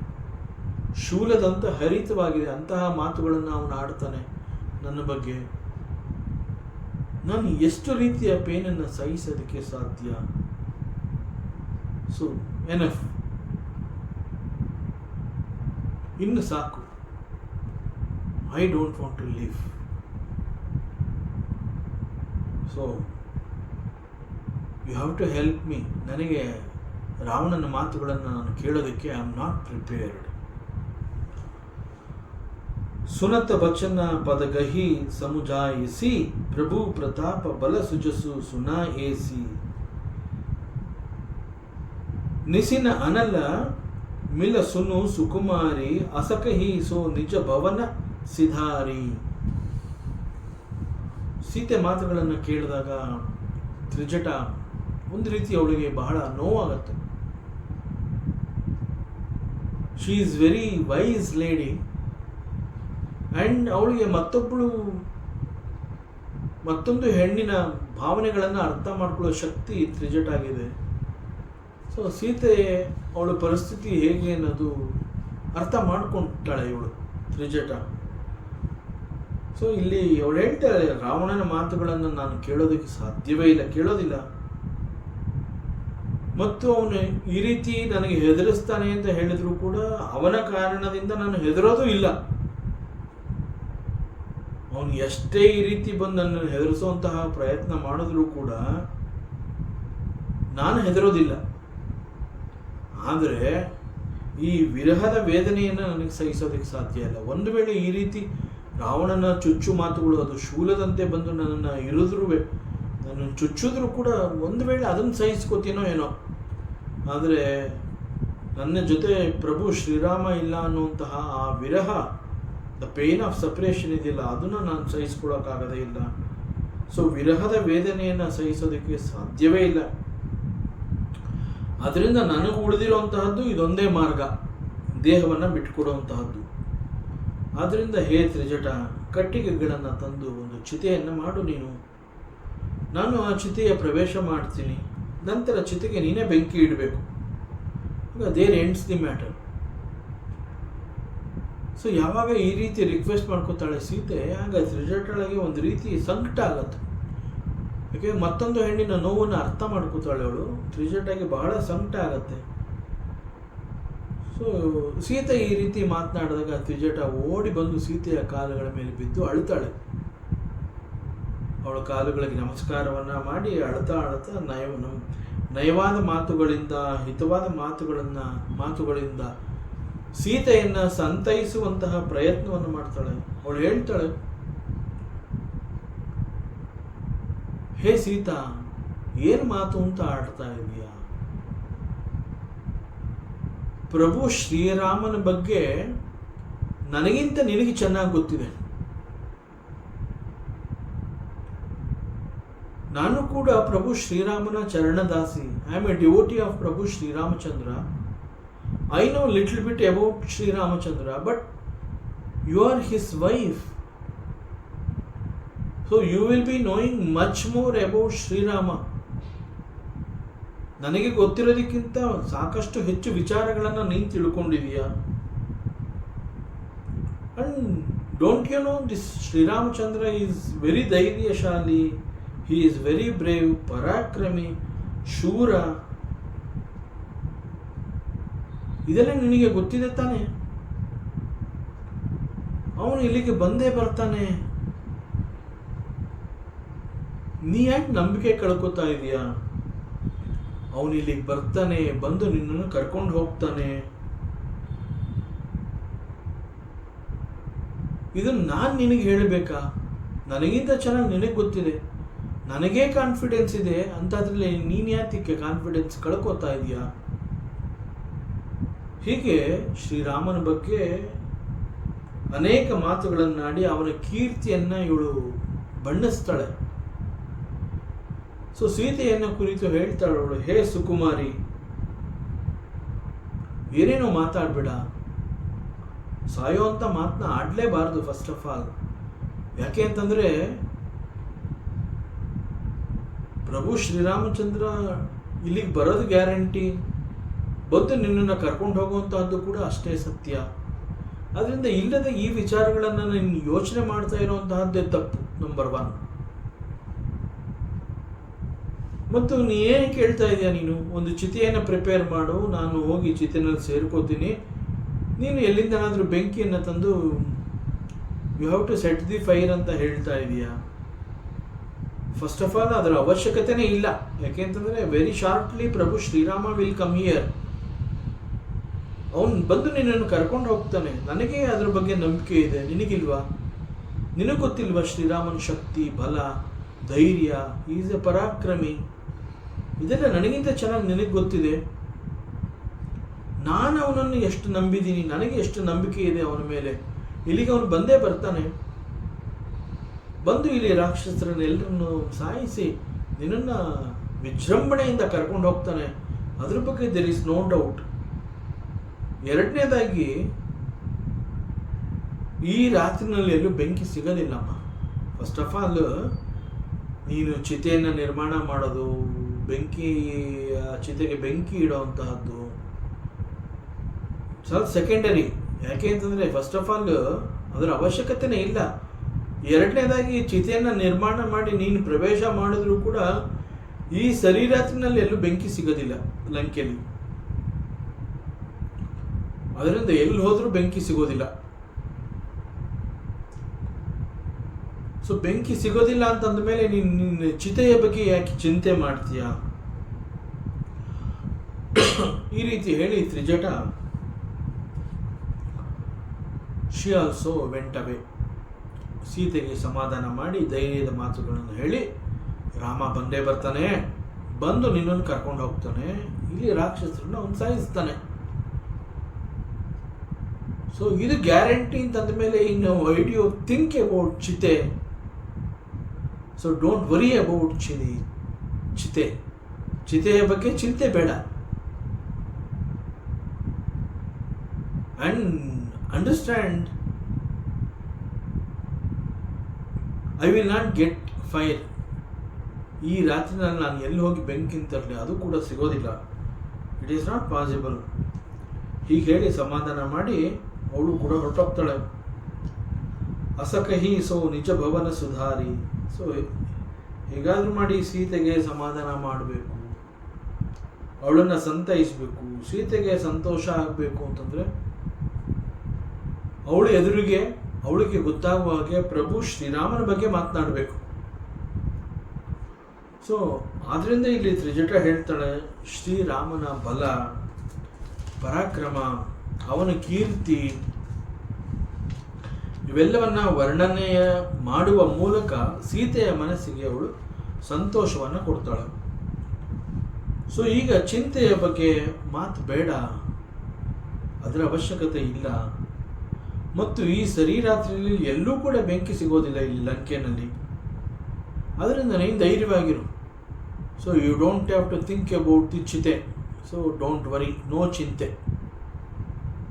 ಶೂಲದಂತ ಹರಿತವಾಗಿದೆ. ಅಂತಹ ಮಾತುಗಳನ್ನು ಅವನು ಆಡ್ತಾನೆ ನನ್ನ ಬಗ್ಗೆ. ನಾನು ಎಷ್ಟು ರೀತಿಯ ಪೇನನ್ನು ಸಹಿಸೋದಕ್ಕೆ ಸಾಧ್ಯ? ಸೊ ಎನಫ್, ಇನ್ನು ಸಾಕು. I don't want to live. So you have to help me. ನನಗೆ ರಾವಣನ ಮಾತುಗಳನ್ನು ನಾನು ಕೇಳೋದಕ್ಕೆ ಐ ಆಮ್ ನಾಟ್ ಪ್ರಿಪೇರ್ಡ್. ಸುನತ ವಚನ ಪದಗಹಿ ಸಮುಜಾಯಿಸಿ ಪ್ರಭು ಪ್ರತಾಪ ಬಲ ಸುಜಸು ಸುನಾ ಏಸಿ ನಿಸಿನ ಅನಲ ಮಿಲ ಸುನು ಸುಕುಮಾರಿ ಅಸಕಹಿ ಸೋ ನಿಜ ಭವನ ಸಿಧಾರಿ. ಸೀತೆ ಮಾತುಗಳನ್ನು ಕೇಳಿದಾಗ ತ್ರಿಜಟ ಒಂದು ರೀತಿ ಅವಳಿಗೆ ಬಹಳ ನೋವಾಗತ್ತೆ. She is very wise lady and ಅವಳಿಗೆ ಮತ್ತೊಂದು ಹೆಣ್ಣಿನ ಭಾವನೆಗಳನ್ನು ಅರ್ಥ ಮಾಡ್ಕೊಳ್ಳೋ ಶಕ್ತಿ ತ್ರಿಜಟಾಗಿದೆ. ಸೊ ಸೀತೆ ಅವಳ ಪರಿಸ್ಥಿತಿ ಹೇಗೆ ಅನ್ನೋದು ಅರ್ಥ ಮಾಡ್ಕೊಂತಾಳೆ ಇವಳು ತ್ರಿಜಟ. ಸೊ ಇಲ್ಲಿ ಅವಳು ಹೇಳ್ತಾಳೆ, ರಾವಣನ ಮಾತುಗಳನ್ನು ನಾನು ಕೇಳೋದಕ್ಕೆ ಸಾಧ್ಯವೇ ಇಲ್ಲ, ಕೇಳೋದಿಲ್ಲ. ಮತ್ತು ಅವನು ಈ ರೀತಿ ನನಗೆ ಹೆದರಿಸ್ತಾನೆ ಅಂತ ಹೇಳಿದ್ರು ಕೂಡ ಅವನ ಕಾರಣದಿಂದ ನಾನು ಹೆದರೋದು ಇಲ್ಲ. ಅವನು ಎಷ್ಟೇ ಈ ರೀತಿ ಬಂದು ನನ್ನನ್ನು ಹೆದರಿಸುವಂತಹ ಪ್ರಯತ್ನ ಮಾಡಿದ್ರು ಕೂಡ ನಾನು ಹೆದರೋದಿಲ್ಲ. ಆದರೆ ಈ ವಿರಹದ ವೇದನೆಯನ್ನು ನನಗೆ ಸಹಿಸೋದಕ್ಕೆ ಸಾಧ್ಯ ಇಲ್ಲ. ಒಂದು ವೇಳೆ ಈ ರೀತಿ ರಾವಣನ ಚುಚ್ಚು ಮಾತುಗಳು ಅದು ಶೂಲದಂತೆ ಬಂದು ನನ್ನನ್ನು ಚುಚ್ಚಿದ್ರು ಕೂಡ ಒಂದು ವೇಳೆ ಅದನ್ನು ಸಹಿಸ್ಕೋತೀನೋ ಏನೋ. ಆದರೆ ನನ್ನ ಜೊತೆ ಪ್ರಭು ಶ್ರೀರಾಮ ಇಲ್ಲ ಅನ್ನುವಂತಹ ಆ ವಿರಹ, ದ ಪೇನ್ ಆಫ್ ಸಪ್ರೇಷನ್ ಇದೆಯಲ್ಲ, ಅದನ್ನು ನಾನು ಸಹಿಸ್ಕೊಳ್ಳೋಕ್ಕಾಗದೇ ಇಲ್ಲ. ಸೊ ವಿರಹದ ವೇದನೆಯನ್ನು ಸಹಿಸೋದಕ್ಕೆ ಸಾಧ್ಯವೇ ಇಲ್ಲ. ಅದರಿಂದ ನನಗೆ ಉಳಿದಿರುವಂತಹದ್ದು ಇದೊಂದೇ ಮಾರ್ಗ, ದೇಹವನ್ನು ಬಿಟ್ಟುಕೊಡುವಂತಹದ್ದು. ಆದ್ದರಿಂದ ಹೇ ತ್ರಿಜಟ, ಕಟ್ಟಿಗೆಗಳನ್ನು ತಂದು ಒಂದು ಚಿತೆಯನ್ನು ಮಾಡು ನೀನು. ನಾನು ಆ ಚಿತೆಯ ಪ್ರವೇಶ ಮಾಡ್ತೀನಿ, ನಂತರ ಚಿತೆಗೆ ನೀನೇ ಬೆಂಕಿ ಇಡಬೇಕು. There ends the matter. So ಯಾವಾಗ ಈ ರೀತಿ ರಿಕ್ವೆಸ್ಟ್ ಮಾಡ್ಕೋತಾಳೆ ಸೀತೆ, ಆಗ ತ್ರಿಜಟಳಿಗೆ ಒಂದು ರೀತಿ ಸಂಕಟ ಆಗತ್ತೆ. ಯಾಕೆ ಮತ್ತೊಂದು ಹೆಣ್ಣಿನ ನೋವನ್ನು ಅರ್ಥ ಮಾಡ್ಕೋತಾಳೆ ಅವಳು. ತ್ರಿಜಟಗೆ ಬಹಳ ಸಂಕಟ ಆಗತ್ತೆ. ಸೊ ಸೀತೆ ಈ ರೀತಿ ಮಾತನಾಡಿದಾಗ ತ್ರಿಜಟ ಓಡಿ ಬಂದು ಸೀತೆಯ ಕಾಲುಗಳ ಮೇಲೆ ಬಿದ್ದು ಅಳುತ್ತಾಳೆ. ಅವಳ ಕಾಲುಗಳಿಗೆ ನಮಸ್ಕಾರವನ್ನು ಮಾಡಿ ಅಳ್ತಾ ನಯವಾದ ಮಾತುಗಳಿಂದ, ಹಿತವಾದ ಮಾತುಗಳಿಂದ ಸೀತೆಯನ್ನು ಸಂತೈಸುವಂತಹ ಪ್ರಯತ್ನವನ್ನು ಮಾಡ್ತಾಳೆ. ಅವಳು ಹೇಳ್ತಾಳೆ, ಹೇ ಸೀತಾ, ಏನು ಮಾತು ಅಂತ ಆಡ್ತಾ ಇದೀಯಾ? ಪ್ರಭು ಶ್ರೀರಾಮನ ಬಗ್ಗೆ ನನಗಿಂತ ನಿನಗೆ ಚೆನ್ನಾಗಿ ಗೊತ್ತಿದೆ. ನಾನು ಕೂಡ ಪ್ರಭು ಶ್ರೀರಾಮನ ಚರಣದಾಸಿ. I am a devotee of Prabhu Shriramachandra. I know little bit about Sri Ramachandra, but you are his wife. So you will be knowing much more about Sri Rama. ನನಗೆ ಗೊತ್ತಿರೋದಕ್ಕಿಂತ ಸಾಕಷ್ಟು ಹೆಚ್ಚು ವಿಚಾರಗಳನ್ನು ನೀನು ತಿಳ್ಕೊಂಡಿದೀಯಾ. And don't you know this Sri Ramachandra is very ಧೈರ್ಯಶಾಲಿ. He is very brave, ಪರಾಕ್ರಮಿ, ಶೂರ. ಇದೆಲ್ಲ ನಿನಗೆ ಗೊತ್ತಿದೆ ತಾನೆ. ಅವನು ಇಲ್ಲಿಗೆ ಬಂದೇ ಬರ್ತಾನೆ. ನೀ ಯಾಕೆ ನಂಬಿಕೆ ಕಳ್ಕೊತಾ ಇದೀಯಾ? ಅವನು ಇಲ್ಲಿಗೆ ಬರ್ತಾನೆ, ಬಂದು ನಿನ್ನನ್ನು ಕರ್ಕೊಂಡು ಹೋಗ್ತಾನೆ. ಇದನ್ನು ನಾನು ನಿನಗೆ ಹೇಳಬೇಕಾ? ನನಗಿಂತ ಚೆನ್ನಾಗಿ ನಿನಗೆ ಗೊತ್ತಿದೆ. ನನಗೇ ಕಾನ್ಫಿಡೆನ್ಸ್ ಇದೆ ಅಂತಾದ್ರಲ್ಲಿ ನೀನು ಯಾತಕ್ಕೆ ಕಾನ್ಫಿಡೆನ್ಸ್ ಕಳ್ಕೊತಾ ಇದೀಯಾ? ಹೀಗೆ ಶ್ರೀರಾಮನ ಬಗ್ಗೆ ಅನೇಕ ಮಾತುಗಳನ್ನಾಡಿ ಅವನ ಕೀರ್ತಿಯನ್ನು ಇವಳು ಬಣ್ಣಿಸ್ತಾಳೆ. ಸೊ ಸೀತೆಯನ್ನು ಕುರಿತು ಹೇಳ್ತಾಳೆ ಅವಳು, ಹೇ ಸುಕುಮಾರಿ, ಏನೇನೋ ಮಾತಾಡಬೇಡ. ಸಾಯೋ ಅಂತ ಮಾತನ್ನ ಆಡಲೇಬಾರ್ದು ಫಸ್ಟ್ ಆಫ್ ಆಲ್. ಯಾಕೆ ಅಂತಂದರೆ ಪ್ರಭು ಶ್ರೀರಾಮಚಂದ್ರ ಇಲ್ಲಿಗೆ ಬರೋದು ಗ್ಯಾರಂಟಿ, ಬಂದು ನಿನ್ನನ್ನು ಕರ್ಕೊಂಡು ಹೋಗುವಂತಹದ್ದು ಕೂಡ ಅಷ್ಟೇ ಸತ್ಯ. ಅದರಿಂದ ಇಲ್ಲದ ಈ ವಿಚಾರಗಳನ್ನು ನೀನು ಯೋಚನೆ ಮಾಡ್ತಾ ಇರುವಂತಹದ್ದೇ ತಪ್ಪು, ನಂಬರ್ 1. ಮತ್ತು ನೀ ಏನು ಕೇಳ್ತಾ ಇದೆಯಾ? ನೀನು ಒಂದು ಚಿತೆಯನ್ನು ಪ್ರಿಪೇರ್ ಮಾಡು, ನಾನು ಹೋಗಿ ಚಿತೆನಲ್ಲಿ ಸೇರ್ಕೋತೀನಿ. ನೀನು ಎಲ್ಲಿಂದನಾದರೂ ಬೆಂಕಿಯನ್ನು ತಂದು you have to set the fire ಅಂತ ಹೇಳ್ತಾ ಇದೀಯಾ. ಫಸ್ಟ್ ಆಫ್ ಆಲ್ ಅದರ ಅವಶ್ಯಕತೆನೇ ಇಲ್ಲ. ಯಾಕೆಂತಂದರೆ very shortly Prabhu Shrirama will come here. ಅವನು ಬಂದು ನಿನ್ನನ್ನು ಕರ್ಕೊಂಡು ಹೋಗ್ತಾನೆ. ನನಗೆ ಅದ್ರ ಬಗ್ಗೆ ನಂಬಿಕೆ ಇದೆ, ನಿನಗಿಲ್ವಾ? ನಿನಗೆ ಗೊತ್ತಿಲ್ವಾ ಶ್ರೀರಾಮನ ಶಕ್ತಿ, ಬಲ, ಧೈರ್ಯ? ಈಸ್ ಎ ಪರಾಕ್ರಮಿ. ಇದೆಲ್ಲ ನನಗಿಂತ ಚೆನ್ನಾಗಿ ನಿನಗೆ ಗೊತ್ತಿದೆ. ನಾನು ಅವನನ್ನು ಎಷ್ಟು ನಂಬಿದ್ದೀನಿ, ನನಗೆ ಎಷ್ಟು ನಂಬಿಕೆ ಇದೆ ಅವನ ಮೇಲೆ. ಇಲ್ಲಿಗೆ ಅವನು ಬಂದೇ ಬರ್ತಾನೆ. ಬಂದು ಇಲ್ಲಿ ರಾಕ್ಷಸರನ್ನೆಲ್ಲರನ್ನು ಸಾಯಿಸಿ ನಿನ್ನನ್ನು ವಿಜೃಂಭಣೆಯಿಂದ ಕರ್ಕೊಂಡು ಹೋಗ್ತಾನೆ. ಅದ್ರ ಬಗ್ಗೆ ದೇರ್ ಇಸ್ ನೋ ಡೌಟ್. ಎರಡನೇದಾಗಿ, ಈ ರಾತ್ರಿನಲ್ಲಿ ಎಲ್ಲೂ ಬೆಂಕಿ ಸಿಗೋದಿಲ್ಲಮ್ಮ. ಫಸ್ಟ್ ಆಫ್ ಆಲ್ ನೀನು ಚಿತೆಯನ್ನು ನಿರ್ಮಾಣ ಮಾಡೋದು, ಚಿತೆಗೆ ಬೆಂಕಿ ಇಡೋವಂತಹದ್ದು ಸ್ವಲ್ಪ ಸೆಕೆಂಡರಿ. ಯಾಕೆ ಅಂತಂದರೆ ಫಸ್ಟ್ ಆಫ್ ಆಲ್ ಅದರ ಅವಶ್ಯಕತೆನೇ ಇಲ್ಲ. ಎರಡನೇದಾಗಿ, ಚಿತೆಯನ್ನು ನಿರ್ಮಾಣ ಮಾಡಿ ನೀನು ಪ್ರವೇಶ ಮಾಡಿದ್ರೂ ಕೂಡ ಈ ರಾತ್ರಿನಲ್ಲಿ ಎಲ್ಲೂ ಬೆಂಕಿ ಸಿಗೋದಿಲ್ಲ ಲಂಕೆಯಲ್ಲಿ. ಅದರಿಂದ ಎಲ್ಲಿ ಹೋದ್ರೂ ಬೆಂಕಿ ಸಿಗೋದಿಲ್ಲ. ಸೊ ಬೆಂಕಿ ಸಿಗೋದಿಲ್ಲ ಅಂತಂದ ಮೇಲೆ ನಿನ್ನ ಚಿತೆಯ ಬಗ್ಗೆ ಯಾಕೆ ಚಿಂತೆ ಮಾಡ್ತೀಯ? ಈ ರೀತಿ ಹೇಳಿ ತ್ರಿಜಟ ಶಿ ಆಲ್ಸೋ ವೆಂಟ್ ಅವೇ. ಸೀತೆಗೆ ಸಮಾಧಾನ ಮಾಡಿ ಧೈರ್ಯದ ಮಾತುಗಳನ್ನು ಹೇಳಿ, ರಾಮ ಬಂದೇ ಬರ್ತಾನೆ, ಬಂದು ನಿನ್ನನ್ನು ಕರ್ಕೊಂಡು ಹೋಗ್ತಾನೆ, ಇಲ್ಲಿ ರಾಕ್ಷಸರನ್ನ ಅವನು ಸಾಯಿಸ್ತಾನೆ. ಸೊ ಇದು ಗ್ಯಾರಂಟಿ ಅಂತಂದ ಮೇಲೆ ಇನ್ನು why do you think about chita? So don't worry about ಚಿತೆಯ ಬಗ್ಗೆ ಚಿಂತೆ ಬೇಡ. And understand, I will not get fire. ಈ ರಾತ್ರಿನಲ್ಲಿ ನಾನು ಎಲ್ಲಿ ಹೋಗಿ ಬೆಂಕಿ ತರಲಿ, ಅದು ಕೂಡ ಸಿಗೋದಿಲ್ಲ. It is not possible. ಹೀಗೆ ಹೇಳಿ ಸಮಾಧಾನ ಮಾಡಿ ಅವಳು ಕೂಡ ಹೊರಟೋಗ್ತಾಳೆ. ಅಸಕಹಿ ಸೋ ನಿಜ ಭವನ ಸುಧಾರಿ. ಸೊ ಹೇಗಾದ್ರೂ ಮಾಡಿ ಸೀತೆಗೆ ಸಮಾಧಾನ ಮಾಡಬೇಕು, ಅವಳನ್ನು ಸಂತೈಸಬೇಕು. ಸೀತೆಗೆ ಸಂತೋಷ ಆಗಬೇಕು ಅಂತಂದರೆ ಅವಳು ಎದುರಿಗೆ ಅವಳಿಗೆ ಗೊತ್ತಾಗುವ ಹಾಗೆ ಪ್ರಭು ಶ್ರೀರಾಮನ ಬಗ್ಗೆ ಮಾತನಾಡಬೇಕು. ಸೊ ಆದ್ದರಿಂದ ಇಲ್ಲಿ ತ್ರಿಜಟ ಹೇಳ್ತಾಳೆ, ಶ್ರೀರಾಮನ ಬಲ, ಪರಾಕ್ರಮ, ಅವನ ಕೀರ್ತಿ, ಇವೆಲ್ಲವನ್ನ ವರ್ಣನೆಯ ಮಾಡುವ ಮೂಲಕ ಸೀತೆಯ ಮನಸ್ಸಿಗೆ ಅವಳು ಸಂತೋಷವನ್ನು ಕೊಡ್ತಾಳೆ. ಸೊ ಈಗ ಚಿಂತೆಯ ಬಗ್ಗೆ ಮಾತು ಬೇಡ, ಅದರ ಅವಶ್ಯಕತೆ ಇಲ್ಲ. ಮತ್ತು ಈ ರಾತ್ರಿಯಲ್ಲಿ ಎಲ್ಲೂ ಕೂಡ ಬೆಂಕಿ ಸಿಗೋದಿಲ್ಲ ಇಲ್ಲಿ ಲಂಕೆಯಲ್ಲಿ. ಅದರಿಂದ ನೀನು ಧೈರ್ಯವಾಗಿರು. So you don't have to think about the chita. So don't worry, no chinta,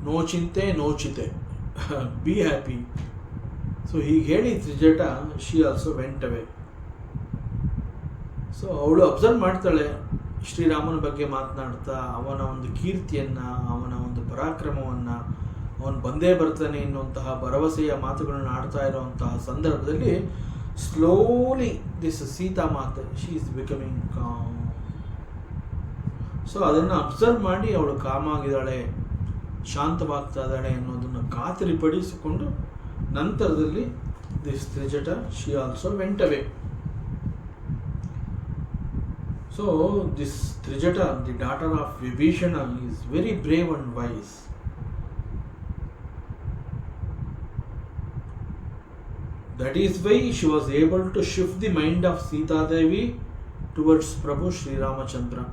no chita, be happy. So ಹೀಗೆ ಹೇಳಿ Trijata she also went away. So ಅವಳು ಅಬ್ಸರ್ವ್ ಮಾಡ್ತಾಳೆ, ಶ್ರೀರಾಮನ ಬಗ್ಗೆ ಮಾತನಾಡ್ತಾ ಅವನ ಒಂದು ಕೀರ್ತಿಯನ್ನು, ಅವನ ಒಂದು ಪರಾಕ್ರಮವನ್ನು, ಅವನು ಬಂದೇ ಬರ್ತಾನೆ ಎನ್ನುವಂತಹ ಭರವಸೆಯ ಮಾತುಗಳನ್ನು ಆಡ್ತಾ ಇರುವಂತಹ ಸಂದರ್ಭದಲ್ಲಿ ಸ್ಲೋಲಿ ದಿಸ್ ಸೀತಾ ಮಾತು she is becoming calm. So ಅದನ್ನು ಅಬ್ಸರ್ವ್ ಮಾಡಿ ಅವಳು ಕಾಮ್ ಆಗಿದ್ದಾಳೆ, ಶಾಂತವಾಗ್ತಾ ಇದ್ದಾಳೆ ಅನ್ನೋದನ್ನು ಖಾತರಿಪಡಿಸಿಕೊಂಡು ನಂತರದಲ್ಲಿ this Trijata she also went away. So this Trijata, the daughter of Vibhishana, is very brave and wise. That is why she was able to shift the mind of Sita Devi towards Prabhu Sri Ramachandra.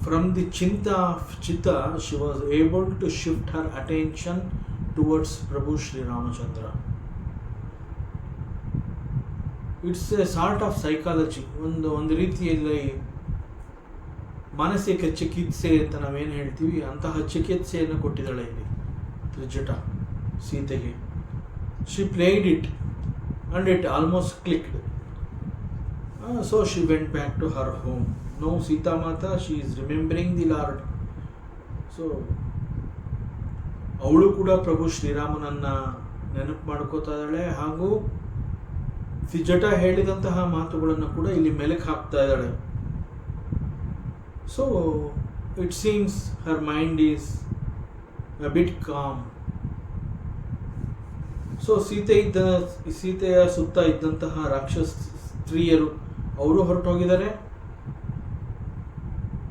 From the chinta of Chitta, she was able to shift her attention towards Prabhu Sri Ramachandra. It's a sort of psychology. ಒಂದು ರೀತಿಯಲ್ಲಿ ಮಾನಸಿಕ ಚಿಕಿತ್ಸೆ ಅಂತ ನಾವೇನು ಹೇಳ್ತೀವಿ, ಅಂತಹ ಚಿಕಿತ್ಸೆಯನ್ನು ಕೊಟ್ಟಿದ್ದಾಳೆ ಇಲ್ಲಿ ತ್ರಿಜಟ ಸೀತೆಗೆ. She played it and it almost clicked. So she went back to her home. No Sita Mata she is remembering the lord. So ಅವಳು ಕೂಡ ಪ್ರಭು ಶ್ರೀರಾಮನನ್ನು ನೆನಪು ಮಾಡ್ಕೋತಾ ಇದ್ದಾಳೆ, ಹಾಗೂ ತ್ರಿಜಟ ಹೇಳಿದಂತಹ ಮಾತುಗಳನ್ನು ಕೂಡ ಇಲ್ಲಿ ಮೆಲುಕು ಹಾಕ್ತಾ ಇದ್ದಾಳೆ. So it seems her mind is a bit calm. So ಸೀತೆಯ ಸುತ್ತ ಇದ್ದಂತಹ ರಾಕ್ಷಸ ಸ್ತ್ರೀಯರು ಅವರು ಹೊರಟೋಗಿದ್ದಾರೆ.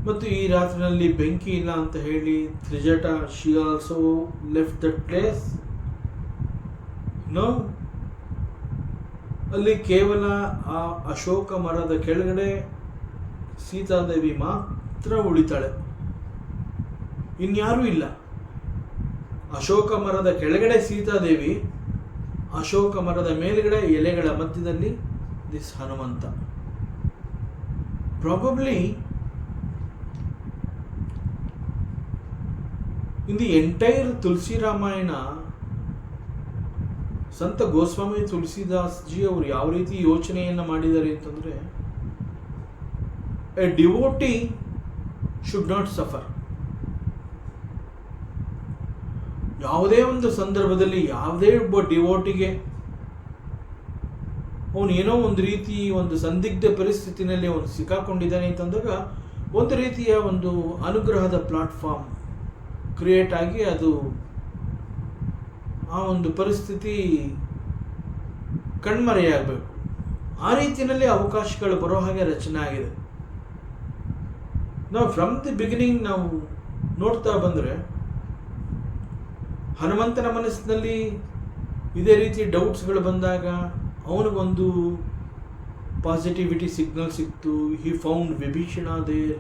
ಮತ್ತು ಈ ರಾತ್ರಿನಲ್ಲಿ ಬೆಂಕಿ ಇಲ್ಲ ಅಂತ ಹೇಳಿ Trijata she also left that place. No, ಅಲ್ಲಿ ಕೇವಲ ಆ ಅಶೋಕ ಮರದ ಕೆಳಗಡೆ ಸೀತಾದೇವಿ ಮಾತ್ರ ಉಳಿತಾಳೆ, ಇನ್ಯಾರೂ ಇಲ್ಲ. ಅಶೋಕ ಮರದ ಕೆಳಗಡೆ ಸೀತಾದೇವಿ, ಅಶೋಕ ಮರದ ಮೇಲ್ಗಡೆ ಎಲೆಗಳ ಮಧ್ಯದಲ್ಲಿ this Hanumanta. Probably in the entire Tulsi Ramayana, Sant Goswami Tulsidas G ಅವರು ಯಾವ ರೀತಿ ಯೋಚನೆಯನ್ನು ಮಾಡಿದ್ದಾರೆ ಅಂತಂದರೆ, A devotee should not suffer. ಯಾವುದೇ ಒಂದು ಸಂದರ್ಭದಲ್ಲಿ ಯಾವುದೇ ಒಬ್ಬ ಡಿವೋಟಿಗೆ ಅವನು ಏನೋ ಒಂದು ರೀತಿ ಒಂದು ಸಂದಿಗ್ಧ ಪರಿಸ್ಥಿತಿನಲ್ಲಿ ಅವನು ಸಿಕ್ಕಾಕೊಂಡಿದ್ದಾನೆ ಅಂತಂದಾಗ ಒಂದು ರೀತಿಯ ಒಂದು ಅನುಗ್ರಹದ ಪ್ಲಾಟ್ಫಾರ್ಮ್ ಕ್ರಿಯೇಟ್ ಆಗಿ ಅದು ಆ ಒಂದು ಪರಿಸ್ಥಿತಿ ಕಣ್ಮರೆಯಾಗಬೇಕು. ಆ ರೀತಿಯಲ್ಲಿ ಅವಕಾಶಗಳು ಬರೋ ಹಾಗೆ ರಚನೆ ಆಗಿದೆ. ನಾವು ಫ್ರಮ್ ದಿ ಬಿಗಿನಿಂಗ್ ನಾವು ನೋಡ್ತಾ ಬಂದರೆ ಹನುಮಂತನ ಮನಸ್ಸಿನಲ್ಲಿ ಇದೇ ರೀತಿ ಡೌಟ್ಸ್ಗಳು ಬಂದಾಗ ಅವನಿಗೊಂದು ಪಾಸಿಟಿವಿಟಿ ಸಿಗ್ನಲ್ ಸಿಕ್ತು. He found Vibhishana there.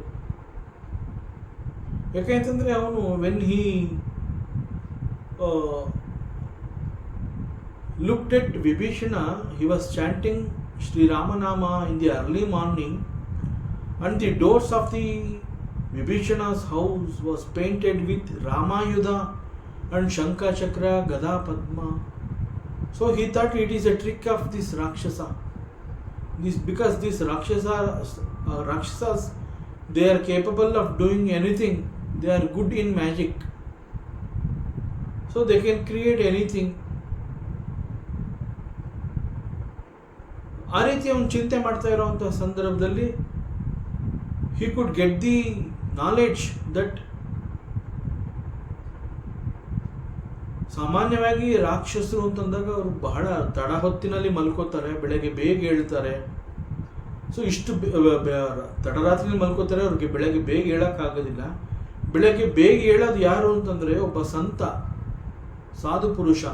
ಯಾಕೆಂತಂದರೆ ಅವನು when he looked at Vibhishana, he was chanting Sri Ramanama in the early morning, and the doors of the Vibhishana's house was painted with Ramayuda and Shankha Chakra, Gada Padma. So he thought it is a trick of this Rakshasa. Because these Rakshasas, they are capable of doing anything. They are good in magic. So they can create anything. ಆ ರೀತಿ ಅವನು ಚಿಂತೆ ಮಾಡ್ತಾ ಇರೋವಂಥ ಸಂದರ್ಭದಲ್ಲಿ he could get the knowledge that ಸಾಮಾನ್ಯವಾಗಿ ರಾಕ್ಷಸರು ಅಂತಂದಾಗ ಅವರು ಬಹಳ ತಡ ಹೊತ್ತಿನಲ್ಲಿ ಮಲ್ಕೋತಾರೆ, ಬೆಳಗ್ಗೆ ಬೇಗ ಹೇಳ್ತಾರೆ. ಸೊ ಇಷ್ಟು ತಡರಾತ್ರಿನಲ್ಲಿ ಮಲ್ಕೋತಾರೆ, ಅವ್ರಿಗೆ ಬೆಳಗ್ಗೆ ಬೇಗ ಹೇಳೋಕ್ಕಾಗೋದಿಲ್ಲ. ಬೆಳಗ್ಗೆ ಬೇಗ ಹೇಳೋದು ಯಾರು ಅಂತಂದರೆ ಒಬ್ಬ ಸಂತ, ಸಾಧು ಪುರುಷ.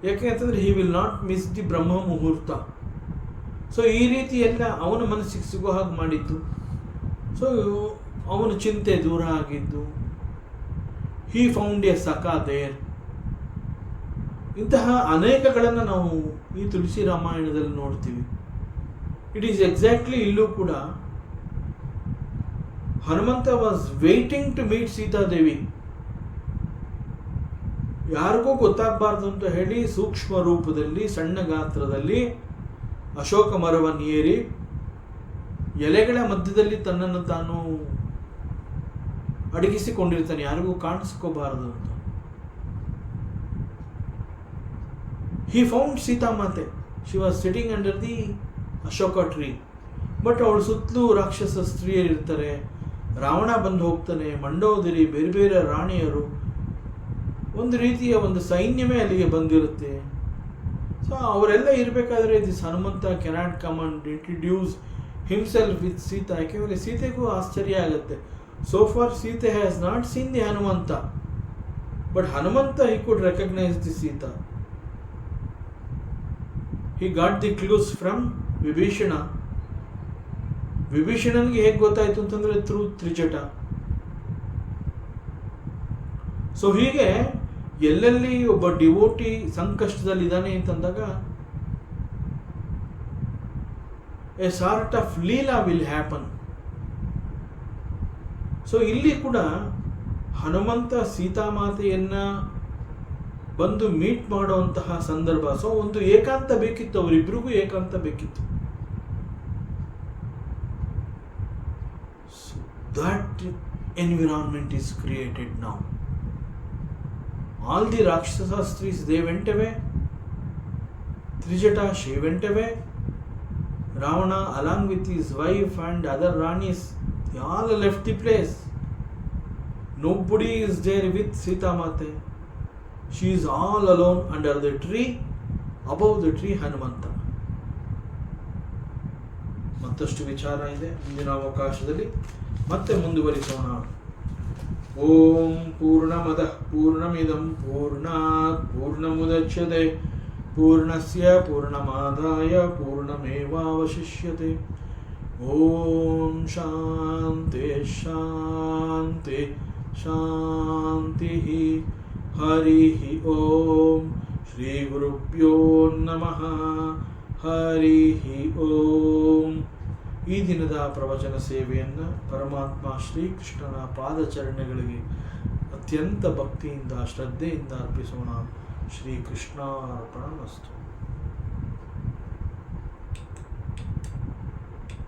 ಯಾಕೆ ಅಂತಂದರೆ he will not miss the Brahma Muhurta. So ಈ ರೀತಿ ಎಲ್ಲ ಅವನ ಮನಸ್ಸಿಗೆ ಸಿಗೋ ಹಾಗೆ ಮಾಡಿದ್ದು. ಸೊ ಅವನ ಚಿಂತೆ ದೂರ ಆಗಿದ್ದು. He found a sakha there. ಇಂತಹ ಅನೇಕಗಳನ್ನು ನಾವು ಈ ತುಳಸಿ ರಾಮಾಯಣದಲ್ಲಿ ನೋಡ್ತೀವಿ. ಇಟ್ ಈಸ್ ಎಕ್ಸಾಕ್ಟ್ಲಿ ಇಲ್ಲೂ ಕೂಡ Hanumantha was waiting to meet Sitadevi. ಯಾರಿಗೂ ಗೊತ್ತಾಗಬಾರ್ದು ಅಂತ ಹೇಳಿ ಸೂಕ್ಷ್ಮ ರೂಪದಲ್ಲಿ, ಸಣ್ಣ ಗಾತ್ರದಲ್ಲಿ ಅಶೋಕ ಮರವನ್ನು ಏರಿ ಎಲೆಗಳ ಮಧ್ಯದಲ್ಲಿ ತನ್ನನ್ನು ತಾನು ಅಡಗಿಸಿಕೊಂಡಿರ್ತಾನೆ, ಯಾರಿಗೂ ಕಾಣಿಸ್ಕೋಬಾರದು ಅಂತ. ಹಿ ಫೌಂಡ್ ಸೀತಾಮಾತೆ. She was sitting under the Ashoka tree. But ಅವಳು ಸುತ್ತಲೂ ರಾಕ್ಷಸ ಸ್ತ್ರೀಯರಿರ್ತಾರೆ. ರಾವಣ ಬಂದು ಹೋಗ್ತಾನೆ, ಮಂಡೋದರಿ, ಬೇರೆ ಬೇರೆ ರಾಣಿಯರು, ಒಂದು ರೀತಿಯ ಒಂದು ಸೈನ್ಯವೇ ಅಲ್ಲಿಗೆ ಬಂದಿರುತ್ತೆ. ಸೊ ಅವರೆಲ್ಲ ಇರಬೇಕಾದ್ರೆ this Hanumanta cannot come and introduce himself with Sita. ಯಾಕೆಂದರೆ ಸೀತೆಗೂ ಆಶ್ಚರ್ಯ ಆಗುತ್ತೆ. So for Sita has not seen the Hanumanta, but Hanumanta he could recognise the Sita. He got the clues from Vibhishana. ವಿಭೀಷಣನಿಗೆ ಹೇಗೆ ಗೊತ್ತಾಯಿತು ಅಂತಂದರೆ ಥ್ರೂ ತ್ರಿಜಟ. ಸೊ ಹೀಗೆ ಎಲ್ಲೆಲ್ಲಿ ಒಬ್ಬ ಡಿವೋಟಿ ಸಂಕಷ್ಟದಲ್ಲಿದ್ದಾನೆ ಅಂತಂದಾಗ A sort of Leela will happen. So ಇಲ್ಲಿ ಕೂಡ ಹನುಮಂತ ಸೀತಾಮಾತೆಯನ್ನ ಬಂದು ಮೀಟ್ ಮಾಡುವಂತಹ ಸಂದರ್ಭ. ಸೊ ಒಂದು ಏಕಾಂತ ಬೇಕಿತ್ತು, ಅವರಿಬ್ಬರಿಗೂ ಏಕಾಂತ ಬೇಕಿತ್ತು. So that environment is created now. All the Rakshasa streets, they went away. Trijata, she went away. Ravana, along with his wife and other Ranis, they all left the place. Nobody is there with Sita Mate. She is all alone under the tree above the tree Hanumantha. ಮತ್ತಷ್ಟು ವಿಚಾರ ಇದೆ, ಮುಂದಿನ ಅವಕಾಶದಲ್ಲಿ ಮತ್ತೆ ಮುಂದುವರಿಸೋಣ. ಓಂ ಪೂರ್ಣಮದಃ ಪೂರ್ಣಮಿದಂ ಪೂರ್ಣಾತ್ ಪೂರ್ಣಮುದಚ್ಯತೆ ಪೂರ್ಣಸ್ಯ ಪೂರ್ಣಮಾದಾಯ ಪೂರ್ಣಮೇವಾವಶಿಷ್ಯತೆ. ಓಂ ಶಾಂತಿ ಶಾಂತಿ ಶಾಂತಿ. ಹರಿ ಓಂ ಶ್ರೀ ಗುರುಭ್ಯೋ ನಮಃ. ಹರಿ ಓಂ. ಈ ದಿನದ ಪ್ರವಚನ ಸೇವೆಯನ್ನು ಪರಮಾತ್ಮ ಶ್ರೀಕೃಷ್ಣನ ಪಾದಚರಣೆಗಳಿಗೆ ಅತ್ಯಂತ ಭಕ್ತಿಯಿಂದ ಶ್ರದ್ಧೆಯಿಂದ ಅರ್ಪಿಸೋಣ. ಶ್ರೀಕೃಷ್ಣಾರ್ಪಣಮಸ್ತು.